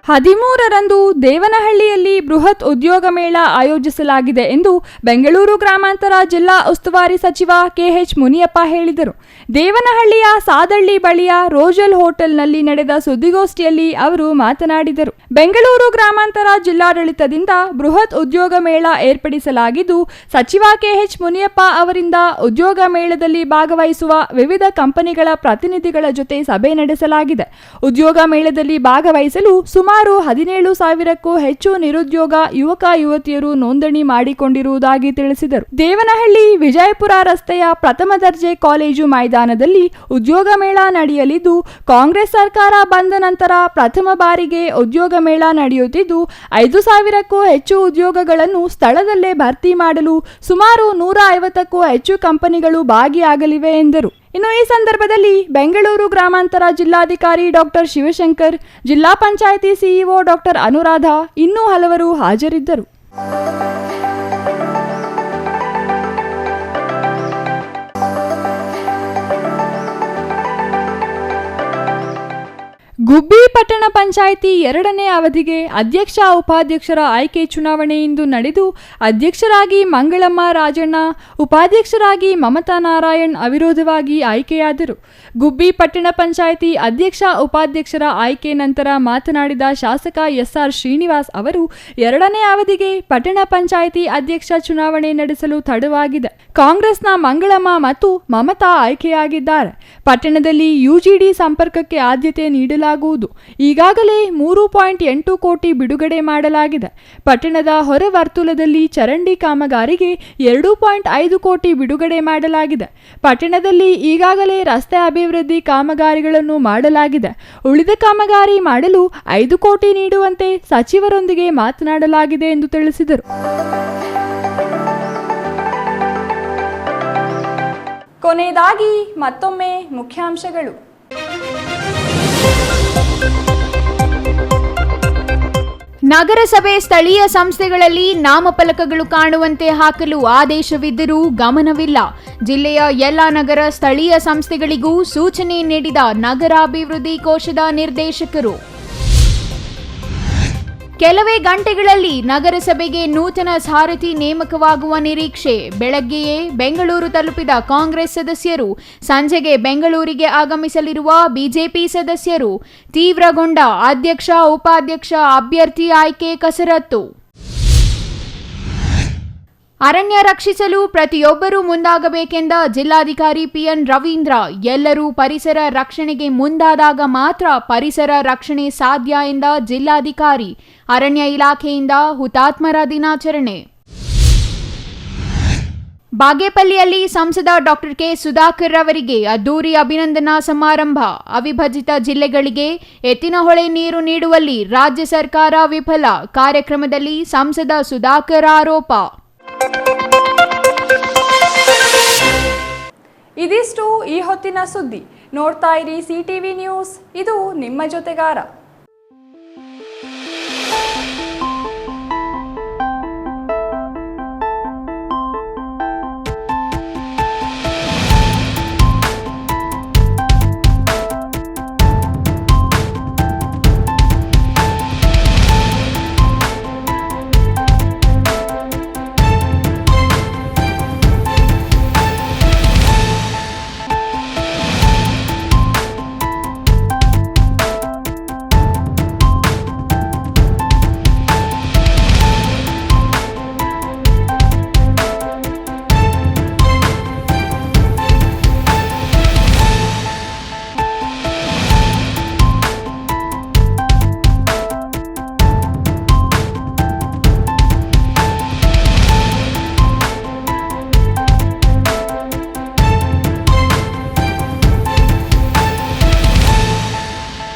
13ರಂದು ದೇವನಹಳ್ಳಿಯಲ್ಲಿ ಬೃಹತ್ ಉದ್ಯೋಗ ಮೇಳ ಆಯೋಜಿಸಲಾಗಿದೆ ಎಂದು ಬೆಂಗಳೂರು ಗ್ರಾಮಾಂತರ ಜಿಲ್ಲಾ ಉಸ್ತುವಾರಿ ಸಚಿವ ಕೆಎಚ್ ಮುನಿಯಪ್ಪ ಹೇಳಿದರು. ದೇವನಹಳ್ಳಿಯ ಸಾದಳ್ಳಿ ಬಳಿಯ ರೋಜಲ್ ಹೋಟೆಲ್ನಲ್ಲಿ ನಡೆದ ಸುದ್ದಿಗೋಷ್ಠಿಯಲ್ಲಿ ಅವರು ಮಾತನಾಡಿದರು. ಬೆಂಗಳೂರು ಗ್ರಾಮಾಂತರ ಜಿಲ್ಲಾಡಳಿತದಿಂದ ಬೃಹತ್ ಉದ್ಯೋಗ ಮೇಳ ಏರ್ಪಡಿಸಲಾಗಿದ್ದು, ಸಚಿವ ಕೆಎಚ್ ಮುನಿಯಪ್ಪ ಅವರಿಂದ ಉದ್ಯೋಗ ಮೇಳದಲ್ಲಿ ಭಾಗವಹಿಸುವ ವಿವಿಧ ಕಂಪನಿಗಳ ಪ್ರತಿನಿಧಿಗಳ ಜೊತೆ ಸಭೆ ನಡೆಸಲಾಗಿದೆ. ಉದ್ಯೋಗ ಮೇಳದಲ್ಲಿ ಭಾಗವಹಿಸಲು ಸುಮಾರು 17,000ಕ್ಕೂ ಹೆಚ್ಚು ನಿರುದ್ಯೋಗ ಯುವಕ ಯುವತಿಯರು ನೋಂದಣಿ ಮಾಡಿಕೊಂಡಿರುವುದಾಗಿ ತಿಳಿಸಿದರು. ದೇವನಹಳ್ಳಿ ವಿಜಯಪುರ ರಸ್ತೆಯ ಪ್ರಥಮ ದರ್ಜೆ ಕಾಲೇಜು ಮೈದಾನದಲ್ಲಿ ಉದ್ಯೋಗ ಮೇಳ ನಡೆಯಲಿದ್ದು, ಕಾಂಗ್ರೆಸ್ ಸರ್ಕಾರ ಬಂದ ನಂತರ ಪ್ರಥಮ ಬಾರಿಗೆ ಉದ್ಯೋಗ ಮೇಳ ನಡೆಯುತ್ತಿದ್ದು, 5,000ಕ್ಕೂ ಹೆಚ್ಚು ಉದ್ಯೋಗಗಳನ್ನು ಸ್ಥಳದಲ್ಲೇ ಭರ್ತಿ ಮಾಡಲು ಸುಮಾರು 150ಕ್ಕೂ ಹೆಚ್ಚು ಕಂಪನಿಗಳು ಭಾಗಿಯಾಗಲಿವೆ ಎಂದರು. ಇನ್ನು ಈ ಸಂದರ್ಭದಲ್ಲಿ ಬೆಂಗಳೂರು ಗ್ರಾಮಾಂತರ ಜಿಲ್ಲಾಧಿಕಾರಿ ಡಾಕ್ಟರ್ ಶಿವಶಂಕರ್, ಜಿಲ್ಲಾ ಪಂಚಾಯಿತಿ ಸಿಇಒ ಡಾಕ್ಟರ್ ಅನುರಾಧ, ಇನ್ನೂ ಹಲವರು ಹಾಜರಿದ್ದರು. ಗುಬ್ಬಿ ಪಟ್ಟಣ ಪಂಚಾಯಿತಿ 2ನೇ ಅವಧಿಗೆ ಅಧ್ಯಕ್ಷ ಉಪಾಧ್ಯಕ್ಷರ ಆಯ್ಕೆ ಚುನಾವಣೆ ಇಂದು ನಡೆದು, ಅಧ್ಯಕ್ಷರಾಗಿ ಮಂಗಳಮ್ಮ ರಾಜಣ್ಣ, ಉಪಾಧ್ಯಕ್ಷರಾಗಿ ಮಮತಾ ನಾರಾಯಣ್ ಅವಿರೋಧವಾಗಿ ಆಯ್ಕೆಯಾದರು. ಗುಬ್ಬಿ ಪಟ್ಟಣ ಪಂಚಾಯಿತಿ ಅಧ್ಯಕ್ಷ ಉಪಾಧ್ಯಕ್ಷರ ಆಯ್ಕೆ ನಂತರ ಮಾತನಾಡಿದ ಶಾಸಕ ಎಸ್ಆರ್ ಶ್ರೀನಿವಾಸ್ ಅವರು, 2ನೇ ಅವಧಿಗೆ ಪಟ್ಟಣ ಪಂಚಾಯಿತಿ ಅಧ್ಯಕ್ಷ ಚುನಾವಣೆ ನಡೆಸಲು ತಡವಾಗಿದೆ. ಕಾಂಗ್ರೆಸ್ನ ಮಂಗಳಮ್ಮ ಮತ್ತು ಮಮತಾ ಆಯ್ಕೆಯಾಗಿದ್ದಾರೆ. ಪಟ್ಟಣದಲ್ಲಿ ಯುಜಿಡಿ ಸಂಪರ್ಕಕ್ಕೆ ಆದ್ಯತೆ ನೀಡಲಾಗುವುದು. ಈಗಾಗಲೇ 3.8 ಕೋಟಿ ಬಿಡುಗಡೆ ಮಾಡಲಾಗಿದೆ. ಪಟ್ಟಣದ ಹೊರ ವರ್ತುಲದಲ್ಲಿ ಚರಂಡಿ ಕಾಮಗಾರಿಗೆ 2.5 ಕೋಟಿ ಬಿಡುಗಡೆ ಮಾಡಲಾಗಿದೆ. ಪಟ್ಟಣದಲ್ಲಿ ಈಗಾಗಲೇ ರಸ್ತೆ ಅಭಿವೃದ್ಧಿ ಕಾಮಗಾರಿಗಳನ್ನು ಮಾಡಲಾಗಿದೆ. ಉಳಿದ ಕಾಮಗಾರಿ ಮಾಡಲು 5 ಕೋಟಿ ನೀಡುವಂತೆ ಸಚಿವರೊಂದಿಗೆ ಮಾತನಾಡಲಾಗಿದೆ ಎಂದು ತಿಳಿಸಿದರು. ಕೊನೆಯದಾಗಿ ಮತ್ತೊಮ್ಮೆ ಮುಖ್ಯಾಂಶಗಳು. ನಗರಸಭೆ ಸ್ಥಳೀಯ ಸಂಸ್ಥೆಗಳಲ್ಲಿ ನಾಮಫಲಕಗಳು ಕಾಣುವಂತೆ ಹಾಕಲು ಆದೇಶವಿದ್ದರೂ ಗಮನವಿಲ್ಲ. ಜಿಲ್ಲೆಯ ಎಲ್ಲ ನಗರ ಸ್ಥಳೀಯ ಸಂಸ್ಥೆಗಳಿಗೂ ಸೂಚನೆ ನೀಡಿದ ನಗರಾಭಿವೃದ್ಧಿ ಕೋಶದ ನಿರ್ದೇಶಕರು. ಕೆಲವೇ ಗಂಟೆಗಳಲ್ಲಿ ನಗರಸಭೆಗೆ ನೂತನ ಸಾರಥಿ ನೇಮಕವಾಗುವ ನಿರೀಕ್ಷೆ. ಬೆಳಗ್ಗೆಯೇ ಬೆಂಗಳೂರು ತಲುಪಿದ ಕಾಂಗ್ರೆಸ್ ಸದಸ್ಯರು ಸಂಜೆಗೆ ಬೆಂಗಳೂರಿಗೆ ಆಗಮಿಸಲಿರುವ ಬಿಜೆಪಿ ಸದಸ್ಯರು. ತೀವ್ರಗೊಂಡ ಅಧ್ಯಕ್ಷ ಉಪಾಧ್ಯಕ್ಷ ಅಭ್ಯರ್ಥಿ ಆಯ್ಕೆ ಕಸರತ್ತು. ಅರಣ್ಯ ರಕ್ಷಿಸಲು ಪ್ರತಿಯೊಬ್ಬರೂ ಮುಂದಾಗಬೇಕೆಂದ ಜಿಲ್ಲಾಧಿಕಾರಿ ಪಿಎನ್ ರವೀಂದ್ರ. ಎಲ್ಲರೂ ಪರಿಸರ ರಕ್ಷಣೆಗೆ ಮುಂದಾದಾಗ ಮಾತ್ರ ಪರಿಸರ ರಕ್ಷಣೆ ಸಾಧ್ಯ ಎಂದ ಜಿಲ್ಲಾಧಿಕಾರಿ. ಅರಣ್ಯ ಇಲಾಖೆಯಿಂದ ಹುತಾತ್ಮರ ದಿನಾಚರಣೆ. ಬಾಗೇಪಲ್ಲಿಯಲ್ಲಿ ಸಂಸದ ಡಾಕ್ಟರ್ ಕೆ ಸುಧಾಕರ್ ಅವರಿಗೆ ಅದ್ದೂರಿ ಅಭಿನಂದನಾ ಸಮಾರಂಭ. ಅವಿಭಜಿತ ಜಿಲ್ಲೆಗಳಿಗೆ ಎತ್ತಿನಹೊಳೆ ನೀರು ನೀಡುವಲ್ಲಿ ರಾಜ್ಯ ಸರ್ಕಾರ ವಿಫಲ. ಕಾರ್ಯಕ್ರಮದಲ್ಲಿ ಸಂಸದ ಸುಧಾಕರ್ ಆರೋಪ. ಇದಿಷ್ಟು ಈ ಹೊತ್ತಿನ ಸುದ್ದಿ. ನೋಡ್ತಾ ಇರಿ ಸಿಟಿವಿ ನ್ಯೂಸ್, ಇದು ನಿಮ್ಮ ಜೊತೆಗಾರ.